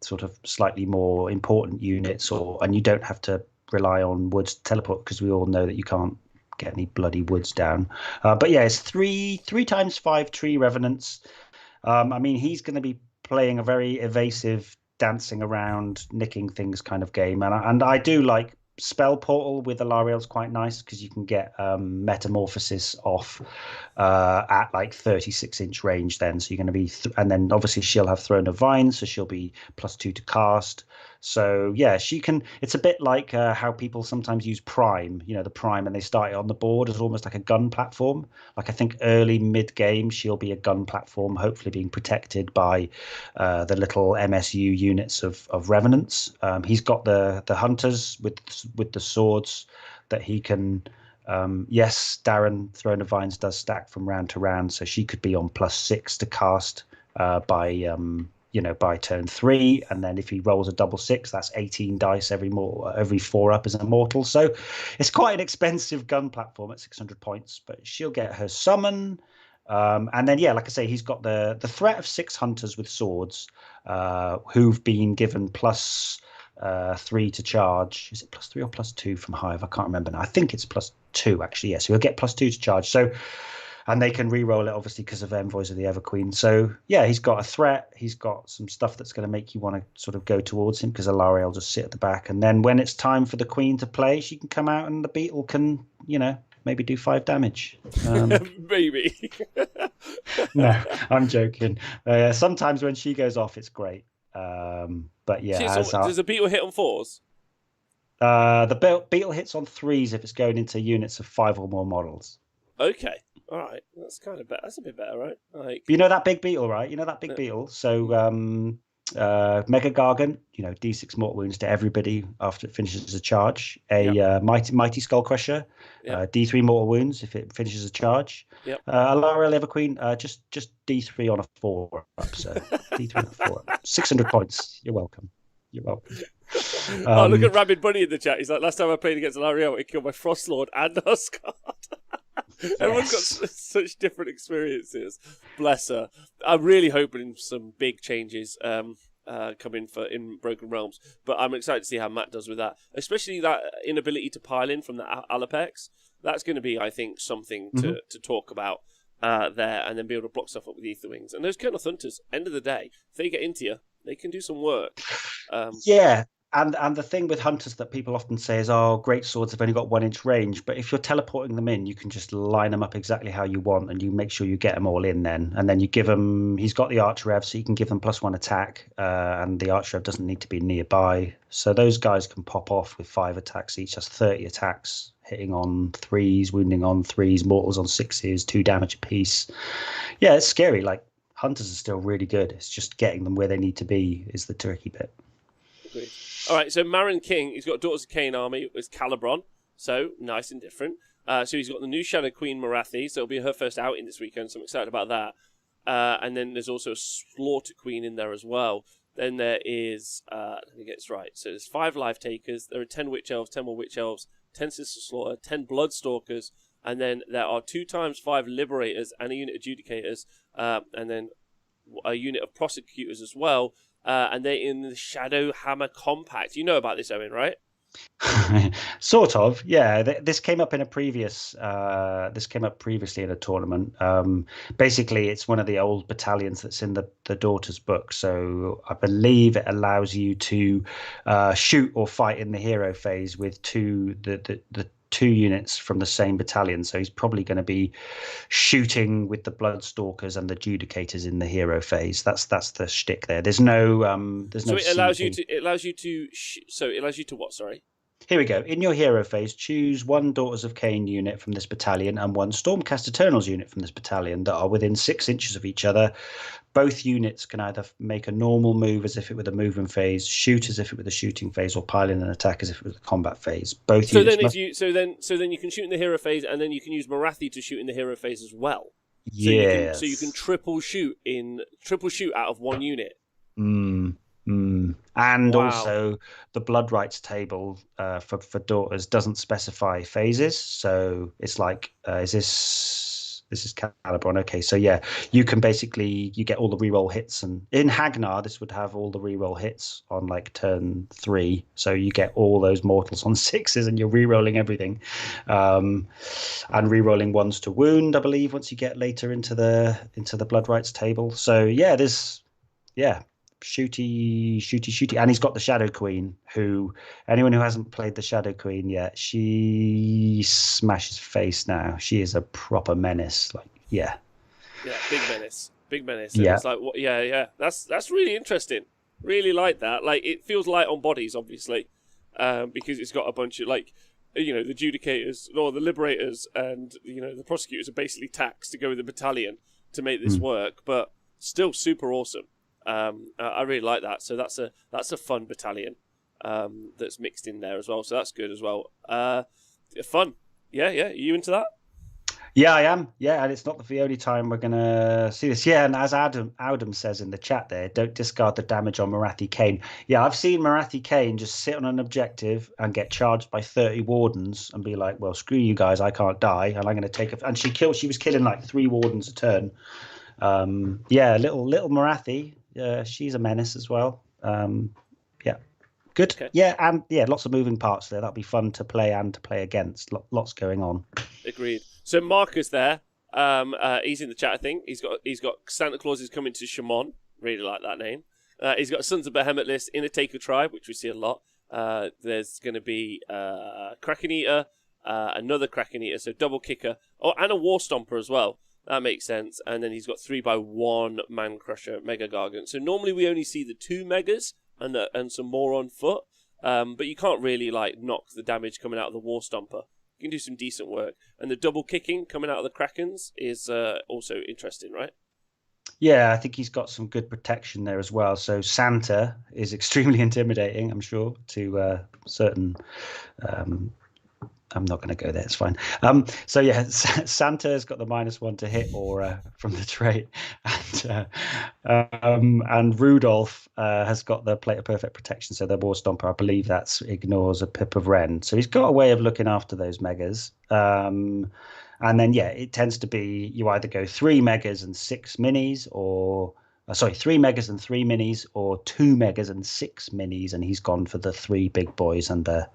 sort of slightly more important units, and you don't have to rely on woods to teleport because we all know that you can't get any bloody woods down. But yeah, it's three times 5 tree revenants. I mean, he's going to be playing a very evasive, dancing around, nicking things kind of game, and I do like Spell Portal with Alariel's quite nice because you can get Metamorphosis off at like 36-inch range. Then, so you're going to be, and then obviously she'll have Throne of Vines, so she'll be +2 to cast. So yeah, she can. It's a bit like how people sometimes use Prime. You know, the Prime, and they start it on the board as almost like a gun platform. Like I think early mid game, she'll be a gun platform, hopefully being protected by the little MSU units of revenants. He's got the hunters with the swords that he can. Yes, Darren Throne of Vines does stack from round to round, so she could be on +6 to cast by turn 3, and then if he rolls a double 6, that's 18 dice every 4 up as a mortal. So it's quite an expensive gun platform at 600 points, but she'll get her summon. And then, yeah, like I say, he's got the threat of 6 hunters with swords who've been given +3 to charge. Is it +3 or +2 from Hive? I can't remember now. I think it's +2 actually. Yes, so he'll get +2 to charge. So, and they can re-roll it obviously because of Envoys of the Everqueen. So yeah, he's got a threat. He's got some stuff that's going to make you want to sort of go towards him because Alariel will just sit at the back. And then when it's time for the Queen to play, she can come out and the Beetle can, maybe do 5 damage. Maybe. No, I'm joking. Sometimes when she goes off, it's great. But yeah, does the Beetle hit on 4s? The Beetle hits on 3s if it's going into units of 5 or more models. Okay, all right, that's kind of better. That's a bit better, right? Like, you know that big beetle, right? You know that big beetle. So Mega Gargant, D6 mortal wounds to everybody after it finishes a charge. Mighty Skull Crusher, D3 mortal wounds if it finishes a charge. Yep. Alariel Everqueen, just D3 on a 4 up. So D3 on a 4 up. 600 points. You're welcome. Oh, look at Rabid Bunny in the chat. He's like, last time I played against Alariel, it killed my Frostlord and Huskard. Yes. Everyone's got such different experiences. Bless her. I'm really hoping some big changes come in Broken Realms, but I'm excited to see how Matt does with that, especially that inability to pile in from the Alapex. That's going to be, I think, something to talk about there, and then be able to block stuff up with Aether Wings. And those Kurnoth Hunters, end of the day, if they get into you, they can do some work. Yeah. And the thing with hunters that people often say is, oh, great swords have only got 1-inch range. But if you're teleporting them in, you can just line them up exactly how you want, and you make sure you get them all in then. And then you give them, he's got the Arch Rev, so you can give them +1 attack, and the Arch Rev doesn't need to be nearby. So those guys can pop off with 5 attacks each. That's 30 attacks, hitting on 3s, wounding on 3s, mortals on 6s, 2 damage apiece. Yeah, it's scary. Like, hunters are still really good. It's just getting them where they need to be is the tricky bit. Agreed. All right, so Marin King, he's got Daughters of Cain army with Calibron, so nice and different. So he's got the new Shadow Queen Morathi, so it'll be her first outing this weekend, so I'm excited about that. And then there's also a Slaughter Queen in there as well. Then there is, let me get this right, so there's 5 Life Takers, there are 10 Witch Elves, 10 more Witch Elves, 10 Sister Slaughter, 10 Bloodstalkers, and then there are 2 times 5 Liberators and a unit Adjudicators, and then a unit of Prosecutors as well. And they're in the Shadow Hammer Compact. You know about this, Owen, right? Sort of, yeah. This came up in a previous. This came up previously in a tournament. Basically, it's one of the old battalions that's in the Daughters book. So I believe it allows you to shoot or fight in the hero phase with the 2 units from the same battalion. So he's probably going to be shooting with the Bloodstalkers and the Adjudicators in the hero phase. That's the shtick there. There's no. So it allows you to. It allows you to what? Sorry. Here we go. In your hero phase, choose 1 Daughters of Cain unit from this battalion and 1 Stormcast Eternals unit from this battalion that are within 6 inches of each other. Both units can either make a normal move as if it were the movement phase, shoot as if it were the shooting phase, or pile in an attack as if it was the combat phase. Both. So then, so then you can shoot in the hero phase, and then you can use Morathi to shoot in the hero phase as well. Yeah. So you can triple shoot out of 1 unit. And Wow. also, the blood rights table for daughters doesn't specify phases. So it's like, is this Calibron? Okay, so yeah, you can basically you get all the reroll hits, and in Hagnar this would have all the reroll hits on like turn 3. So you get all those mortals on 6s, and you're rerolling everything, and rerolling ones to wound, I believe, once you get later into the blood rights table. So yeah, yeah, shooty, and he's got the Shadow Queen, who anyone who hasn't played the Shadow Queen yet, she smashes face now. She is a proper menace. Like, yeah, Yeah, big menace, and yeah, it's like, what? Yeah, yeah, that's really interesting. Really like that. Like, it feels light on bodies, obviously, because it's got a bunch of like, the Judicators or the Liberators, and the Prosecutors are basically taxed to go with the battalion to make this mm. work, but still super awesome. I really like that. So that's a fun battalion that's mixed in there as well. So that's good as well. Fun. Yeah, yeah. Are you into that? Yeah, I am. Yeah, and it's not the only time we're gonna see this. Yeah, and as Adam says in the chat there, don't discard the damage on Marathi Kane. Yeah, I've seen Marathi Kane just sit on an objective and get charged by 30 wardens and be like, "Well, screw you guys, I can't die, and I'm gonna take a." And she was killing like 3 wardens a turn. Yeah, little Marathi. She's a menace as well. Yeah, good. Okay. Yeah, and yeah, lots of moving parts there. That'll be fun to play and to play against. Lots going on. Agreed. So Marcus there, he's in the chat. I think he's got Santa Claus is coming to Shamon. Really like that name. He's got a Sons of Behemoth list in a Taker tribe, which we see a lot. There's going to be Kraken Eater, another Kraken Eater, so double kicker, and a War Stomper as well. That makes sense. And then he's got 3x1 Man Crusher Mega Gargant. So normally we only see the 2 megas and some more on foot. But you can't really like knock the damage coming out of the War Stomper. You can do some decent work. And the double kicking coming out of the Krakens is also interesting, right? Yeah, I think he's got some good protection there as well. So Santa is extremely intimidating, I'm sure, to certain. I'm not going to go there. It's fine. So yeah, Santa's got the -1 to hit aura from the trait, and Rudolph has got the plate of perfect protection. So the War Stomper, I believe, that's ignores a Pip of Ren. So he's got a way of looking after those megas. And then, yeah, it tends to be you either go 3 megas and 6 minis, or 3 megas and 3 minis, or 2 megas and 6 minis. And he's gone for the 3 big boys and the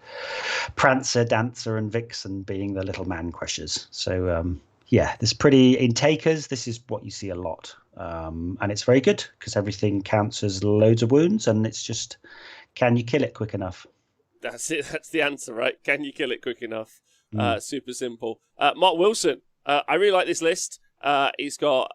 Prancer, Dancer, and Vixen being the little man crushers. So, yeah, this pretty in takers. This is what you see a lot. And it's very good because everything counts as loads of wounds. And it's just, can you kill it quick enough? That's it. That's the answer, right? Can you kill it quick enough? Super simple. Mark Wilson. I really like this list. He's got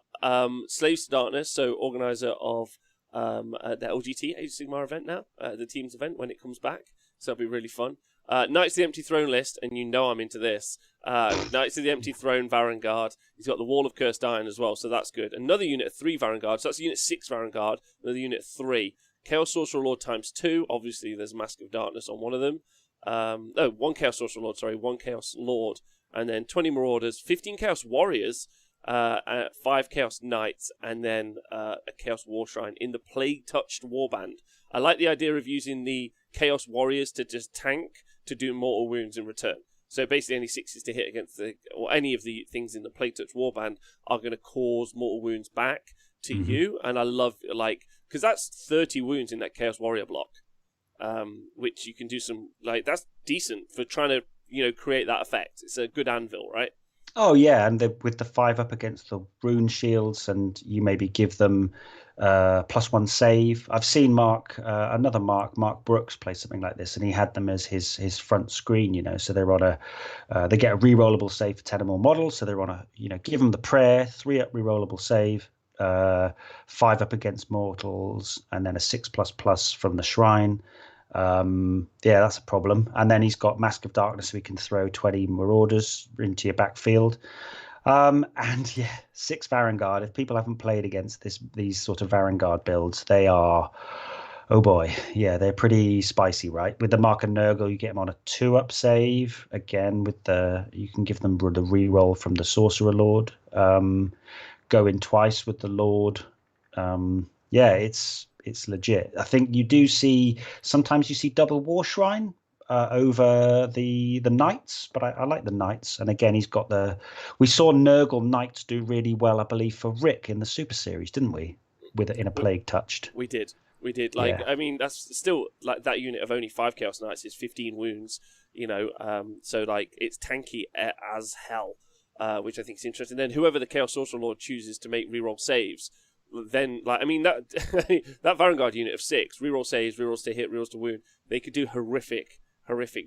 Slaves to Darkness, so organizer of the LGT Age of Sigmar event now, the team's event when it comes back. So it'll be really fun. Knights of the Empty Throne list, and you know I'm into this. Knights of the Empty Throne Varangard. He's got the Wall of Cursed Iron as well, so that's good. Another unit of 3 Varangard, so that's unit 6 Varangard, another unit 3. Chaos Sorcerer Lord times 2. Obviously, there's Mask of Darkness on one of them. 1 Chaos Sorcerer Lord, 1 Chaos Lord. And then 20 Marauders, 15 Chaos Warriors, 5 Chaos Knights, and then a Chaos War Shrine in the Plague-Touched Warband. I like the idea of using the Chaos Warriors to just tank to do mortal wounds in return. So basically any 6s to hit against or any of the things in the Plague-Touched Warband are going to cause mortal wounds back to you. And I love, because that's 30 wounds in that Chaos Warrior block, which you can do some, that's decent for trying to, create that effect. It's a good anvil, right? Oh yeah, and with the 5 up against the rune shields, and you maybe give them +1 save. I've seen Mark Brooks play something like this, and he had them as his front screen. So they're on they get a rerollable save for 10 or more models. So they're on give them the prayer, 3 up rerollable save, 5 up against mortals, and then a 6++ from the shrine. Yeah, that's a problem. And then he's got Mask of Darkness, so he can throw 20 Marauders into your backfield. And yeah, 6 Varangard. If people haven't played against these sort of Varangard builds, they are, oh boy, yeah, they're pretty spicy, right? With the Mark and Nurgle, you get them on a 2-up save. Again, you can give them the reroll from the Sorcerer Lord. Go in twice with the Lord. Yeah, it's it's legit. I think you do see sometimes you see double War Shrine over the knights, but I like the knights. And again, he's got we saw Nurgle knights do really well, I believe, for Rick in the Super Series, didn't we? With it in a plague touched. We did. Like, yeah. I mean, that's still like that unit of only 5 Chaos Knights is 15 wounds. So like it's tanky as hell, which I think is interesting. Then whoever the Chaos Sorcerer Lord chooses to make reroll saves, then like I mean that that Vanguard unit of 6 reroll saves, rerolls to hit, rerolls to wound, they could do horrific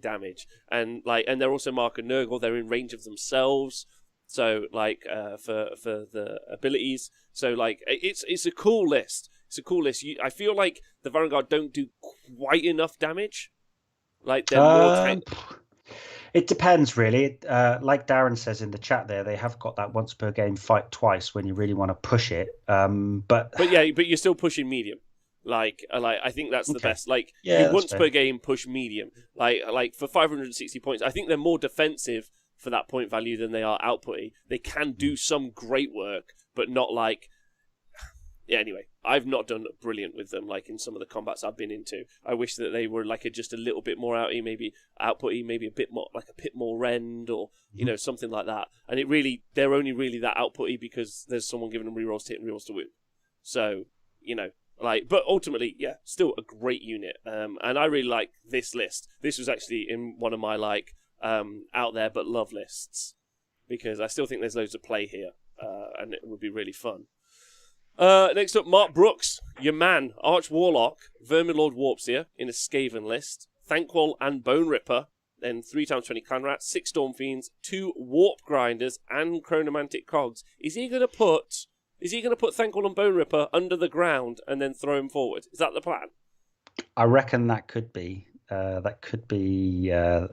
damage. And they're also Mark and Nurgle. They're in range of themselves. So like for the abilities, so like it's a cool list. It's a cool list. I feel like the Vanguard don't do quite enough damage. Like they're more. It depends, really. Like Darren says in the chat, they have got that once per game fight twice when you really want to push it. But you're still pushing medium. Like I think that's the best. Like you once per game push medium. Like for 560 points, I think they're more defensive for that point value than they are outputty. They can do some great work, but not like. Yeah, anyway, I've not done brilliant with them, like in some of the combats I've been into. I wish that they were like just a little bit more outy, maybe outputty, maybe a bit more like a bit more rend or something like that. And they're only really that outputty because there's someone giving them rerolls to hit and rerolls to wound. So but ultimately, yeah, still a great unit. And I really like this list. This was actually in one of my out there but love lists because I still think there's loads of play here, and it would be really fun. Next up, Mark Brooks, your man, Arch Warlock, Verminlord Warpseer in a Skaven list, Thankwall and Bone Ripper, then 3x20 Clan Rats, 6 Storm Fiends, 2 Warp Grinders, and Chronomantic Cogs. Is he going to put Thankwall and Bone Ripper under the ground and then throw him forward? Is that the plan? I reckon that could be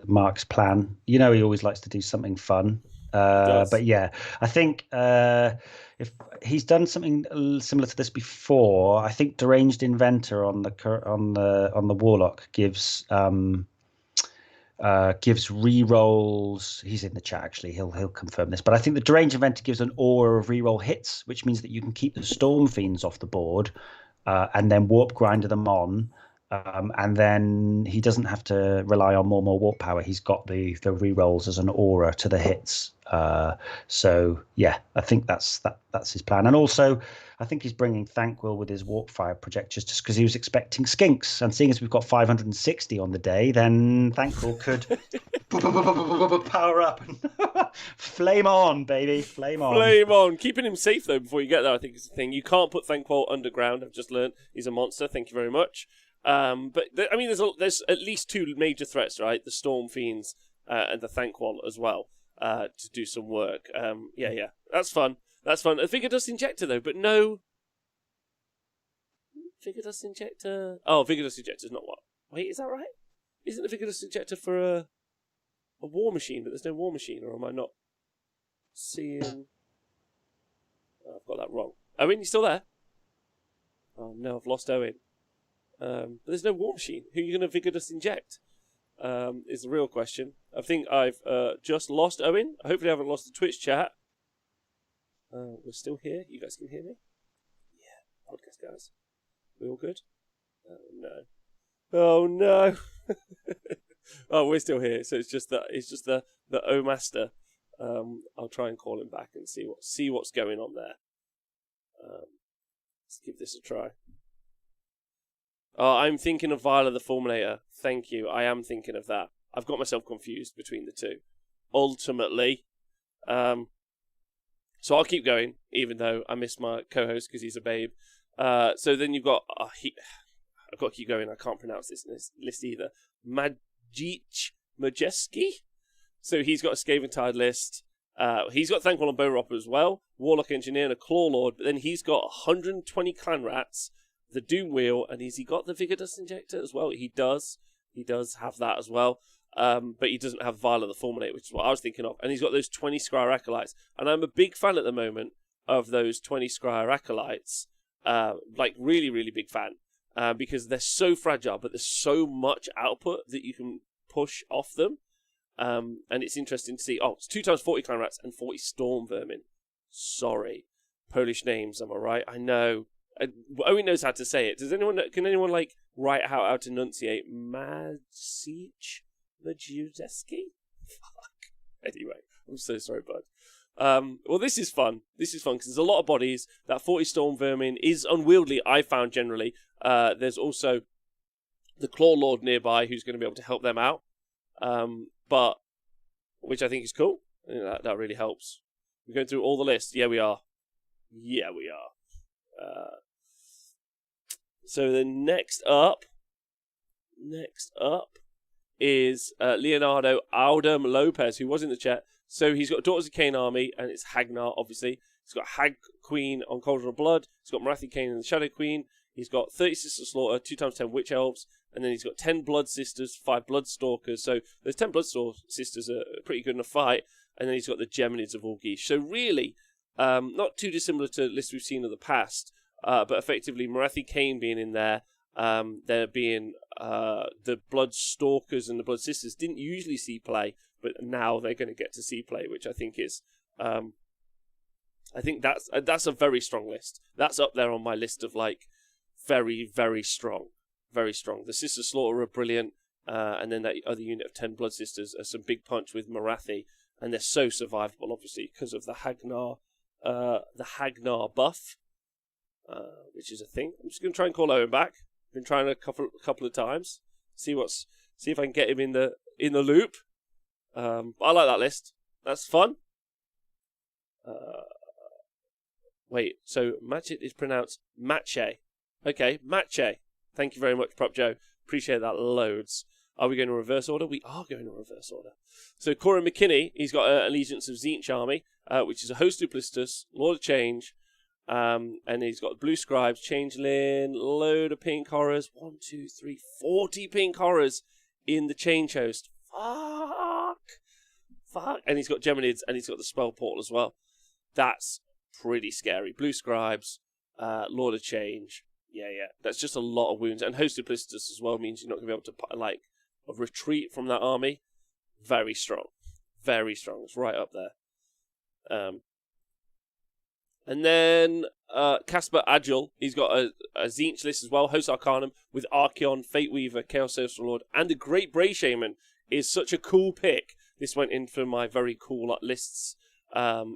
Mark's plan. He always likes to do something fun. But yeah, I think if he's done something similar to this before, I think Deranged Inventor on the Warlock gives rerolls. He's in the chat actually. He'll confirm this, but I think the Deranged Inventor gives an aura of reroll hits, which means that you can keep the Storm Fiends off the board and then Warp Grinder them on. And then he doesn't have to rely on more warp power. He's got the rerolls as an aura to the hits. So yeah, I think that's his plan. And also, I think he's bringing Thankwall with his warp fire projectors just because he was expecting skinks. And seeing as we've got 560 on the day, then Thankwall could power up and flame on, baby, flame on. Flame on. Keeping him safe though before you get there, I think is the thing. You can't put Thankwall underground. I've just learned he's a monster. Thank you very much. But I mean, there's at least 2 major threats, right? The Storm Fiends and the Thankwall as well to do some work. Yeah, that's fun. A Vigor Dust Injector though, but no. Vigor Dust Injector. Oh, Vigor Dust Injector's not what? Wait, is that right? Isn't the Vigor Dust Injector for a War Machine? But there's no War Machine, or am I not seeing? Oh, I've got that wrong. Owen, you still there? Oh no, I've lost Owen. But there's no War Machine. Who are you going to Vigor Dust Inject? Is the real question. I think I've just lost Owen. Hopefully I haven't lost the Twitch chat. We're still here. You guys can hear me? Yeah, podcast guys. We all good? Oh no. Oh, we're still here. So it's just the O Master. I'll try and call him back and see what's going on there. Let's give this a try. Oh, I'm thinking of Viola the Fulminator. Thank you. I am thinking of that. I've got myself confused between the two. Ultimately. So I'll keep going, even though I miss my co-host because he's a babe. So then you've got... I've got to keep going. I can't pronounce this list either. Majeski? So he's got a Skaven Tide list. He's got Thankwall and Bone Ripper as well. Warlock Engineer and a Claw Lord. But then he's got 120 Clan Rats. The Doom Wheel, and has he got the Vigor Dust Injector as well? He does have that as well, but he doesn't have Viola the Fulminator, which is what I was thinking of, and he's got those 20 Scryer Acolytes, and I'm a big fan at the moment of those 20 Scryer Acolytes, really, really big fan, because they're so fragile, but there's so much output that you can push off them, and it's interesting to see, it's 2x40 Clan Rats and 40 Storm Vermin. Sorry. Polish names, am I right? I know. Owen knows how to say it. Can anyone like write how to enunciate Majewski? Fuck. Anyway, I'm so sorry, bud. Well, this is fun. This is fun because there's a lot of bodies. That 40 Storm Vermin is unwieldy, I found generally. There's also the Claw Lord nearby who's going to be able to help them out. But which I think is cool. I think that really helps. We're going through all the lists. Yeah, we are. So the next up is Leonardo Aldem Lopez, who was in the chat. So he's got Daughters of Cain army, and it's Hagnar, obviously. He's got Hag Queen on Cauldron of Blood. He's got Marathi Cain and the Shadow Queen. He's got 30 Sisters Slaughter, 2x10 Witch Elves, and then he's got 10 Blood Sisters, 5 Blood Stalkers. So those 10 Blood Sisters are pretty good in a fight. And then he's got the Geminids of Orgish. So really, not too dissimilar to lists we've seen in the past, but effectively Marathi Cain being in there, there being the Blood Stalkers and the Blood Sisters didn't usually see play, but now they're going to get to see play, which I think is, I think that's a very strong list. That's up there on my list of like very, very strong, very strong. The Sisters Slaughter are brilliant, and then that other unit of 10 Blood Sisters are some big punch with Marathi, and they're so survivable, obviously, because of the Hagnar buff, which is a thing. I'm just going to try and call Owen back. Been trying a couple of times. See if I can get him in the loop. But I like that list. That's fun. Wait, so Matchet is pronounced Matche. Okay, Matche. Thank you very much, Prop Joe. Appreciate that loads. Are we going to reverse order? We are going to reverse order. So Corin McKinney, he's got an Allegiance of Tzeentch army, which is a Host Duplicitous, Lord of Change, and he's got Blue Scribes, Changeling, load of pink horrors. 40 pink horrors in the Change Host. Fuck. And he's got Geminids, and he's got the Spell Portal as well. That's pretty scary. Blue Scribes, Lord of Change. Yeah. That's just a lot of wounds. And Host Duplicitous as well means you're not going to be able to, like, retreat from that army. Very strong. Very strong. It's right up there. And then Casper Agile, he's got a Tzeentch list as well. Host Arcanum with Archeon, Fate Weaver, Chaos Social Lord, and the Great Bray Shaman is such a cool pick. This went in for my very cool lists.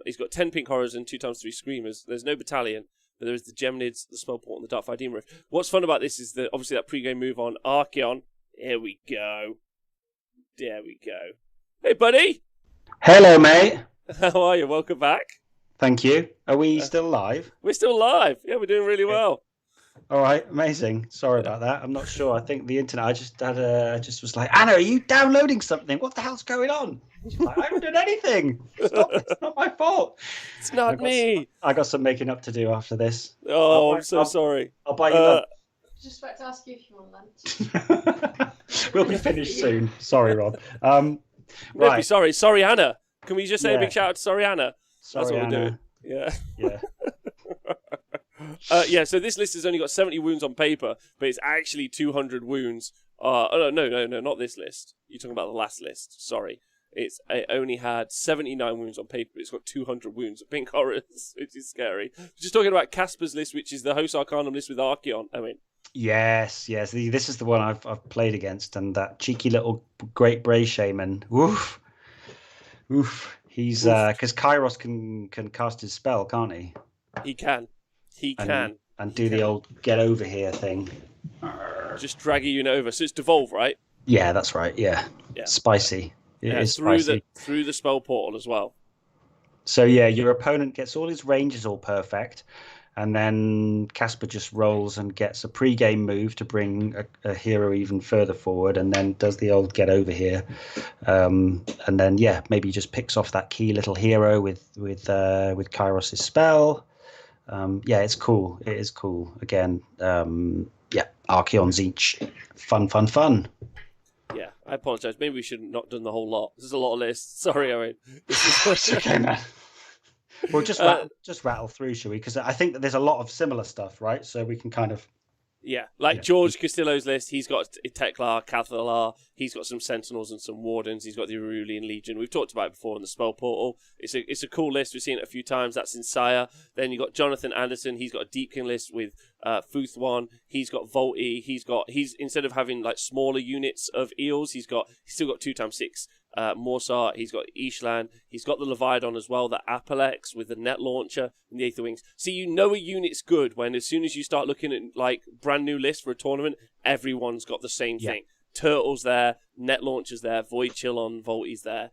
He's got 10 pink horrors and 2x3 screamers. There's no battalion, but there is the Geminids, the Spellport, and the Darkfire Demon Rift. What's fun about this is that obviously that pre-game move on Archeon. Here we go. There we go. Hey, buddy. Hello, mate. How are you? Welcome back. Thank you. Are we still live? We're still live. Yeah, we're doing really well. All right, amazing. Sorry about that. I'm not sure. I think the internet. I just was like, Anna, are you downloading something? What the hell's going on? She's like, I haven't done anything. Stop! It's not my fault. It's not me. I got some making up to do after this. Oh, I'm so sorry. I'll buy you lunch. I was just about to ask you if you want lunch. We'll be finished soon. Sorry, Rob. Right. Sorry, Anna. Can we just say a big shout out to Sorry, Anna? That's what we're doing. Yeah. Yeah. So this list has only got 70 wounds on paper, but it's actually 200 wounds. No, not this list. You're talking about the last list. Sorry. It only had 79 wounds on paper, but it's got 200 wounds of pink horrors, which is scary. Just talking about Casper's list, which is the Host Arcanum list with Archeon. I mean, yes. This is the one I've played against, and that cheeky little Great Bray Shaman. Woof. He's because Kairos can cast his spell, can't he? He can. And do the old get over here thing. Just drag a unit over. So it's devolve, right? Yeah, that's right. Yeah. Spicy. It is spicy. Through the spell portal as well. So yeah, your opponent gets all his ranges all perfect, and then Casper just rolls and gets a pre-game move to bring a hero even further forward, and then does the old get over here, and then maybe just picks off that key little hero with Kairos' spell. It's cool. It is cool. Again, Archeon Tzeentch. Fun. Yeah, I apologise. Maybe we should have not done the whole lot. This is a lot of lists. Sorry, Owen. It's okay, man. Well, just rattle through, shall we? Because I think that there's a lot of similar stuff, right? So we can kind of Yeah, like George Castillo's list, he's got Teklar, Cathalar, he's got some Sentinels and some Wardens, he's got the Aurelian Legion. We've talked about it before in the Spell Portal. It's a cool list, we've seen it a few times, that's in Sire. Then you've got Jonathan Anderson, he's got a Deep King list with Futhwan, he's got Volti, he's instead of having like smaller units of eels, he's still got 2x6 Morsar, he's got Ishlan, he's got the Leviathan as well, the Apalex with the net launcher and the Aether Wings. See, you know a unit's good when as soon as you start looking at like brand new lists for a tournament, everyone's got the same thing. Turtles there, net launchers there, Void Chill on Volti's there.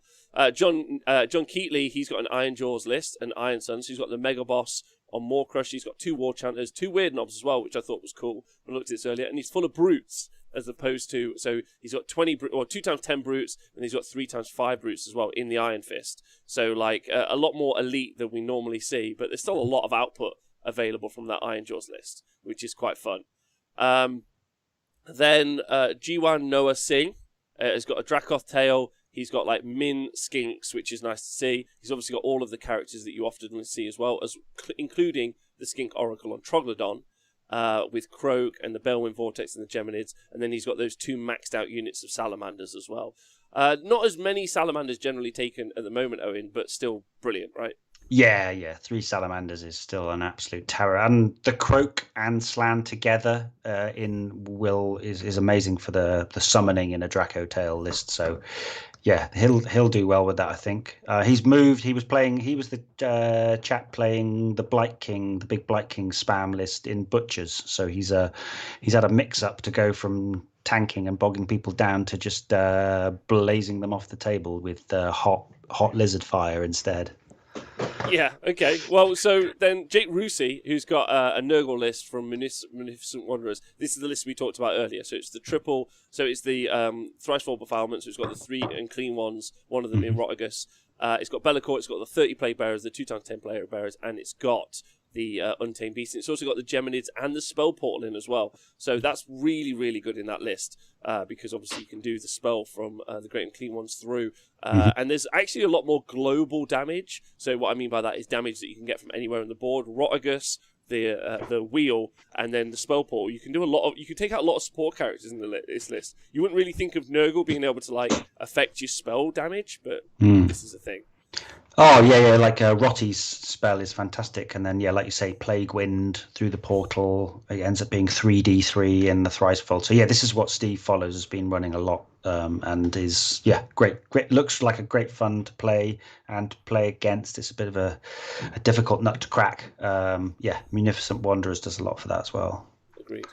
John Keatley, he's got an Iron Jaws list, an Iron Sun, so he's got the Mega Boss on More Crush, he's got 2 War Chanters, 2 Weird Knobs as well, which I thought was cool when I looked at this earlier, and he's full of brutes. As opposed to, so he's got 2x10 brutes, and he's got 3x5 brutes as well in the Iron Fist. So like a lot more elite than we normally see, but there's still a lot of output available from that Iron Jaws list, which is quite fun. Then Jiwan Noah Singh has got a Dracoth tail. He's got like Min Skinks, which is nice to see. He's obviously got all of the characters that you often see as well, as including the Skink Oracle on Troglodon. With Croak and the Bellwind Vortex and the Geminids, and then he's got those 2 maxed out units of Salamanders as well. Not as many Salamanders generally taken at the moment, Owen, but still brilliant, right? Yeah. 3 Salamanders is still an absolute terror, and the Croak and Slan together is amazing for the summoning in a Draco Tail list. So yeah, he'll do well with that, I think. He's moved. He was the chap playing the Blight King, the big Blight King spam list in Butchers. So he's had a mix up to go from tanking and bogging people down to just blazing them off the table with hot lizard fire instead. Yeah, okay. Well, so then Jake Rusi, who's got a Nurgle list from Munificent Wanderers. This is the list we talked about earlier. So it's the triple, so it's the Thricefold Befoulment, so it's got the 3 unclean ones, one of them in Rotigus. It's got Be'lakor, it's got the 30 plague bearers, the 2x10 plague bearers, and it's got the Untamed Beast. And it's also got the Geminids and the Spell Portal in as well. So that's really, really good in that list because obviously you can do the spell from the Great Unclean Ones through. And there's actually a lot more global damage. So what I mean by that is damage that you can get from anywhere on the board. Rotigus, the wheel, and then the Spell Portal. You can do you can take out a lot of support characters in this list. You wouldn't really think of Nurgle being able to like affect your spell damage, but this is a thing. Oh yeah, like Rotti's spell is fantastic, and then like you say, Plague Wind through the portal. It ends up being 3d3 in the Thricefold. So yeah, this is what Steve Follows has been running a lot, and is great. Looks like a great fun to play and to play against. It's a bit of a difficult nut to crack. Munificent Wanderers does a lot for that as well. Agreed.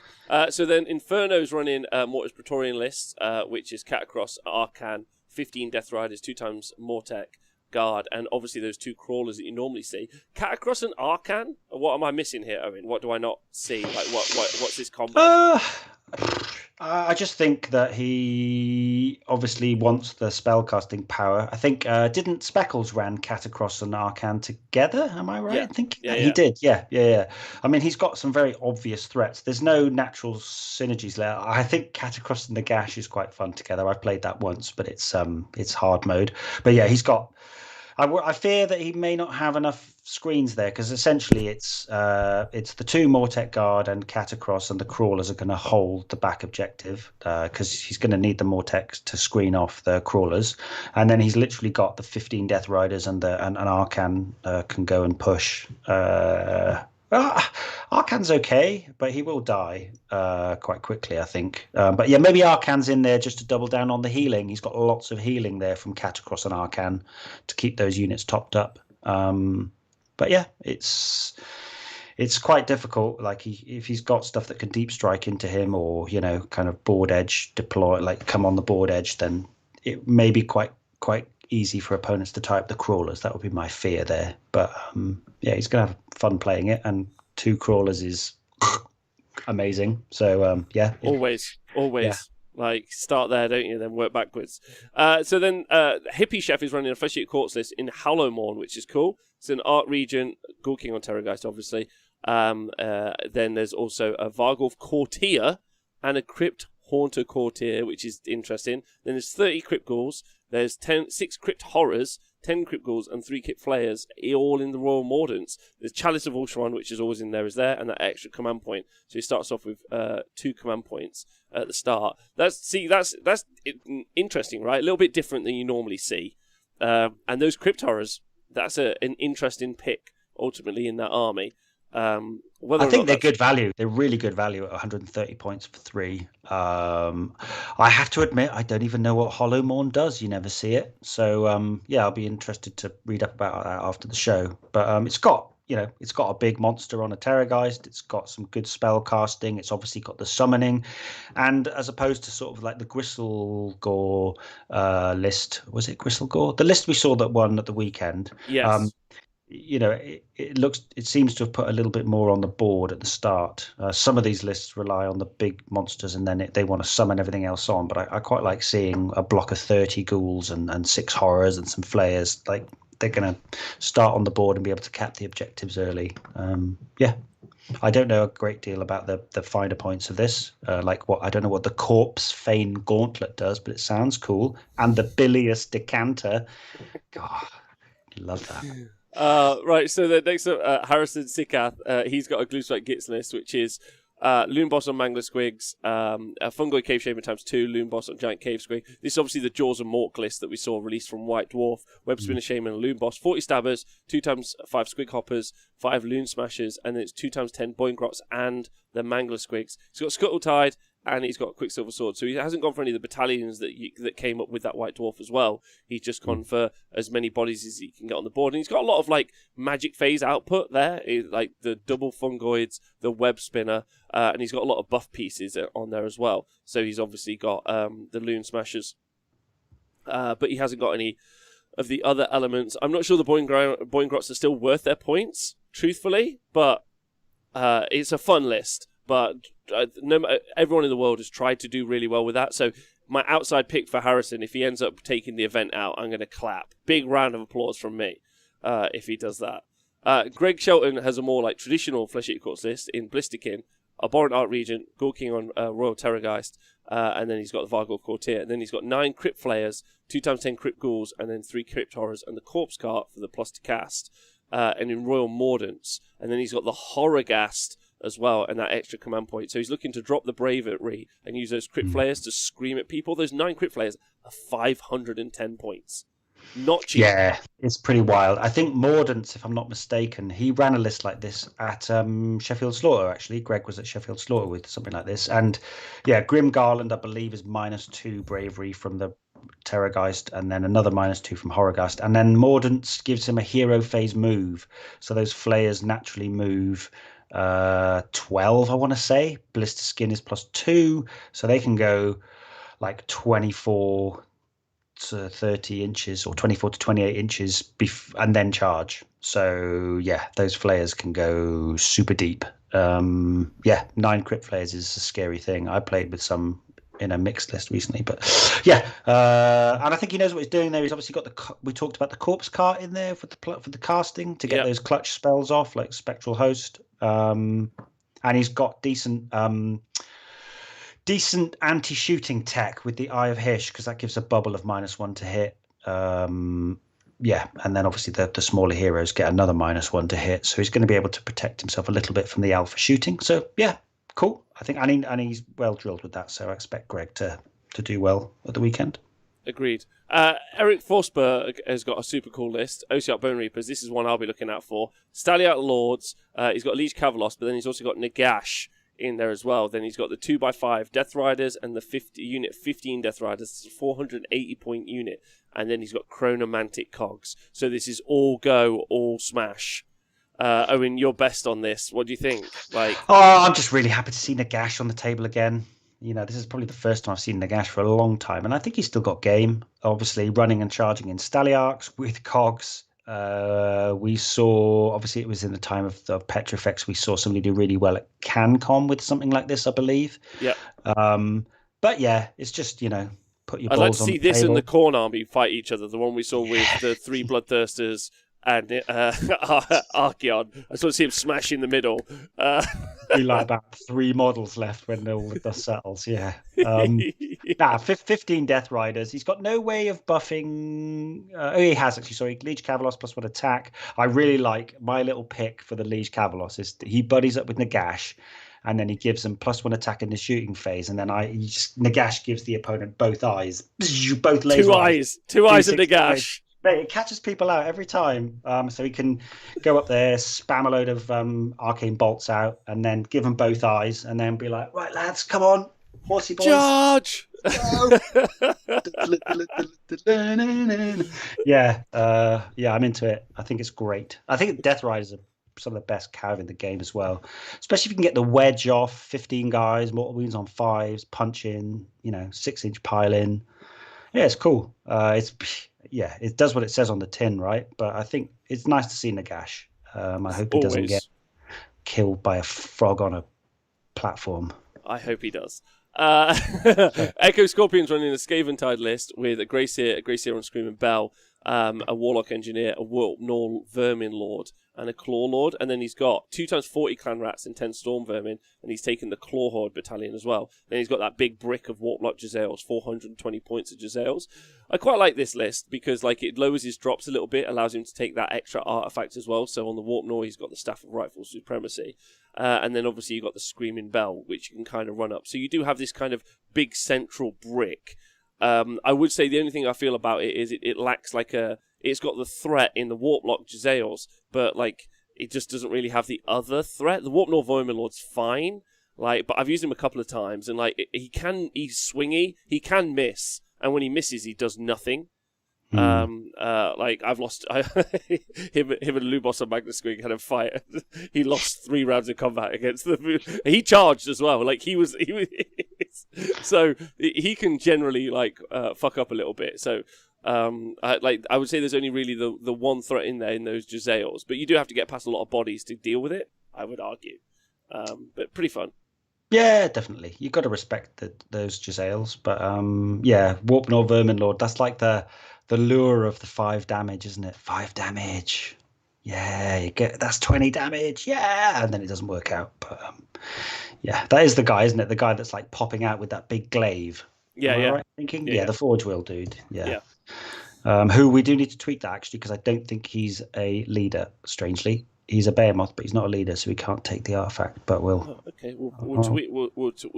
So then Inferno's running Mortis Praetorian lists, which is Catacross, Arcan, 15 Death Riders, 2x Mortec, Guard, and obviously those 2 crawlers that you normally see. Catacross and Arcan? What am I missing here, Owen? What do I not see? Like, what's this combo? I just think that he obviously wants the spellcasting power. I think didn't Speckles ran Catacross and Arcan together? Am I right? Yeah. I think He did. Yeah. I mean, he's got some very obvious threats. There's no natural synergies there. I think Catacross and Nagash is quite fun together. I've played that once, but it's hard mode. But yeah, he's got. I fear that he may not have enough screens there because essentially it's the 2 Mortec Guard and Catacross and the Crawlers are going to hold the back objective because he's going to need the Mortec to screen off the Crawlers, and then he's literally got the 15 Death Riders and an Arcan can go and push. Arcan's okay, but he will die quite quickly, I think. But yeah, maybe Arcan's in there just to double down on the healing. He's got lots of healing there from Catacross and Arcan to keep those units topped up. But yeah, it's quite difficult. Like if he's got stuff that can deep strike into him, or kind of board edge deploy, like come on the board edge, then it may be quite easy for opponents to tie up the Crawlers. That would be my fear there. But he's gonna have fun playing it, and 2 Crawlers is amazing. So always. Yeah. Like start there, don't you? Then work backwards. So then Hippie Chef is running a Fleshy Courts list in Hallowmorn, which is cool. It's an Art Regent, Ghoul King on Terrorgeist, obviously. Then there's also a Vargulf Courtier and a Crypt Haunter Courtier, which is interesting. Then there's 30 Crypt Ghouls. There's 6 Crypt Horrors, 10 Crypt Ghouls, and 3 Kit Flayers, all in the Royal Mordants. The Chalice of Ultron, which is always in there, is there, and that extra command point. So he starts off with 2 command points at the start. That's interesting, right? A little bit different than you normally see. And those Crypt Horrors, that's an interesting pick, ultimately, in that army. I think they're good value. They're really good value at 130 points for 3. I have to admit, I don't even know what Hollow Morn does. You never see it. So, I'll be interested to read up about that after the show. But it's got a big monster on a Terrorgeist. It's got some good spell casting. It's obviously got the summoning. And as opposed to sort of like the Gristlegore list, was it Gristlegore? The list we saw that won at the weekend. Yes. It seems to have put a little bit more on the board at the start. Some of these lists rely on the big monsters, and then they want to summon everything else on. But I quite like seeing a block of 30 ghouls and 6 horrors and some flayers. Like, they're going to start on the board and be able to cap the objectives early. I don't know a great deal about the finer points of this. I don't know what the Corpse Fane Gauntlet does, but it sounds cool. And the Bilious Decanter. God, I love that. Right, so the next up, Harrison Sikath, he's got a Glue Strike Gits list, which is Loon Boss on Mangler Squigs, a Fungoid Cave Shaman ×2, Loon Boss on Giant Cave Squig. This is obviously the Jaws and Mork list that we saw released from White Dwarf, Web Spinner Shaman, Loon Boss, 40 Stabbers, 2x5 Squig Hoppers, 5 Loon Smashers, and then it's 2x10 Boingrots and the Mangler Squigs. He's got Scuttle Tide, and he's got a Quicksilver Sword. So he hasn't gone for any of the battalions that came up with that White Dwarf as well. He's just gone for as many bodies as he can get on the board. And he's got a lot of magic phase output there, like the double Fungoids, the Web Spinner, and he's got a lot of buff pieces on there as well. So he's obviously got the Loon Smashers. But he hasn't got any of the other elements. I'm not sure the Boingrots are still worth their points, truthfully, but it's a fun list. But everyone in the world has tried to do really well with that. So my outside pick for Harrison, if he ends up taking the event out, I'm going to clap. Big round of applause from me if he does that. Greg Shelton has a more traditional Flesh Eater Corpse list in Blisterkin, Abhorrent Art Regent, Ghoul King on Royal Terrorgeist, and then he's got the Vargor Courtier. And then he's got 9 Crypt Flayers, 2x10 Crypt Ghouls, and then 3 Crypt Horrors, and the Corpse Cart for the plus to cast, and in Royal Mordants. And then he's got the Horrorghast as well, and that extra command point. So he's looking to drop the Bravery and use those Crypt Flayers to scream at people. Those 9 Crypt Flayers are 510 points. Not cheap. Yeah, it's pretty wild. I think Mordants, if I'm not mistaken, he ran a list like this at Sheffield Slaughter, actually. Greg was at Sheffield Slaughter with something like this. And yeah, Grim Garland, I believe, is -2 Bravery from the Terrorgeist, and then another -2 from Horrorghast. And then Mordants gives him a hero phase move. So those Flayers naturally move 12, I want to say. Blister Skin is +2, so they can go 24 to 30 inches or 24 to 28 inches and then charge. So yeah, those Flayers can go super deep. 9 Crypt Flayers is a scary thing. I played with some in a mixed list recently, but yeah, and I think he knows what he's doing there. He's obviously got we talked about the Corpse Cart in there for the casting to get those clutch spells off, like Spectral Host, and he's got decent anti-shooting tech with the Eye of Hish, because that gives a bubble of -1 to hit. And then obviously the smaller heroes get another -1 to hit, so he's going to be able to protect himself a little bit from the alpha shooting. So yeah, cool. I think, and he's well drilled with that, so I expect Greg to do well at the weekend. Agreed. Eric Forsberg has got a super cool list. Ossiarch Bone Reapers, this is one I'll be looking out for. Staliarch Lords, he's got Liege Cavalos, but then he's also got Nagash in there as well. Then he's got the 2x5 Death Riders and the 15 Death Riders. It's a 480 point unit. And then he's got Chronomantic Cogs. So this is all go, all smash. Owen, you're best on this. What do you think? I'm just really happy to see Nagash on the table again. This is probably the first time I've seen Nagash for a long time, and I think he's still got game. Obviously, running and charging in Staliarchs with Cogs. We saw, obviously, it was in the time of Petrifex. We saw somebody do really well at CanCon with something like this, I believe. Yeah. But yeah, it's just put your balls on the table. I'd like to see this and the Khorne army fight each other. The one we saw with the 3 Bloodthirsters and Archeon. I just want to see him smash in the middle. Be like about 3 models left when all the dust settles. Yeah. 15 Death Riders. He's got no way of buffing. He has actually. Sorry, Liege Cavalos +1 attack. I really like my little pick for the Liege Cavalos is he buddies up with Nagash, and then he gives them +1 attack in the shooting phase, and then Nagash gives the opponent both eyes, both laser eyes. Two eyes of Nagash. Mate, it catches people out every time. So he can go up there, spam a load of arcane bolts out, and then give them both eyes, and then be like, right, lads, come on, horsey boys. Charge! Yeah, I'm into it. I think it's great. I think Death Riders are some of the best cav in the game as well. Especially if you can get the wedge off, 15 guys, mortal wounds on 5s, punch in, 6-inch pile in. Yeah, it's cool. It does what it says on the tin, right? But I think it's nice to see Nagash. I hope he doesn't get killed by a frog on a platform. I hope he does. Echo Scorpion's running a Scaventide list with a Greyseer on Screaming Bell, a Warlock Engineer, a Warp Null Vermin Lord, and a Claw Lord. And then he's got 2x40 Clan Rats and 10 Storm Vermin, and he's taken the Claw Horde Battalion as well. Then he's got that big brick of Warplock Jezzails, 420 points of Jezzails. I quite like this list because it lowers his drops a little bit, allows him to take that extra artifact as well. So on the Warp Null, he's got the Staff of Rightful Supremacy. And then obviously you've got the Screaming Bell, which you can kind of run up. So you do have this kind of big central brick. I would say the only thing I feel about it is it lacks it's got the threat in the Warplock Jezzails, but it just doesn't really have the other threat. The Warp Null Vermin Lord's fine, but I've used him a couple of times, and he's swingy, he can miss, and when he misses, he does nothing. I've lost him and Lubos and Magnus Squig had a fight. He lost 3 rounds of combat against them. He charged as well. He was so he can generally fuck up a little bit. So I would say there's only really the one threat in there in those Jezzails, but you do have to get past a lot of bodies to deal with it, I would argue. But pretty fun. Yeah, definitely. You've got to respect those Jezzails, but Warp Null Vermin Lord. That's like the lure of the 5 damage, isn't it? 5 damage. Yeah, that's 20 damage. Yeah, and then it doesn't work out. But that is the guy, isn't it? The guy that's popping out with that big glaive. Yeah, Am I yeah. right thinking? Yeah. The Forge Wheel dude. Yeah. Who we do need to tweak that actually, because I don't think he's a leader. Strangely, he's a Behemoth, but he's not a leader, so we can't take the artifact. But we'll. Okay, we'll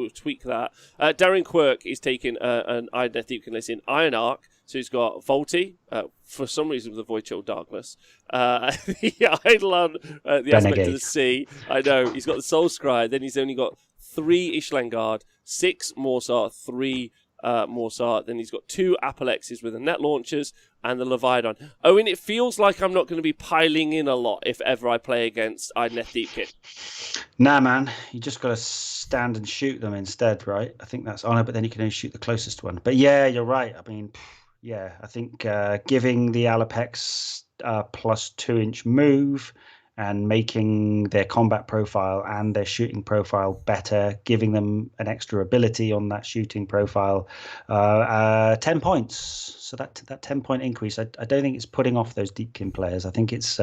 tweak that. Darren Quirk is taking an Iron Death Deep list in Iron Arc. So he's got Volti, for some reason with the Void Chill Darkness. The Eidolon, the Aspect of the Sea. I know, he's got the Soul Scry. Then he's only got 3 Ishlangard, 6 Morsar, 3 Morsar. Then he's got 2 Apolexes with the Net Launchers and the Leviathan. Owen, it feels like I'm not going to be piling in a lot if ever I play against Iron Death Deepkin. Nah, man, you just got to stand and shoot them instead, right? I think that's but then you can only shoot the closest one. But yeah, you're right. I mean, I think giving the Alapex plus 2-inch move and making their combat profile and their shooting profile better, giving them an extra ability on that shooting profile, 10 points. So that 10-point increase, I don't think it's putting off those Deepkin players. I think it's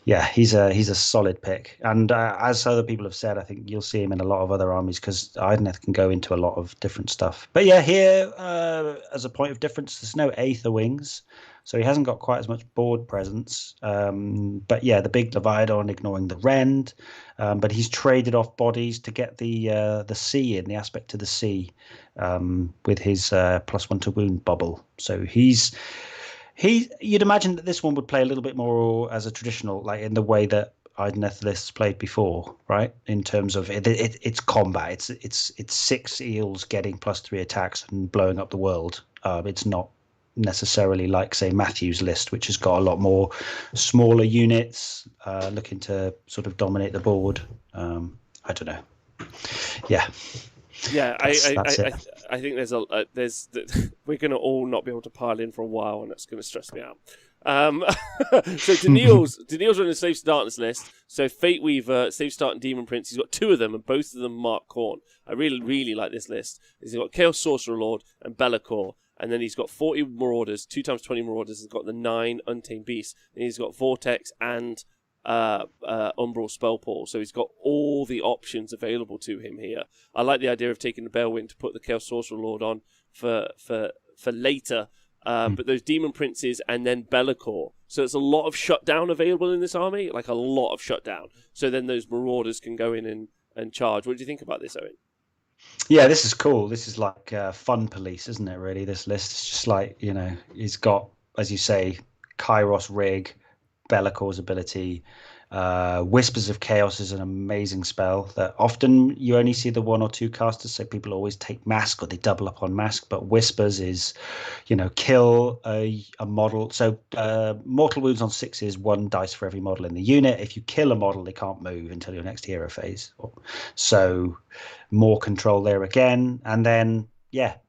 he's a solid pick. And as other people have said, I think you'll see him in a lot of other armies because Idoneth can go into a lot of different stuff. But yeah, here, as a point of difference, there's no Aether Wings, so he hasn't got quite as much board presence. But yeah, the big Leviathan ignoring the Rend. But he's traded off bodies to get the sea in, the Aspect to the Sea, with his +1 to wound bubble. So you'd imagine that this one would play a little bit more as a traditional, in the way that Idoneth lists played before, right? In terms of it's combat. It's 6 eels getting +3 attacks and blowing up the world. It's not necessarily like, say, Matthew's list, which has got a lot more smaller units looking to sort of dominate the board. I don't know. Yeah. Yeah, I think we're going to all not be able to pile in for a while, and that's going to stress me out. So Daniil's running a Slave to Darkness list. So Fate Weaver, Slave to Dark, and Demon Prince. He's got 2 of them, and both of them mark Khorne. I really, really like this list. He's got Chaos Sorcerer Lord and Be'lakor. And then he's got 40 Marauders, 2x20 Marauders. He's got the 9 Untamed Beasts. And he's got Vortex and Umbral spell pool, so he's got all the options available to him here. I like the idea of taking the Balewind to put the Chaos Sorcerer Lord on for later, but those Demon Princes and then Be'lakor. So there's a lot of shutdown available in this army, like a lot of shutdown. So then those Marauders can go in and charge. What do you think about this, Owen? Yeah, this is cool. This is like fun police, isn't it, really, this list? It's just like, he's got, as you say, Kairos Rig, Be'lakor's ability. Whispers of Chaos is an amazing spell that often you only see the 1 or 2 casters, so people always take Mask or they double up on Mask, but Whispers is, kill a model. So mortal wounds on 6 is 1 dice for every model in the unit. If you kill a model, they can't move until your next hero phase. So more control there again. And then,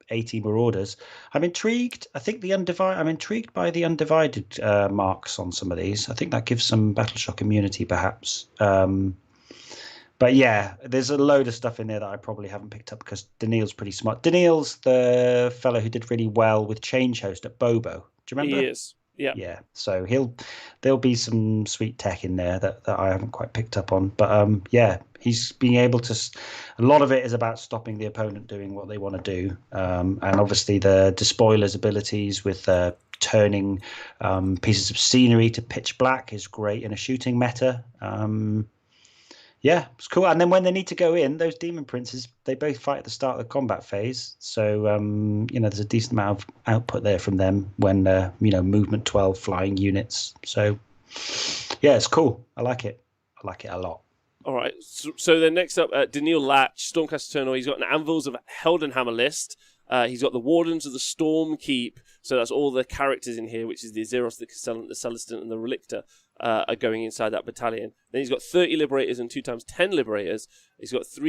80 Marauders. I'm intrigued. I'm intrigued by the undivided marks on some of these. I think that gives some battle shock immunity, perhaps. But yeah, there's a load of stuff in there that I probably haven't picked up because Daniil's pretty smart. Daniil's the fellow who did really well with Change Host at Bobo. Do you remember? He is. Yeah. Yeah. So there'll be some sweet tech in there that I haven't quite picked up on. But he's being able to. A lot of it is about stopping the opponent doing what they want to do, and obviously the Despoiler's abilities with turning pieces of scenery to pitch black is great in a shooting meta. It's cool. And then when they need to go in, those Demon Princes, they both fight at the start of the combat phase. So, there's a decent amount of output there from them when, movement 12 flying units. So, it's cool. I like it. I like it a lot. All right. So then next up, Daniil Latch, Stormcast Eternal. He's got an Anvils of Heldenhammer list. He's got the Wardens of the Storm Keep. So that's all the characters in here, which is the Azeroth, the Castellan, the Celestin, and the Relictor. Are going inside that battalion. Then he's got 30 Liberators and 2 times 10 Liberators. He's got 2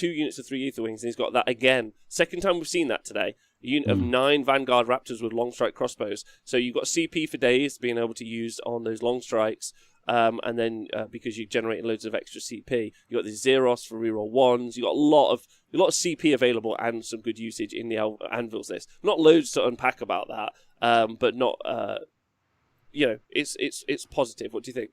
units of 3 Ether Wings, and he's got that again. Second time we've seen that today. A unit of 9 Vanguard Raptors with long strike crossbows. So you've got CP for days, being able to use on those long strikes. And then because you're generating loads of extra CP, you got the Zeros for reroll 1s. You got a lot of CP available and some good usage in the Anvils list. Not loads to unpack about that, but not. It's positive. What do you think?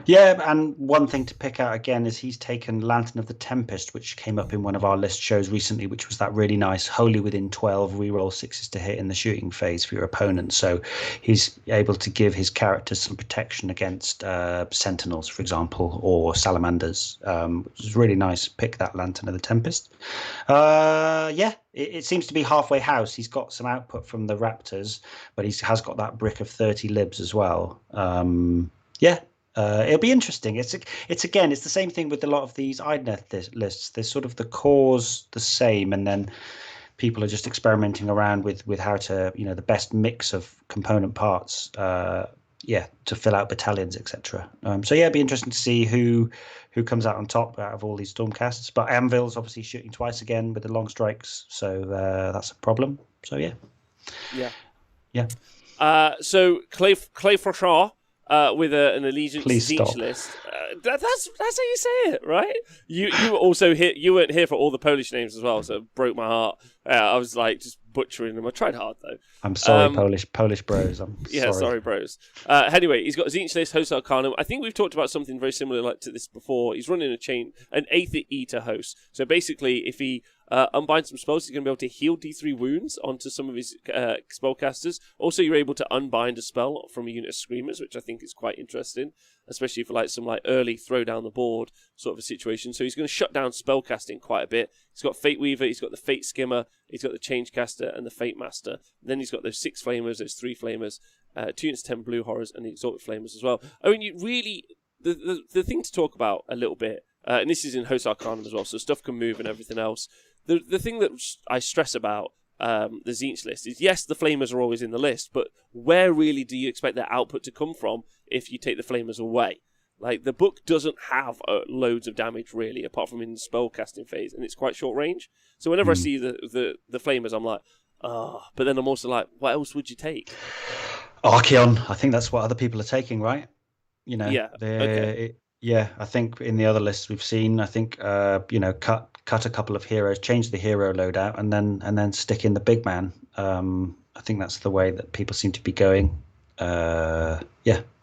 Yeah, and one thing to pick out again is he's taken Lantern of the Tempest, which came up in one of our list shows recently, which was that really nice Holy Within 12 reroll 6s to hit in the shooting phase for your opponent. So he's able to give his characters some protection against Sentinels, for example, or Salamanders, which is really nice. Pick that Lantern of the Tempest. It seems to be halfway house. He's got some output from the Raptors, but he has got that brick of 30 libs as well. It'll be interesting. It's the same thing with a lot of these Idoneth lists. There's sort of the cores the same, and then people are just experimenting around with how to, the best mix of component parts, to fill out battalions, etc. It'd be interesting to see who comes out on top out of all these Stormcasts. But Anvil's obviously shooting twice again with the long strikes, so that's a problem. So yeah. So Clay Froshaw. With an allegiance Tzeentch list. That's how you say it, right? You also you weren't here for all the Polish names as well, so it broke my heart. I was like just butchering them. I tried hard though. I'm sorry, Polish bros. Sorry bros. Anyway, he's got Tzeentch list, Host Arcanum. I think we've talked about something very similar like to this before. He's running an Aether Eater host. So basically, if he unbind some spells, he's going to be able to heal D3 wounds onto some of his spellcasters. Also, you're able to unbind a spell from a unit of Screamers, which I think is quite interesting, especially for some early throw down the board sort of a situation. So he's going to shut down spellcasting quite a bit. He's got Fate Weaver, he's got the Fate Skimmer, he's got the Changecaster and the Fate Master. And then he's got those 6 Flamers, those 3 Flamers, 2 units 10 Blue Horrors, and the Exalted Flamers as well. I mean, you really, the thing to talk about a little bit, and this is in Host Arcanum as well, so stuff can move and everything else. The thing that I stress about the Tzeentch list is, yes, the Flamers are always in the list, but where really do you expect their output to come from if you take the Flamers away? The book doesn't have loads of damage, really, apart from in the spellcasting phase, and it's quite short range. So whenever I see the Flamers, I'm like, but then I'm also like, what else would you take? Archeon. I think that's what other people are taking, right? Yeah. Okay. I think in the other lists we've seen, I think cut a couple of heroes, change the hero loadout, and then stick in the big man. I think that's the way that people seem to be going.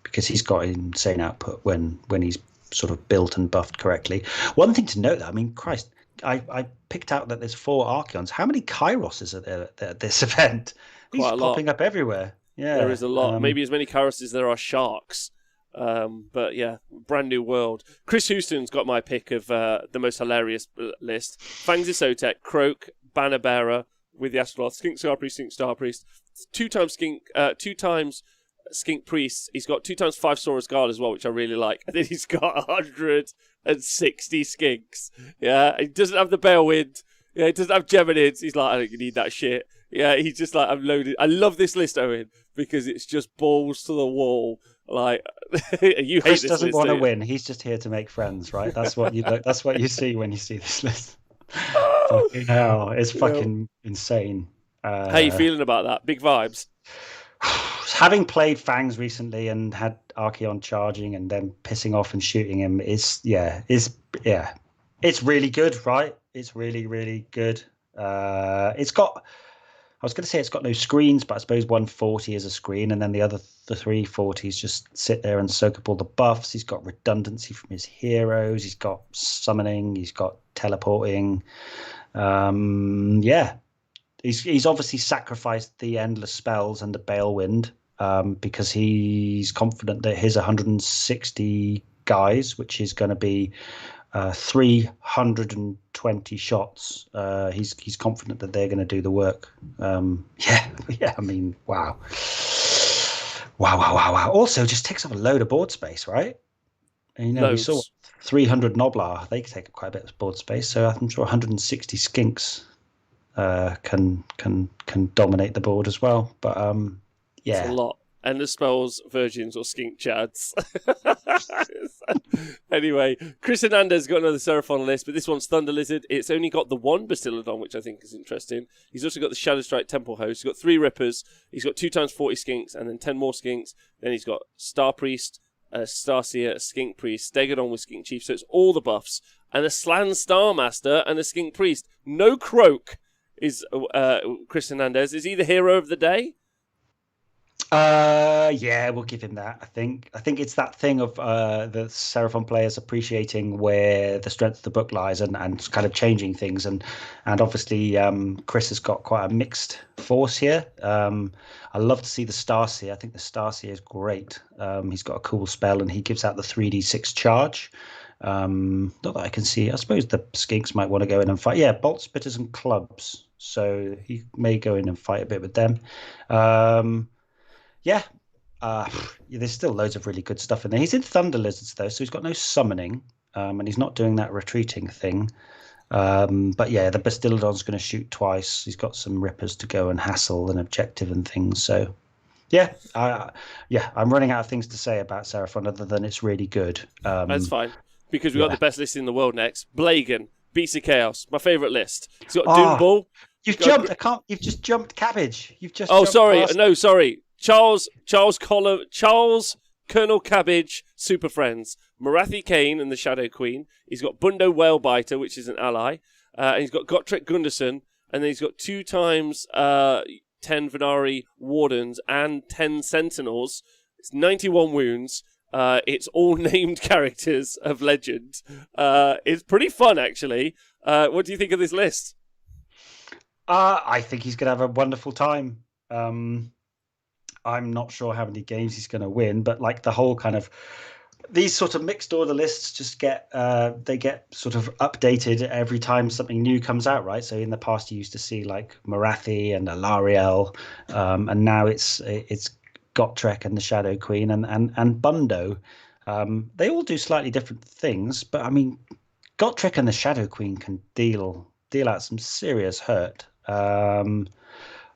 because he's got insane output when he's sort of built and buffed correctly. One thing to note, though, I mean, Christ, I picked out that there's 4 Archeons. How many Kairoses are there at this event? He's popping up everywhere. Yeah, there is a lot. Maybe as many Kairos as there are sharks. But yeah, brand new world. Chris Houston's got my pick of the most hilarious list. Fangs Isotek, Croak, Banner Bearer with the Astroloth, Skink Star Priest, Skink Star Priest, 2 times Skink Priest. He's got 2 times 5 Saurus Guard as well, which I really like. And then he's got 160 Skinks. Yeah, he doesn't have the Balewind. Yeah, he doesn't have Geminids. He's like, I don't need that shit. Yeah, he's just like, I'm loaded. I love this list, Owen, because it's just balls to the wall. Like, you hate Chris this doesn't list, want to you? win. He's just here to make friends, right? That's what you look. That's what you see when you see this list. Fucking hell, it's fucking insane. How you feeling about that? Big vibes. Having played Fangs recently and had Archeon charging and then pissing off and shooting him it's really good, right? It's really, really good. It's got, I was going to say it's got no screens, but I suppose 140 is a screen, and then the 340s just sit there and soak up all the buffs. He's got redundancy from his heroes. He's got summoning. He's got teleporting. He's obviously sacrificed the endless spells and the Balewind because he's confident that his 160 guys, which is going to be 320 shots. He's confident that they're going to do the work. I mean, wow. Also, just takes up a load of board space, right? And, we saw 300 Noblar. They take up quite a bit of board space. So I'm sure 160 Skinks can dominate the board as well. But it's a lot. And the spells, virgins, or skink chads. Anyway, Chris Hernandez got another Seraphon list, but this one's Thunder Lizard. It's only got the 1 Bastillodon, which I think is interesting. He's also got the Shadow Strike Temple Host. He's got 3 Rippers. He's got 2 times 40 Skinks, and then 10 more Skinks. Then he's got Star Priest, a Starseer, a Skink Priest, Stegodon with Skink Chief, so it's all the buffs. And a Slan Star Master and a Skink Priest. No Croak is Chris Hernandez. Is he the hero of the day? We'll give him that. I think it's that thing of the Seraphon players appreciating where the strength of the book lies and kind of changing things, and obviously Chris has got quite a mixed force here. I love to see the Starseer. I think the Starseer is great. He's got a cool spell and he gives out the 3d6 charge. Not that I can see. I suppose the Skinks might want to go in and fight. Yeah, Bolt Spitters and Clubs. So he may go in and fight a bit with them. There's still loads of really good stuff in there. He's in Thunder Lizards though, so he's got no summoning, and he's not doing that retreating thing. But yeah, the Bastillodon's going to shoot twice. He's got some Rippers to go and hassle and objective and things. So I'm running out of things to say about Seraphon other than it's really good. That's fine, because we've got the best list in the world next. Blagan, Beasts of Chaos, my favourite list. He's got Doom Ball. You've just jumped Cabbage. Sorry. Charles Colonel Cabbage, Super Friends, Marathi Kane and the Shadow Queen. He's got Bundo Whalebiter, which is an ally. And he's got Gotrek Gunderson. And then he's got 2 times 10 Venari Wardens and 10 Sentinels. It's 91 wounds. It's all named characters of legend. It's pretty fun, actually. What do you think of this list? I think he's going to have a wonderful time. I'm not sure how many games he's going to win, but like the whole kind of these sort of mixed order lists just get sort of updated every time something new comes out, right? So in the past you used to see like Marathi and Alariel, and now it's Gotrek and the Shadow Queen and Bundo. They all do slightly different things, but I mean Gotrek and the Shadow Queen can deal out some serious hurt.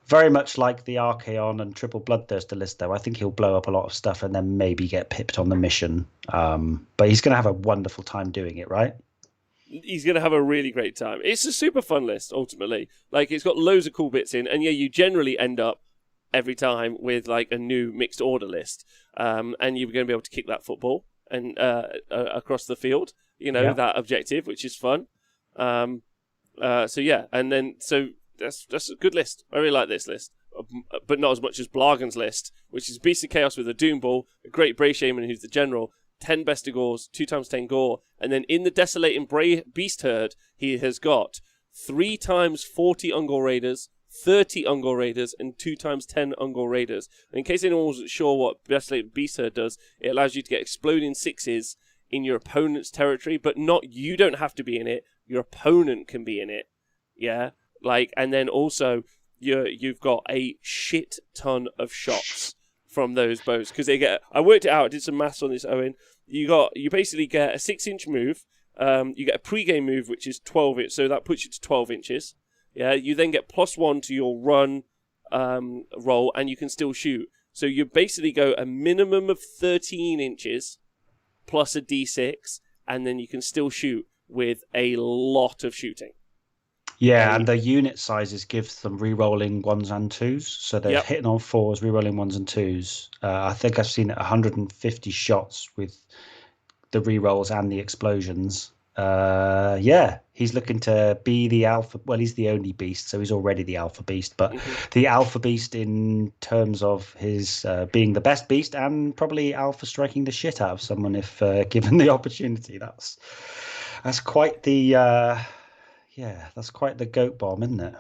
Very much like the Archeon and Triple Bloodthirster list, though. I think he'll blow up a lot of stuff and then maybe get pipped on the mission. But he's going to have a wonderful time doing it, right? He's going to have a really great time. It's a super fun list, ultimately. Like, it's got loads of cool bits in. And yeah, you generally end up every time with like a new mixed order list. And you're going to be able to kick that football and across the field, that objective, which is fun. So that's a good list. I really like this list. but not as much as Blargan's list, which is Beast of Chaos with a Doom Ball, a Great Bray Shaman who's the general, 10 Best of Gores, 2x10 Gore, and then in the Desolating Beast Herd, he has got 3x40 Ungor Raiders, 30 Ungor Raiders, and 2x10 Ungor Raiders. And in case anyone wasn't sure what Desolating Beast Herd does, it allows you to get exploding sixes in your opponent's territory, but you don't have to be in it, your opponent can be in it. Yeah? And then also, you've got a shit ton of shots from those bows, because I worked it out, I did some maths on this, Owen. You basically get a 6-inch move, you get a pre-game move, which is 12 inches, so that puts you to 12 inches. Yeah, you then get +1 to your run roll, and you can still shoot. So you basically go a minimum of 13 inches plus a d6, and then you can still shoot with a lot of shooting. Yeah, and the unit sizes give them re-rolling 1s and 2s, so they're hitting on 4s, re-rolling 1s and 2s. I think I've seen 150 shots with the re-rolls and the explosions. Yeah, he's looking to be the alpha. Well, he's the only beast, so he's already the alpha beast. But the alpha beast in terms of his being the best beast and probably alpha striking the shit out of someone if given the opportunity. That's quite the that's quite the goat bomb, isn't it?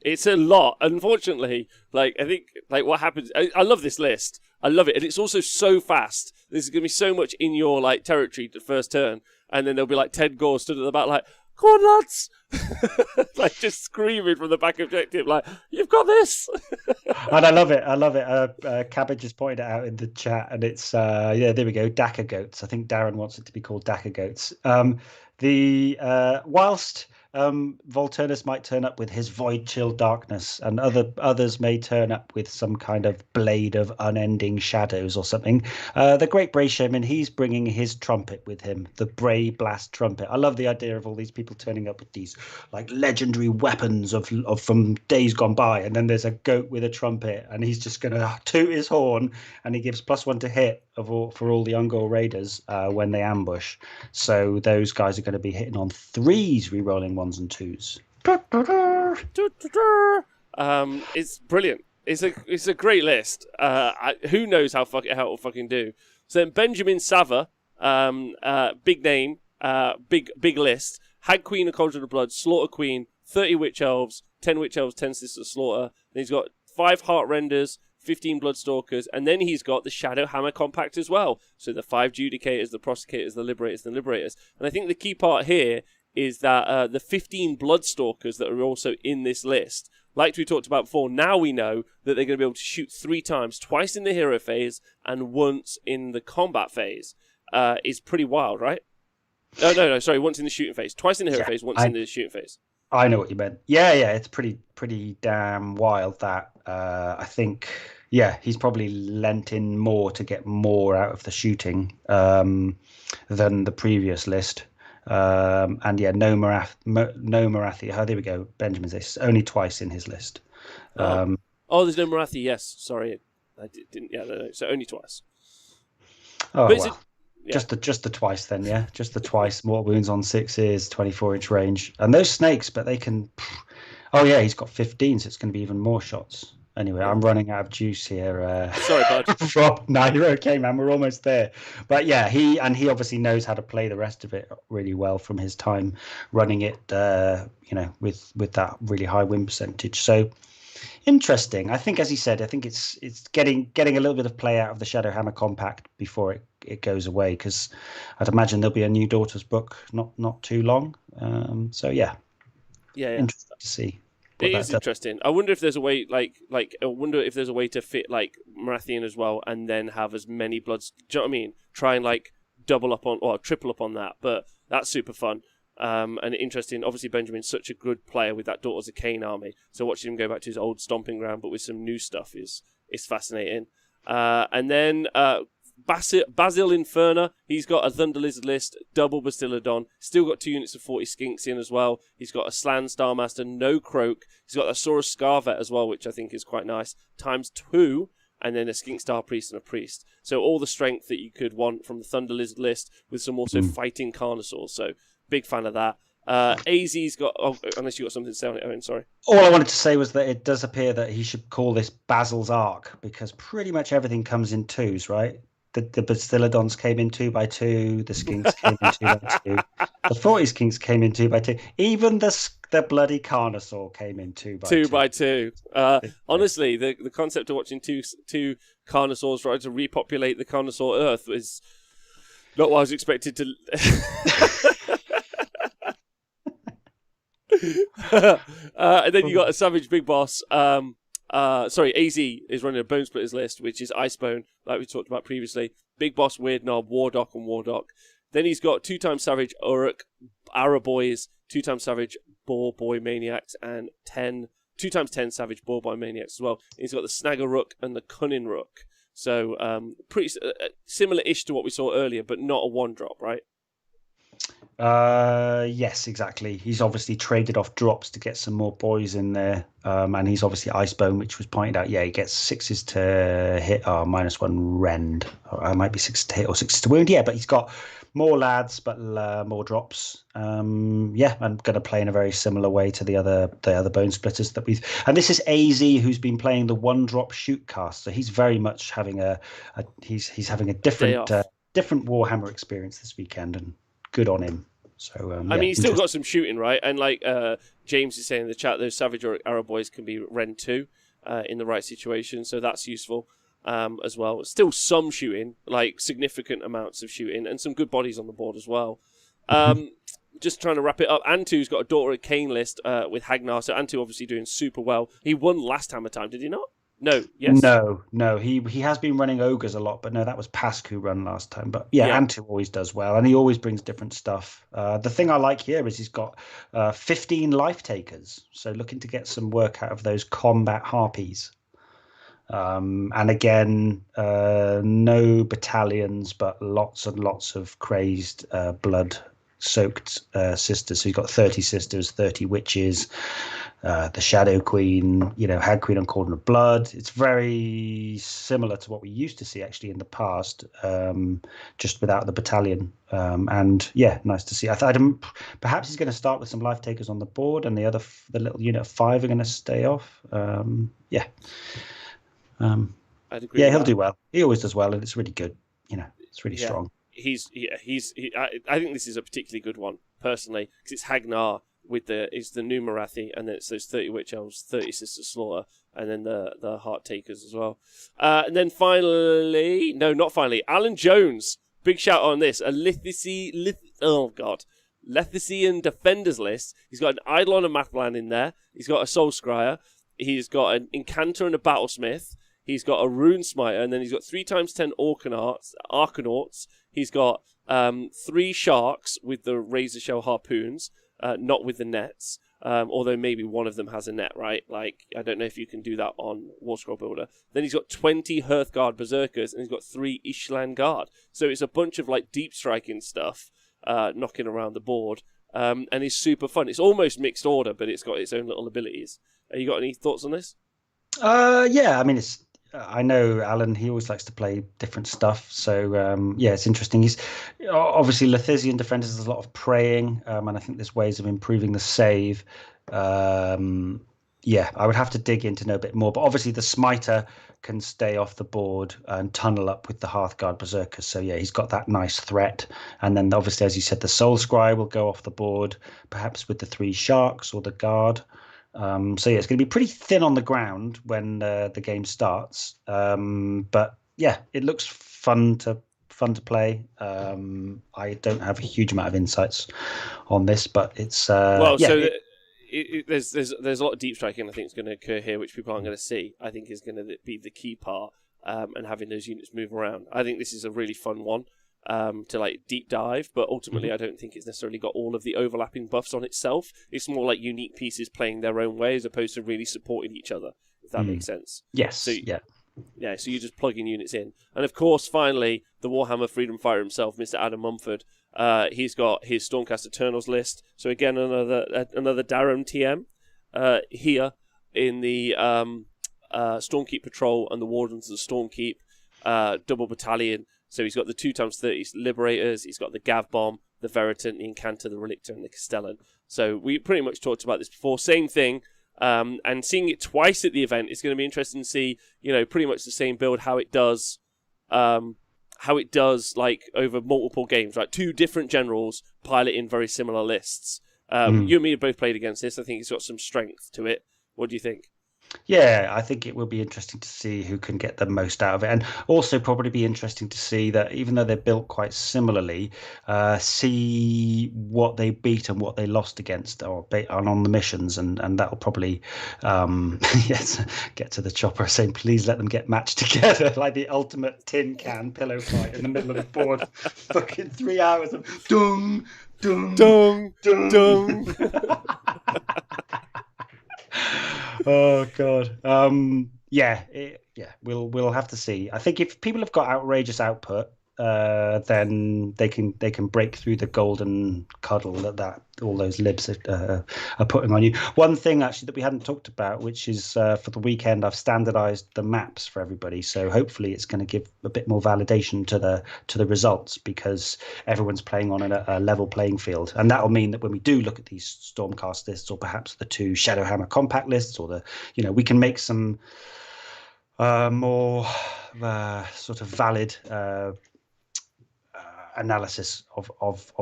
It's a lot. Unfortunately, I think what happens. I love this list. I love it, and it's also so fast. There's going to be so much in your territory the first turn, and then there'll be 10 Gore stood at the back "Come on, lads!" Just screaming from the back objective, "You've got this!" And I love it. Cabbage has pointed it out in the chat, and it's there we go, Daka goats. I think Darren wants it to be called Daka goats. Whilst Volturnus might turn up with his Void Chill Darkness, and others may turn up with some kind of Blade of Unending Shadows or something. The Great Bray Shaman, he's bringing his trumpet with him, the Bray Blast Trumpet. I love the idea of all these people turning up with these legendary weapons of from days gone by, and then there's a goat with a trumpet, and he's just going to toot his horn, and he gives +1 to hit for all the Ungor Raiders when they ambush. So those guys are going to be hitting on 3s, re-rolling 1s and 2s. It's brilliant. It's a great list. Who knows how it will fucking do. So then Benjamin Sava, big name, big list. Hag Queen of Cauldron of Blood, Slaughter Queen, 30 Witch Elves, 10 Witch Elves, 10 Sisters of Slaughter. Then he's got 5 Heart Renders, 15 Bloodstalkers, and then he's got the Shadow Hammer Compact as well. So the 5 Judicators, the Prosecutors, the Liberators, and the Liberators. And I think the key part here is that the 15 Bloodstalkers that are also in this list, like we talked about before, now we know that they're going to be able to shoot 3 times, twice in the hero phase and once in the combat phase. Is pretty wild, right? No, sorry, once in the shooting phase. Twice in the hero phase, once in the shooting phase. I know what you meant. Yeah, it's pretty damn wild that. I think, he's probably lent in more to get more out of the shooting than the previous list. No Marathi. Oh, there we go. Benjamin's list. Only twice in his list. There's no Marathi. Yes, sorry, I didn't. Yeah, no. So only twice. Oh, well. Just the twice then, yeah. Just the twice. Mortal wounds on 6s, 24-inch range, and those snakes. But they can. Oh yeah, he's got 15, so it's going to be even more shots. Anyway, I'm running out of juice here. Sorry, bud. Rob, no, you're okay, man. We're almost there. But yeah, he obviously knows how to play the rest of it really well from his time running it. With that really high win percentage. So interesting. I think, as he said, it's getting a little bit of play out of the Shadow Hammer Compact before it goes away, because I'd imagine there'll be a new Daughters book not too long. Yeah, interesting to see. It is interesting. I wonder if there's a way, to fit Marathian as well, and then have as many bloods. Do you know what I mean? Try and double up on or triple up on that. But that's super fun and interesting. Obviously, Benjamin's such a good player with that Daughters of Cain army. So watching him go back to his old stomping ground, but with some new stuff, is fascinating. And then Basil Inferna, he's got a Thunder Lizard list, double Bastiladon, still got 2 units of 40 Skinks in as well. He's got a Slan Starmaster, no Croak. He's got a Saurus Scarvet as well, which I think is quite nice, ×2, and then a Skink Star Priest and a Priest. So all the strength that you could want from the Thunder Lizard list, with some also fighting Carnosaurs. So big fan of that. AZ's got. Oh, unless you got something to say on it, Owen. Sorry. All I wanted to say was that it does appear that he should call this Basil's Ark, because pretty much everything comes in twos, right? The Basiladons came in 2x2. The Skinks came in 2x2. The 40 Skinks came in 2x2. Even the bloody Carnosaur came in 2x2. 2x2. Honestly, the concept of watching two Carnosaurs try to repopulate the Carnosaur Earth is not what I was expected to. And then you got a Savage Big Boss. Sorry, AZ is running a Bone Splitters list, which is Icebone, like we talked about previously. Big Boss, Weird Knob, Wardock, and Wardock. Then he's got 2x Savage Uruk, Araboys, 2x Savage Boar Boy Maniacs, and 2x10 Savage Boar Boy Maniacs as well. And he's got the Snagger Rook and the Cunning Rook. So pretty similar-ish to what we saw earlier, but not a one-drop, right? Yes, exactly. He's obviously traded off drops to get some more boys in there, and he's obviously Icebone, which was pointed out. Yeah, he gets 6s to hit, -1 rend. Or it might be 6 to hit or 6 to wound. Yeah, but he's got more lads, but more drops. Yeah, I'm going to play in a very similar way to the other Bone Splitters that we've. And this is AZ, who's been playing the 1-drop shoot cast, so he's very much having he's having a different Warhammer experience this weekend, and good on him. So I mean, he's still got some shooting, right? And like James is saying in the chat, those Savage or Arrow Boys can be Rend 2 in the right situation, so that's useful as well. Still some shooting, like significant amounts of shooting, and some good bodies on the board as well. Just trying to wrap it up. Antu's got a Daughter of Cain list with Hagnar, so Antu obviously doing super well. He won last Hammertime, did he not? No, yes. No. He has been running ogres a lot, but no, that was Pask who run last time. But yeah, Antu always does well, and he always brings different stuff. The thing I like here is he's got 15 life takers, so looking to get some work out of those combat harpies. And again, no battalions, but lots and lots of crazed blood-soaked sisters. So he's got 30 sisters, 30 witches. The Shadow Queen, Hag Queen on Cauldron of Blood. It's very similar to what we used to see actually in the past, just without the battalion. And yeah, nice to see. I thought perhaps he's going to start with some life takers on the board, and the little unit of 5 are going to stay off. Yeah. I'd agree. Yeah, he'll do well. He always does well, and it's really good. It's really strong. I think this is a particularly good one personally, because it's Hagnar with it's the new Marathi, and then it's those 30 Witch Elves, 30 Sister Slaughter, and then the Heart Takers as well. And then finally, no, not finally, Alan Jones. Big shout on this. A Lethician Defenders list. He's got an Eidolon and Mathlan in there. He's got a Soul Scryer. He's got an Incantor and a Battlesmith. He's got a Rune Smiter, and then he's got 3x10 Arcanauts. He's got 3 Sharks with the Razor Shell Harpoons, not with the nets. Although maybe one of them has a net, right? Like, I don't know if you can do that on War Scroll Builder. Then he's got 20 Hearthguard Berserkers, and he's got 3 Ishlan Guard. So it's a bunch of like deep striking stuff knocking around the board, and it's super fun. It's almost mixed order, but it's got its own little abilities. You got any thoughts on this? Yeah, I mean, I know Alan, he always likes to play different stuff, so yeah, it's interesting. He's obviously Lethician Defenders. There's a lot of praying, and I think there's ways of improving the save. Yeah, I would have to dig in to know a bit more, but obviously the Smiter can stay off the board and tunnel up with the Hearthguard Berserkers, so yeah, he's got that nice threat. And then obviously, as you said, the Soul Scry will go off the board, perhaps with the 3 Sharks or the Guard. So yeah, it's going to be pretty thin on the ground when the game starts. But yeah, it looks fun to play. I don't have a huge amount of insights on this, but it's there's a lot of deep striking I think is going to occur here, which people aren't going to see. I think is going to be the key part, and having those units move around. I think this is a really fun one. To like deep dive, but ultimately I don't think it's necessarily got all of the overlapping buffs on itself. It's more like unique pieces playing their own way as opposed to really supporting each other, if that makes sense. Yes. So, yeah, so you're just plugging units in. And of course, finally, the Warhammer Freedom Fighter himself, Mr. Adam Mumford, he's got his Stormcast Eternals list. So again, another Darum TM here in the Stormkeep Patrol and the Wardens of the Stormkeep double battalion. So he's got the 2x30 Liberators, he's got the Gav Bomb, the Veritant, the Incantor, the Relictor, and the Castellan. So we pretty much talked about this before. Same thing. And seeing it twice at the event, it's going to be interesting to see, pretty much the same build, how it does like over multiple games, right? 2 different generals piloting very similar lists. You and me have both played against this. I think it's got some strength to it. What do you think? Yeah, I think it will be interesting to see who can get the most out of it, and also probably be interesting to see that even though they're built quite similarly, see what they beat and what they lost against, or on the missions, and that'll probably yes, get to the chopper saying, please let them get matched together, like the ultimate tin can pillow fight in the middle of the board. Fucking 3 hours of dung, dung, dung, dung. Oh God. We'll have to see. I think if people have got outrageous output, then they can break through the golden cuddle that all those libs are putting on you. One thing actually that we hadn't talked about, which is for the weekend, I've standardized the maps for everybody. So hopefully it's going to give a bit more validation to the results, because everyone's playing on a level playing field, and that'll mean that when we do look at these Stormcast lists, or perhaps the 2 Shadowhammer compact lists, or we can make some more sort of valid analysis of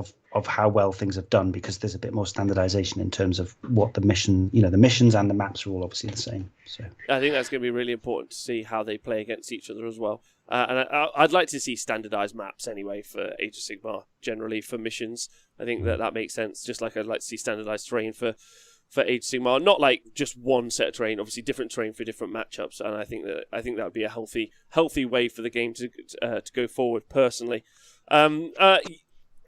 how well things have done, because there's a bit more standardization in terms of what the mission, the missions and the maps are all obviously the same. So I think that's going to be really important to see how they play against each other as well. And I'd like to see standardized maps anyway for Age of Sigmar, generally for missions. I think that makes sense. Just like I'd like to see standardized terrain for Age of Sigmar, not like just one set of terrain, obviously different terrain for different matchups. And I think that would be a healthy way for the game to go forward. Personally,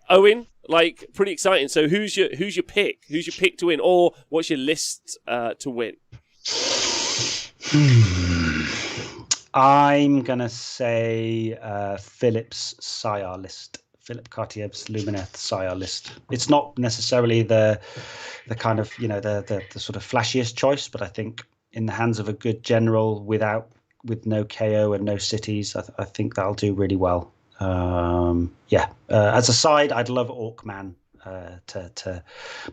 Owen, like, pretty exciting. So who's your pick? Who's your pick to win, or what's your list to win? I'm gonna say Philip's Sire list. Philip Cartier's Lumineth Sire list. It's not necessarily the kind of the sort of flashiest choice, but I think in the hands of a good general with no KO and no cities, I think that'll do really well. As a side, I'd love Orkman to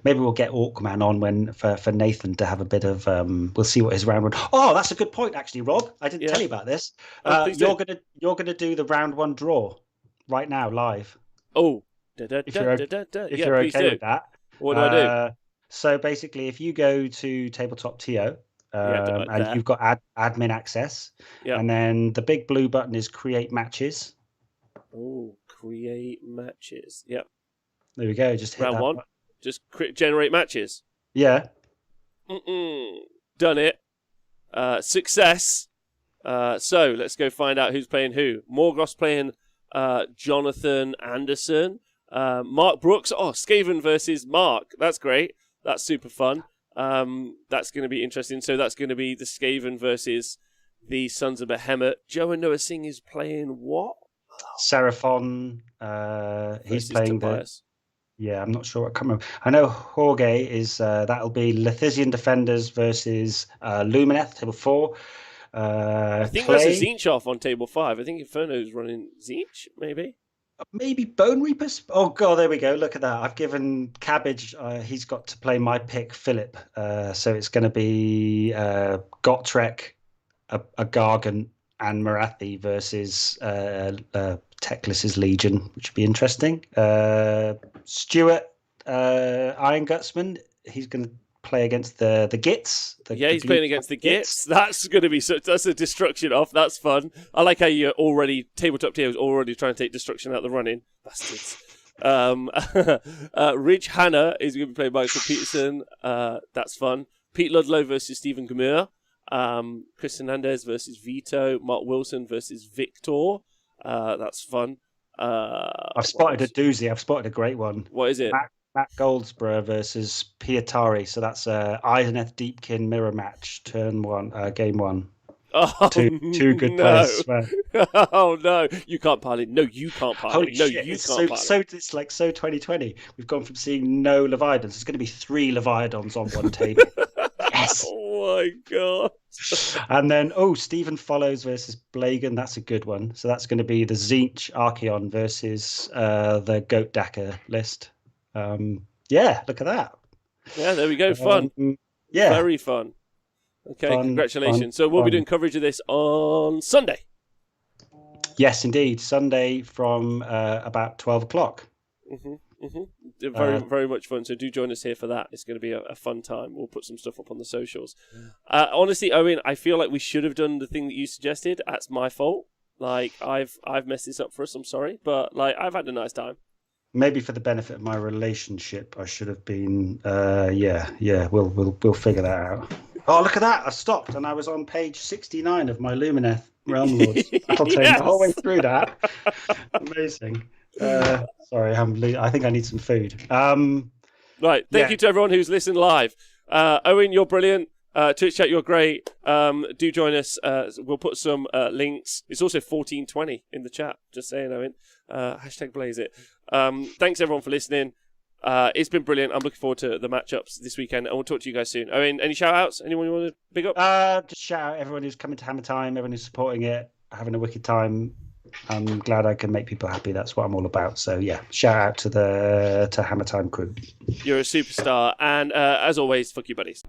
maybe we'll get Orkman on for Nathan to have a bit of we'll see what his round one. Oh, that's a good point actually, Rob. I didn't tell you about this. You're gonna do the round 1 draw right now live. Oh, if you're okay with that. What do I do? So basically, if you go to Tabletop TO and you've got admin access, and then the big blue button is create matches. Oh, create matches. Yep. There we go. Just hit round that 1. button. Just generate matches. Yeah. Done it. Success. So let's go find out who's playing who. Morgoth's playing Jonathan Anderson. Mark Brooks. Oh, Skaven versus Mark. That's great. That's super fun. That's going to be interesting. So that's going to be the Skaven versus the Sons of Behemoth. Joe and Noah Singh is playing what? Seraphon. He's playing Tobias. I'm not sure. I can't remember. I know Jorge is. That'll be Lethisian Defenders versus Lumineth, table 4. I think that's a Tzeentch off on table 5. I think Inferno's running Tzeentch, maybe. Maybe Bone Reapers. Oh god, there we go. Look at that. I've given Cabbage. He's got to play my pick, Philip. So it's going to be Gotrek, a Gargant, and Marathi versus Teclis's Legion, which would be interesting. Stuart, Iron Gutsman. He's going to play against the Gits. He's playing against the Gits. That's going to be that's a destruction off. That's fun. I like how you're already Tabletop TO is already trying to take destruction out of the running. Bastards. Ridge Hanna is going to be played by Michael Peterson. That's fun. Pete Ludlow versus Stephen Gamur. Chris Hernandez versus Vito. Mark Wilson versus Victor. That's fun. I've spotted a doozy. I've spotted a great one. What is it? Matt Goldsborough versus Pietari. So that's Eiseneth Deepkin mirror match, turn 1, game 1. Oh, two good players. Oh no, you can't pilot. No, you can't pilot. Holy no, shit. You can't pilot. So it's like 2020. We've gone from seeing no Leviathans. There's going to be 3 Leviathans on one table. Yes. Oh my god. And then, Stephen Follows versus Blagan. That's a good one. So that's going to be the Zinch Archeon versus the Goat Daka list. Yeah, look at that. Yeah, there we go. Fun. Yeah. Very fun. Okay, congratulations. So we'll be doing coverage of this on Sunday. Yes, indeed. Sunday from about 12 o'clock. Very, very much fun. So do join us here for that. It's going to be a fun time. We'll put some stuff up on the socials. Honestly, Owen, I feel like we should have done the thing that you suggested. That's my fault. Like I've messed this up for us. I'm sorry, but like I've had a nice time. Maybe for the benefit of my relationship, I should have been. We'll figure that out. Oh, look at that! I stopped and I was on page 69 of my Lumineth Realm Lords battle tome the whole way through that. Amazing. Sorry, I think I need some food. Right. Thank you to everyone who's listened live. Owen, you're brilliant. Twitch chat, you're great. Do join us. We'll put some links. It's also 1420 in the chat. Just saying, Owen. Hashtag blaze it. Thanks everyone for listening. It's been brilliant. I'm looking forward to the matchups this weekend, and we'll talk to you guys soon. Owen, any shout outs? Anyone you want to big up? Just shout out everyone who's coming to Hammertime, everyone who's supporting it, having a wicked time. I'm glad I can make people happy. That's what I'm all about. So yeah, shout out to Hammertime crew. You're a superstar, and as always, fuck you buddies.